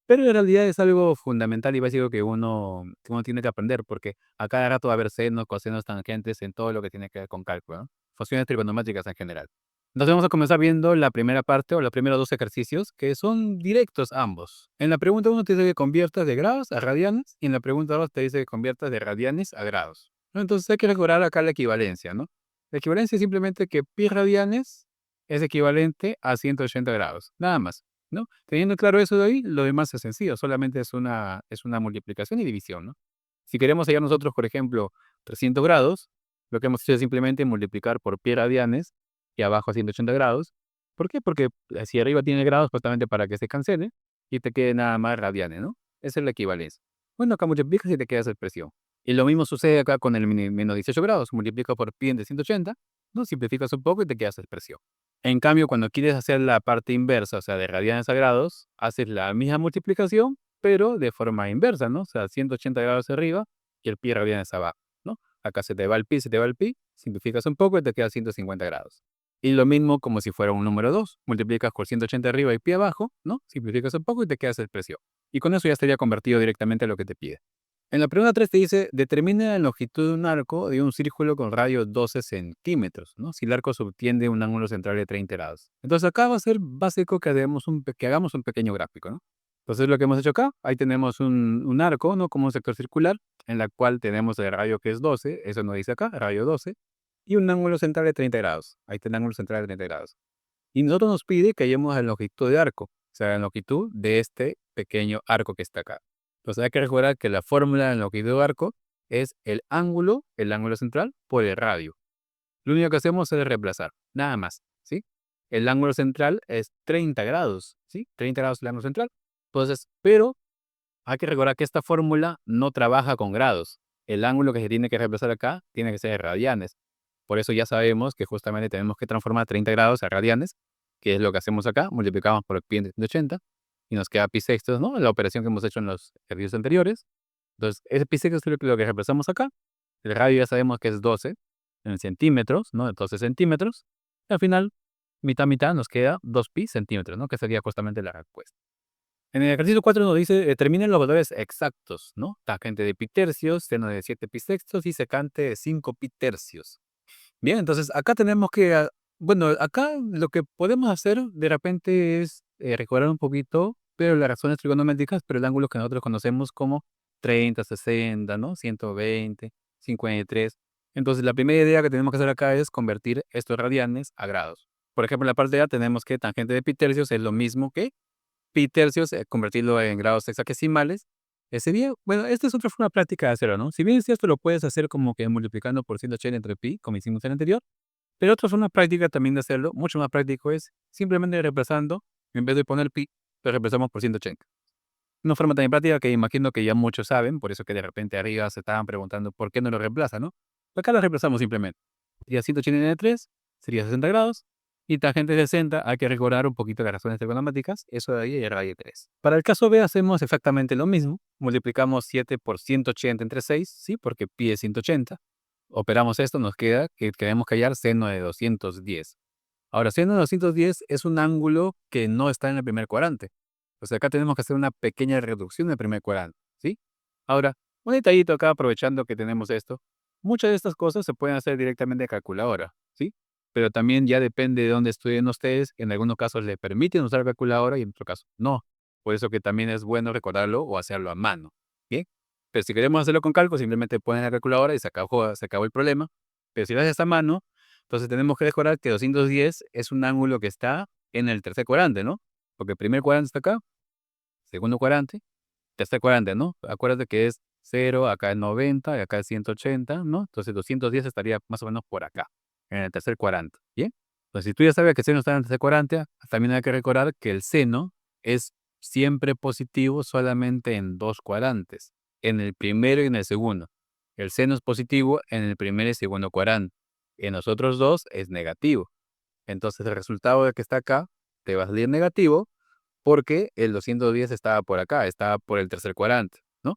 Pero en realidad es algo fundamental y básico que uno tiene que aprender, porque a cada rato va a haber senos, cosenos, tangentes en todo lo que tiene que ver con cálculo, ¿no? Funciones trigonométricas en general. Entonces vamos a comenzar viendo la primera parte o los primeros dos ejercicios, que son directos ambos. En la pregunta uno te dice que conviertas de grados a radianes y en la pregunta 2 te dice que conviertas de radianes a grados, ¿no? Entonces hay que recordar acá la equivalencia, ¿no? La equivalencia es simplemente que pi radianes es equivalente a 180 grados, nada más, ¿no? Teniendo claro eso de ahí, lo demás es sencillo, solamente es una multiplicación y división, ¿no? Si queremos hallar nosotros, por ejemplo, 300 grados, lo que hemos hecho es simplemente multiplicar por pi radianes y abajo a 180 grados. ¿Por qué? Porque si arriba tiene grados, justamente para que se cancele y te quede nada más radianes, ¿no? Esa es la equivalencia. Bueno, acá multiplicas y te queda esa expresión. Y lo mismo sucede acá con el menos 18 grados. Multiplica por pi de 180, ¿no? Simplificas un poco y te queda esa expresión. En cambio, cuando quieres hacer la parte inversa, o sea, de radianes a grados, haces la misma multiplicación, pero de forma inversa, ¿no? O sea, 180 grados arriba y el pi radianes abajo, ¿no? Acá se te va el pi, se te va el pi, simplificas un poco y te queda 150 grados. Y lo mismo como si fuera un número 2, multiplicas por 180 arriba y pi abajo, ¿no? Simplificas un poco y te queda esa expresión. Y con eso ya estaría convertido directamente a lo que te pide. En la pregunta 3 te dice, determina la longitud de un arco de un círculo con radio 12 centímetros, ¿no? Si el arco subtiende un ángulo central de 30 grados. Entonces acá va a ser básico que hagamos un pequeño gráfico, ¿no? Entonces lo que hemos hecho acá, ahí tenemos un arco, ¿no? Como un sector circular, en la cual tenemos el radio que es 12, eso nos dice acá, radio 12, y un ángulo central de 30 grados. Ahí está el ángulo central de 30 grados. Y nosotros nos pide que hallemos la longitud de arco, o sea, la longitud de este pequeño arco que está acá. Entonces hay que recordar que la fórmula de la longitud de arco es el ángulo central, por el radio. Lo único que hacemos es reemplazar, nada más, ¿sí? El ángulo central es 30 grados, ¿sí? 30 grados es el ángulo central. Entonces, pero hay que recordar que esta fórmula no trabaja con grados. El ángulo que se tiene que reemplazar acá tiene que ser radianes. Por eso ya sabemos que justamente tenemos que transformar 30 grados a radianes, que es lo que hacemos acá, multiplicamos por el pi de 180 y nos queda pi sextos, ¿no? La operación que hemos hecho en los ejercicios anteriores. Entonces, ese pi sextos es lo que reemplazamos acá. El radio ya sabemos que es 12 en centímetros, ¿no? 12 centímetros. Y al final, mitad, mitad, nos queda 2 pi centímetros, ¿no? Que sería justamente la respuesta. En el ejercicio 4 nos dice, determinen los valores exactos, ¿no? Tangente de pi tercios, seno de 7 pi sextos y secante de 5 pi tercios. Bien, entonces acá tenemos que, bueno, acá lo que podemos hacer de repente es recordar un poquito, pero las razones trigonométricas, pero el ángulo que nosotros conocemos como 30, 60, ¿no? 120, 53. Entonces la primera idea que tenemos que hacer acá es convertir estos radianes a grados. Por ejemplo, en la parte A tenemos que tangente de pi tercios es lo mismo que pi tercios, convertirlo en grados hexagesimales. Sería, bueno, esta es otra forma práctica de hacerlo, ¿no? Si bien es cierto, lo puedes hacer como que multiplicando por 180 entre pi, como hicimos en el anterior, pero otra forma práctica también de hacerlo, mucho más práctico, es simplemente reemplazando, en vez de poner pi, lo reemplazamos por 180. Una forma también práctica que imagino que ya muchos saben, por eso que de repente arriba se estaban preguntando por qué no lo reemplaza, ¿no? Acá lo reemplazamos simplemente. Sería 180 entre 3, sería 60 grados, y tangente de 60, hay que recordar un poquito las razones trigonométricas, eso de ahí es radio 3. Para el caso B hacemos exactamente lo mismo, multiplicamos 7 por 180 entre 6, ¿sí? Porque pi es 180. Operamos esto, nos queda que queremos hallar seno de 210. Ahora, seno de 210 es un ángulo que no está en el primer cuadrante. O sea, acá tenemos que hacer una pequeña reducción del primer cuadrante, ¿sí? Ahora, un detallito acá, aprovechando que tenemos esto. Muchas de estas cosas se pueden hacer directamente de calculadora, ¿sí? Pero también ya depende de dónde estudien ustedes. En algunos casos le permiten usar calculadora y en otros casos no. Por eso que también es bueno recordarlo o hacerlo a mano, ¿bien? Pero si queremos hacerlo con cálculo, simplemente ponen la calculadora y se acabó el problema. Pero si lo haces a mano, entonces tenemos que recordar que 210 es un ángulo que está en el tercer cuadrante, ¿no? Porque el primer cuadrante está acá segundo cuadrante, tercer cuadrante, ¿no? Acuérdate que es 0, acá es 90 y acá es 180, ¿no? Entonces 210 estaría más o menos por acá, en el tercer cuadrante, ¿bien? Entonces, si tú ya sabes que el seno está en el tercer cuadrante, también hay que recordar que el seno es siempre positivo solamente en dos cuadrantes, en el primero y en el segundo. El seno es positivo en el primer y segundo cuadrante. En los otros dos es negativo. Entonces, el resultado de que está acá te va a salir negativo porque el 210 estaba por acá, estaba por el tercer cuadrante, ¿no?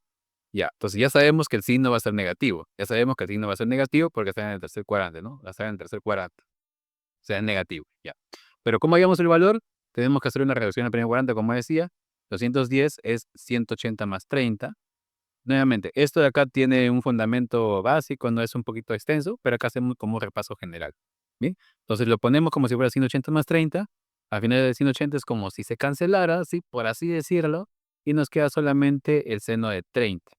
Ya, entonces ya sabemos que el signo va a ser negativo. Ya sabemos que el signo va a ser negativo porque está en el tercer cuadrante, ¿no? Va a estar en el tercer cuadrante, o sea, es negativo, ya. Pero ¿cómo hallamos el valor? Tenemos que hacer una reducción al primer cuadrante, como decía. 210 es 180 más 30. Nuevamente, esto de acá tiene un fundamento básico, no es un poquito extenso, pero acá hacemos como un repaso general, ¿bien? Entonces lo ponemos como si fuera 180 más 30. Al final de 180 es como si se cancelara, ¿sí? Por así decirlo, y nos queda solamente el seno de 30.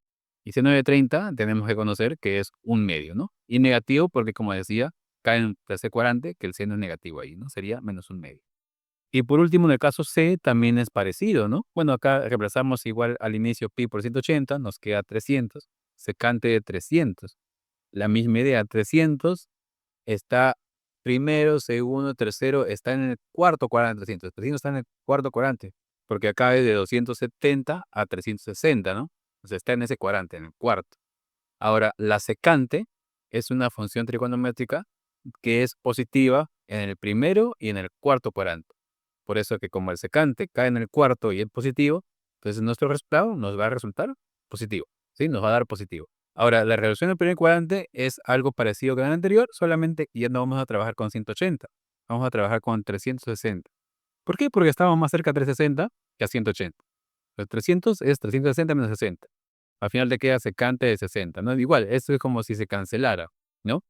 Y seno de 30 tenemos que conocer que es un medio, ¿no? Y negativo porque, como decía, cae en el tercer cuadrante, que el seno es negativo ahí, ¿no? Sería menos un medio. Y por último, en el caso C también es parecido, ¿no? Bueno, acá reemplazamos igual al inicio pi por 180, nos queda 300, secante de 300. La misma idea, 300 está primero, segundo, tercero, está en el cuarto cuadrante, 300. 300 está en el cuarto cuadrante, porque acá es de 270 a 360, ¿no? O sea, está en ese cuadrante, en el cuarto. Ahora, la secante es una función trigonométrica que es positiva en el primero y en el cuarto cuadrante. Por eso que como el secante cae en el cuarto y es positivo, entonces nuestro resultado nos va a resultar positivo, ¿sí? Nos va a dar positivo. Ahora, la reducción del primer cuadrante es algo parecido que en el anterior, solamente ya no vamos a trabajar con 180, vamos a trabajar con 360. ¿Por qué? Porque estamos más cerca a 360 que a 180. Los 300 es 360 menos 60. Al final te queda secante de 60, ¿no? Igual, esto es como si se cancelara, ¿no?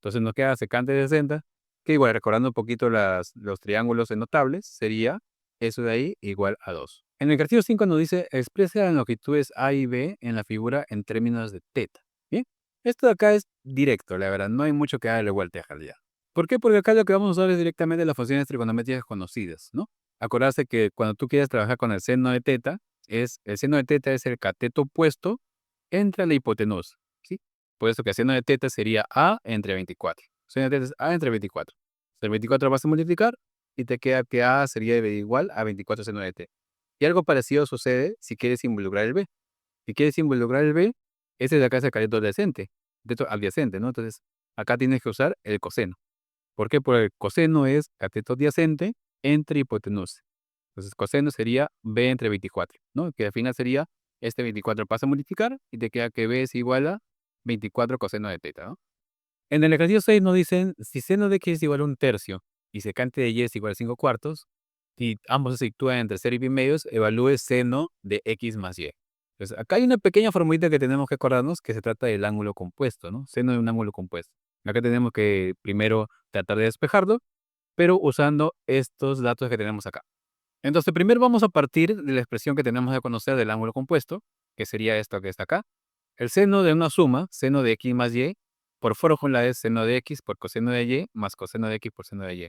Entonces nos queda secante de 60, que igual, recordando un poquito los triángulos notables, sería eso de ahí igual a 2. En el ejercicio 5 nos dice, expresa las longitudes A y B en la figura en términos de teta. Bien, esto de acá es directo, la verdad, no hay mucho que darle vuelta a realidad. ¿Por qué? Porque acá lo que vamos a usar es directamente las funciones trigonométricas conocidas, ¿no? Acordarse que cuando tú quieres trabajar con el seno de teta, el seno de teta es el cateto opuesto entre la hipotenusa, ¿sí? Por eso que el seno de teta sería A entre 24. Seno de teta es A entre 24. El 24 vas a multiplicar y te queda que A sería igual a 24 seno de teta. Y algo parecido sucede si quieres involucrar el B. Si quieres involucrar el B, ese de acá es el cateto adyacente, ¿no? Entonces, acá tienes que usar el coseno. ¿Por qué? Porque el coseno es cateto adyacente entre hipotenusa. Entonces, coseno sería B entre 24, ¿no? Que al final sería este 24 pasa a multiplicar y te queda que B es igual a 24 coseno de teta, ¿no? En el ejercicio 6 nos dicen, si seno de x es igual a un tercio y secante de y es igual a 5 cuartos, y ambos se sitúan entre 0 y pi medios, evalúe seno de x más y. Entonces, acá hay una pequeña formulita que tenemos que acordarnos que se trata del ángulo compuesto, ¿no? Seno de un ángulo compuesto. Acá tenemos que primero tratar de despejarlo, pero usando estos datos que tenemos acá. Entonces, primero vamos a partir de la expresión que tenemos que conocer del ángulo compuesto, que sería esto que está acá. El seno de una suma, seno de x más y, por fórmula es seno de x por coseno de y más coseno de x por seno de y.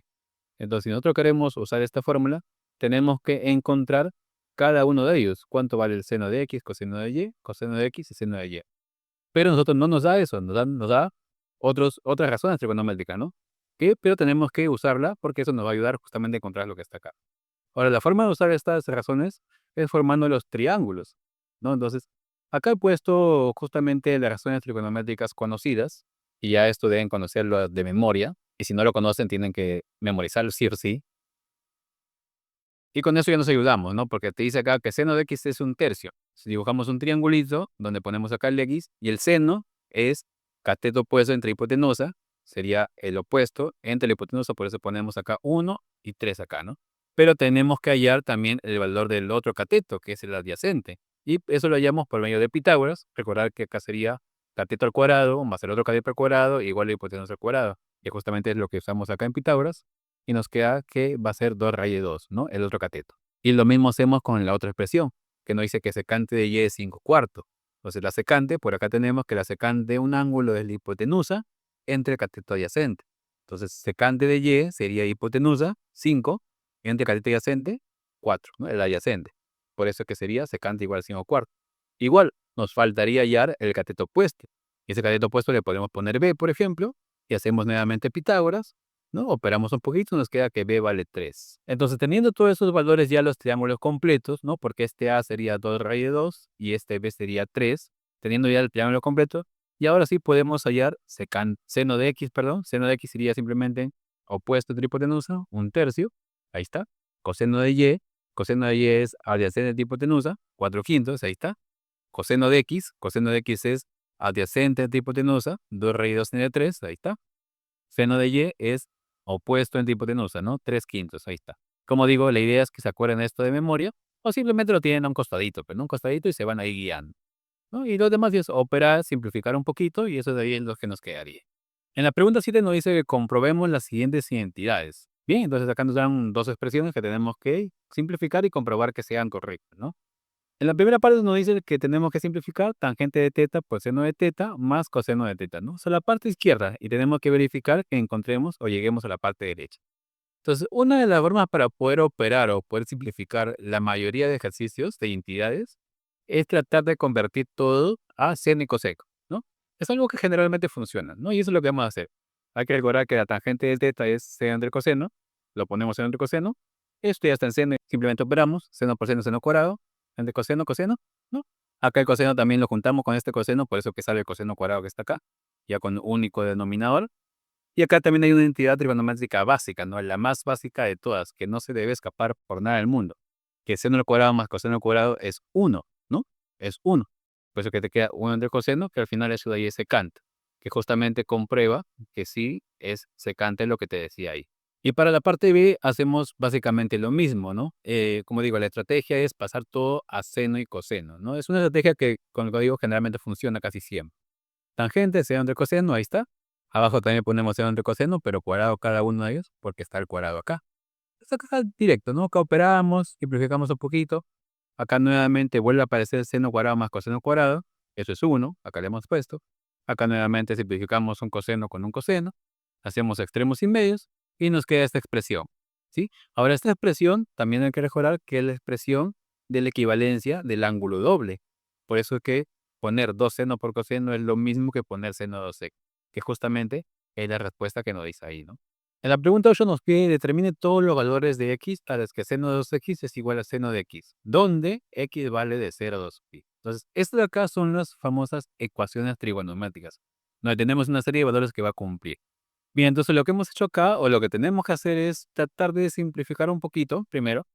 Entonces, si nosotros queremos usar esta fórmula, tenemos que encontrar cada uno de ellos. ¿Cuánto vale el seno de x, coseno de y, coseno de x y seno de y? Pero a nosotros no nos da eso, nos da otras razones trigonométricas, ¿no? Pero tenemos que usarla porque eso nos va a ayudar justamente a encontrar lo que está acá. Ahora, la forma de usar estas razones es formando los triángulos, ¿no? Entonces, acá he puesto justamente las razones trigonométricas conocidas, y ya esto deben conocerlo de memoria, y si no lo conocen tienen que memorizarlo sí o sí. Y con eso ya nos ayudamos, ¿no? Porque te dice acá que seno de x es un tercio. Si dibujamos un triangulito donde ponemos acá el x, y el seno es cateto opuesto entre hipotenusa, sería el opuesto entre la hipotenusa, por eso ponemos acá 1 y 3 acá, ¿no? Pero tenemos que hallar también el valor del otro cateto, que es el adyacente. Y eso lo hallamos por medio de Pitágoras. Recordar que acá sería cateto al cuadrado más el otro cateto al cuadrado igual a hipotenusa al cuadrado. Y justamente es lo que usamos acá en Pitágoras. Y nos queda que va a ser 2 raíz de 2, ¿no? El otro cateto. Y lo mismo hacemos con la otra expresión, que nos dice que secante de y es 5 cuartos. Entonces la secante, por acá tenemos que la secante de un ángulo es la hipotenusa entre el cateto adyacente. Entonces secante de y sería hipotenusa 5 entre cateto adyacente 4, ¿no? El adyacente. Por eso que sería secante igual a 5 cuartos. Igual, nos faltaría hallar el cateto opuesto. Y ese cateto opuesto le podemos poner b, por ejemplo, y hacemos nuevamente Pitágoras, ¿no? Operamos un poquito, nos queda que b vale 3. Entonces, teniendo todos esos valores ya los triángulos completos, ¿no? Porque este a sería 2 raíz de 2 y este b sería 3, teniendo ya el triángulo completo, y ahora sí podemos hallar seno de x, perdón. Seno de x sería simplemente opuesto entre hipotenusa, 1/3. Ahí está. Coseno de y. Coseno de y es adyacente entre hipotenusa, 4/5. Ahí está. Coseno de x es adyacente entre hipotenusa, 2 raíz de 2 tiene 3. Ahí está. Seno de y es opuesto entre hipotenusa, ¿no? 3/5. Ahí está. Como digo, la idea es que se acuerden esto de memoria o simplemente lo tienen a un costadito, pero un costadito y se van ahí guiando, ¿no? Y lo demás es operar, simplificar un poquito y eso de ahí es lo que nos quedaría. En la pregunta 7 nos dice que comprobemos las siguientes identidades. Bien, entonces acá nos dan dos expresiones que tenemos que simplificar y comprobar que sean correctas, ¿no? En la primera parte nos dice que tenemos que simplificar tangente de teta por seno de teta más coseno de teta, ¿no? O sea, la parte izquierda y tenemos que verificar que encontremos o lleguemos a la parte derecha. Entonces, una de las formas para poder operar o poder simplificar la mayoría de ejercicios de identidades es tratar de convertir todo a seno y coseno, ¿no? Es algo que generalmente funciona, ¿no? Y eso es lo que vamos a hacer. Hay que recordar que la tangente de teta es seno entre coseno, lo ponemos seno entre coseno, esto ya está en seno, simplemente operamos, seno cuadrado, entre coseno, coseno, ¿no? Acá el coseno también lo juntamos con este coseno, por eso que sale el coseno cuadrado que está acá, ya con único denominador. Y acá también hay una entidad trigonométrica básica, ¿no? La más básica de todas, que no se debe escapar por nada del mundo. Que seno al cuadrado más coseno al cuadrado es 1, ¿no? Es 1. Por eso que te queda 1 entre coseno, que al final eso de ahí es secante, que justamente comprueba que sí es secante lo que te decía ahí. Y para la parte B hacemos básicamente lo mismo, ¿no? Como digo, la estrategia es pasar todo a seno y coseno, ¿no? Es una estrategia que con el código generalmente funciona casi siempre. Tangente, seno entre coseno, ahí está. Abajo también ponemos seno entre coseno, pero cuadrado cada uno de ellos, porque está el cuadrado acá. Entonces acá directo, ¿no? Acá operamos, simplificamos un poquito. Acá nuevamente vuelve a aparecer seno cuadrado más coseno cuadrado. Eso es 1, acá le hemos puesto. Acá nuevamente simplificamos un coseno con un coseno. Hacemos extremos y medios y nos queda esta expresión, ¿sí? Ahora, esta expresión también hay que recordar que es la expresión de la equivalencia del ángulo doble. Por eso es que poner 2 seno por coseno es lo mismo que poner seno 2 sec, que justamente es la respuesta que nos dice ahí, ¿no? En la pregunta 8 nos pide determine todos los valores de x a los que seno de 2x es igual a seno de x, donde x vale de 0 a 2pi. Entonces, estas de acá son las famosas ecuaciones trigonométricas, donde tenemos una serie de valores que va a cumplir. Bien, entonces lo que hemos hecho acá, o lo que tenemos que hacer es tratar de simplificar un poquito primero.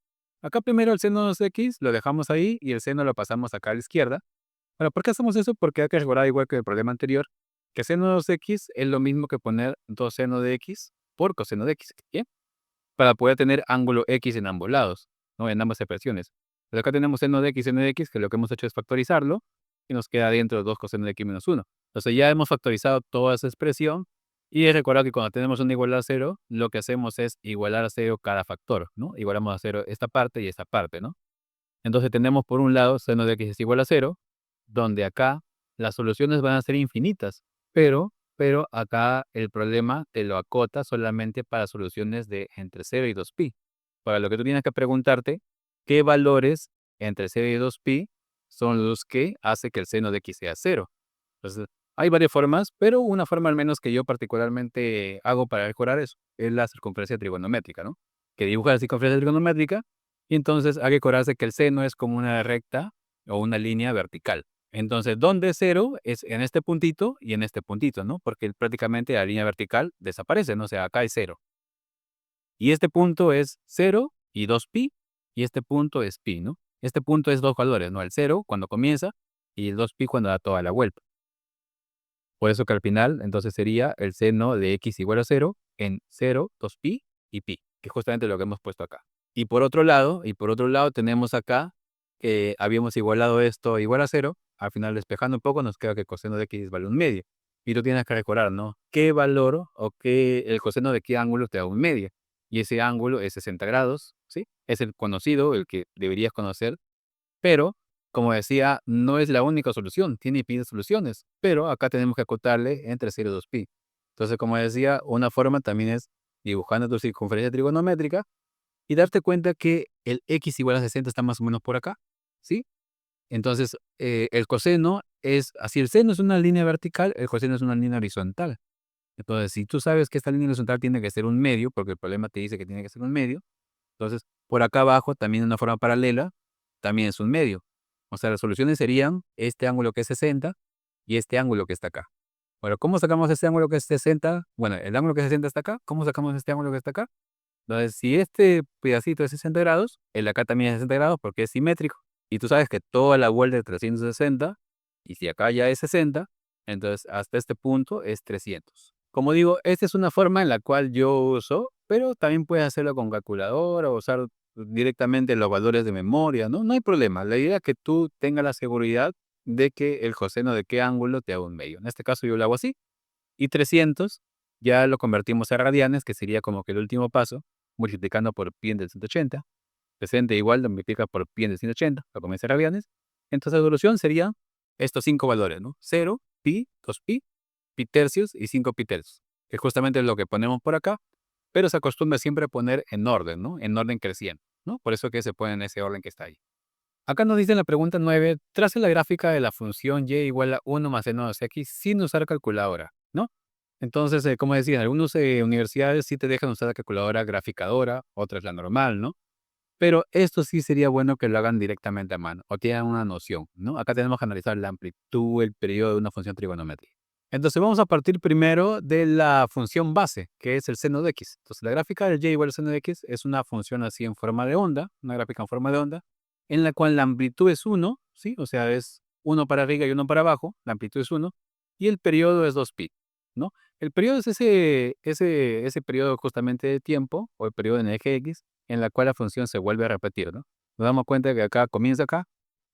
Acá primero el seno de 2x lo dejamos ahí y el seno lo pasamos acá a la izquierda. Bueno, ¿por qué hacemos eso? Porque hay que recordar, igual que el problema anterior, que seno de 2x es lo mismo que poner 2 seno de x por coseno de x, ¿bien? Para poder tener ángulo x en ambos lados, ¿no? En ambas expresiones. Pero acá tenemos seno de x, que lo que hemos hecho es factorizarlo, y nos queda dentro 2 coseno de x menos 1. Entonces ya hemos factorizado toda esa expresión, y recordar que cuando tenemos una igualdad a 0, lo que hacemos es igualar a 0 cada factor, ¿no? Igualamos a 0 esta parte y esta parte, ¿no? Entonces tenemos por un lado seno de x es igual a 0, donde acá las soluciones van a ser infinitas, pero acá el problema te lo acota solamente para soluciones de entre 0 y 2pi. Para lo que tú tienes que preguntarte, ¿qué valores entre 0 y 2pi son los que hace que el seno de x sea 0? Entonces, hay varias formas, pero una forma al menos que yo particularmente hago para mejorar eso es la circunferencia trigonométrica, ¿no? Que dibuja la circunferencia trigonométrica y entonces hay que acordarse que el seno es como una recta o una línea vertical. Entonces, ¿dónde es 0? Es en este puntito y en este puntito, ¿no? Porque prácticamente la línea vertical desaparece, ¿no? O sea, acá es 0. Y este punto es 0 y 2pi, y este punto es pi, ¿no? Este punto es dos valores, ¿no? El 0 cuando comienza y el 2pi cuando da toda la vuelta. Por eso que al final, entonces sería el seno de x igual a 0 en 0, 2pi y pi, que es justamente lo que hemos puesto acá. Y por otro lado tenemos acá que habíamos igualado esto igual a 0. Al final, despejando un poco, nos queda que el coseno de x vale un medio. Y tú tienes que recordar, ¿no? ¿Qué valor o el coseno de qué ángulo te da un medio? Y ese ángulo es 60 grados, ¿sí? Es el conocido, el que deberías conocer, pero, como decía, no es la única solución, tiene infinitas soluciones, pero acá tenemos que acotarle entre 0 y 2pi. Entonces, como decía, una forma también es dibujando tu circunferencia trigonométrica y darte cuenta que el x igual a 60 está más o menos por acá. ¿sí? Entonces, el coseno es así, el seno es una línea vertical, el coseno es una línea horizontal. Entonces, si tú sabes que esta línea horizontal tiene que ser un medio, porque el problema te dice que tiene que ser un medio, entonces, por acá abajo, también de una forma paralela, también es un medio. O sea, las soluciones serían este ángulo que es 60 y este ángulo que está acá. Bueno, ¿cómo sacamos este ángulo que es 60? Bueno, el ángulo que es 60 está acá. ¿Cómo sacamos este ángulo que está acá? Entonces, si este pedacito es 60 grados, el de acá también es 60 grados porque es simétrico. Y tú sabes que toda la vuelta es 360, y si acá ya es 60, entonces hasta este punto es 300. Como digo, esta es una forma en la cual yo uso, pero también puedes hacerlo con calculadora o usar directamente los valores de memoria, ¿no? No hay problema. La idea es que tú tengas la seguridad de que el coseno de qué ángulo te haga un medio. En este caso yo lo hago así. Y 300 ya lo convertimos a radianes, que sería como que el último paso, multiplicando por pi en de 180. 60 igual lo multiplica por pi en de 180, lo convierte a radianes. Entonces la solución sería estos 5 valores, ¿no? 0, pi, 2pi, pi tercios y 5 pi tercios, que es justamente lo que ponemos por acá, pero se acostumbra siempre a poner en orden, ¿no? En orden creciente, ¿no? Por eso que se pone en ese orden que está ahí. Acá nos dice en la pregunta 9, trace la gráfica de la función y igual a 1 más n más x sin usar calculadora, ¿no? Entonces, como decía, en algunas universidades sí te dejan usar la calculadora graficadora, otras la normal, ¿no? Pero esto sí sería bueno que lo hagan directamente a mano o tengan una noción, ¿no? Acá tenemos que analizar la amplitud, el periodo de una función trigonométrica. Entonces vamos a partir primero de la función base, que es el seno de x. Entonces la gráfica del y igual al seno de x es una función así en forma de onda, una gráfica en forma de onda, en la cual la amplitud es 1, ¿sí? O sea, es 1 para arriba y 1 para abajo, la amplitud es 1, y el periodo es 2pi, ¿no? El periodo es ese periodo justamente de tiempo, o el periodo en el eje x, en la cual la función se vuelve a repetir, ¿no? Nos damos cuenta que acá comienza acá,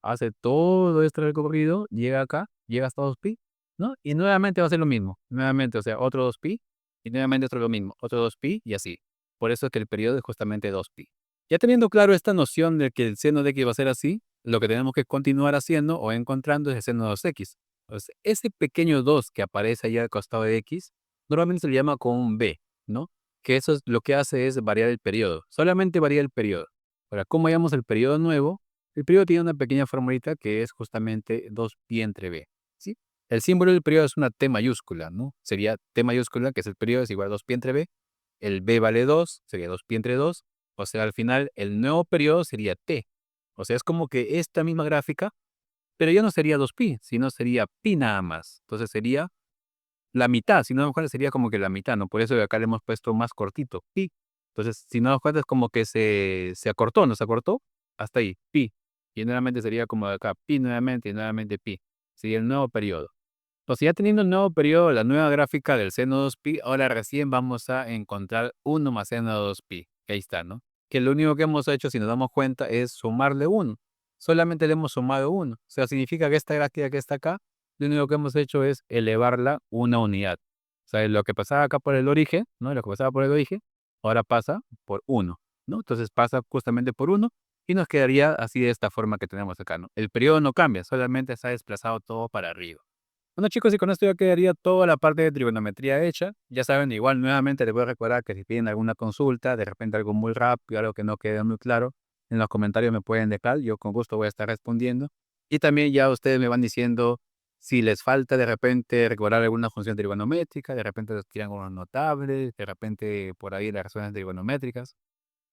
hace todo este recorrido, llega acá, llega hasta 2pi, ¿no? Y nuevamente va a ser lo mismo, nuevamente, o sea, otro 2pi, y nuevamente otro lo mismo, otro 2pi, y así. Por eso es que el periodo es justamente 2pi. Ya teniendo claro esta noción de que el seno de x va a ser así, lo que tenemos que continuar haciendo o encontrando es el seno de 2x. Entonces, ese pequeño 2 que aparece allá al costado de x, normalmente se le llama con un b, ¿no? Que eso es, lo que hace es variar el periodo, solamente varía el periodo. Ahora, ¿cómo hallamos el periodo nuevo? El periodo tiene una pequeña formulita que es justamente 2pi entre b, ¿sí? El símbolo del periodo es una T mayúscula, ¿no? Sería T mayúscula, que es el periodo, es igual a 2pi entre b. El b vale 2, sería 2pi entre 2. O sea, al final, el nuevo periodo sería T. O sea, es como que esta misma gráfica, pero ya no sería 2pi, sino sería pi nada más. Entonces sería la mitad, si no nos cuenta sería como que la mitad, ¿no? Por eso de acá le hemos puesto más cortito, pi. Entonces, si no nos cuenta es como que se acortó, ¿no? Se acortó hasta ahí, pi. Y nuevamente sería como de acá, pi nuevamente y nuevamente pi. Sería el nuevo periodo. Entonces, ya teniendo el nuevo periodo, la nueva gráfica del seno 2pi, ahora recién vamos a encontrar 1 más seno 2pi. Ahí está, ¿no? Que lo único que hemos hecho, si nos damos cuenta, es sumarle 1. Solamente le hemos sumado 1. O sea, significa que esta gráfica que está acá, lo único que hemos hecho es elevarla una unidad. O sea, lo que pasaba acá por el origen, ¿no? Lo que pasaba por el origen, ahora pasa por 1, ¿no? Entonces pasa justamente por 1 y nos quedaría así de esta forma que tenemos acá, ¿no? El periodo no cambia, solamente se ha desplazado todo para arriba. Bueno chicos, y con esto ya quedaría toda la parte de trigonometría hecha. Ya saben, igual nuevamente les voy a recordar que si piden alguna consulta, de repente algo muy rápido, algo que no quede muy claro, en los comentarios me pueden dejar, yo con gusto voy a estar respondiendo. Y también ya ustedes me van diciendo si les falta de repente recordar alguna función trigonométrica, de repente los triángulos notables, de repente por ahí las razones trigonométricas.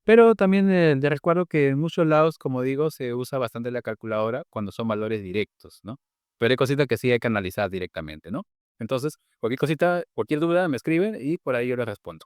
Pero también les recuerdo que en muchos lados, como digo, se usa bastante la calculadora cuando son valores directos, ¿no? Pero hay cositas que sí hay que analizar directamente, ¿no? Entonces, cualquier cosita, cualquier duda me escriben y por ahí yo les respondo.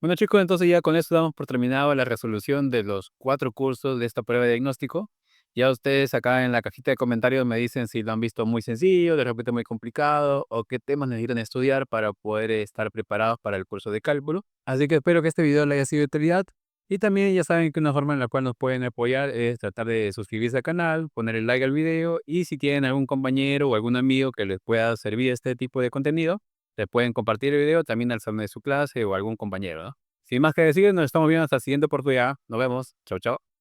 Bueno chicos, entonces ya con esto damos por terminado la resolución de los 4 cursos de esta prueba de diagnóstico. Ya ustedes acá en la cajita de comentarios me dicen si lo han visto muy sencillo, de repente muy complicado, o qué temas necesitan estudiar para poder estar preparados para el curso de cálculo. Así que espero que este video les haya sido de utilidad. Y también ya saben que una forma en la cual nos pueden apoyar es tratar de suscribirse al canal, poner el like al video, y si tienen algún compañero o algún amigo que les pueda servir este tipo de contenido, le pueden compartir el video también al salón de su clase o algún compañero, ¿no? Sin más que decir, nos estamos viendo hasta la siguiente oportunidad. Nos vemos. Chau, chau.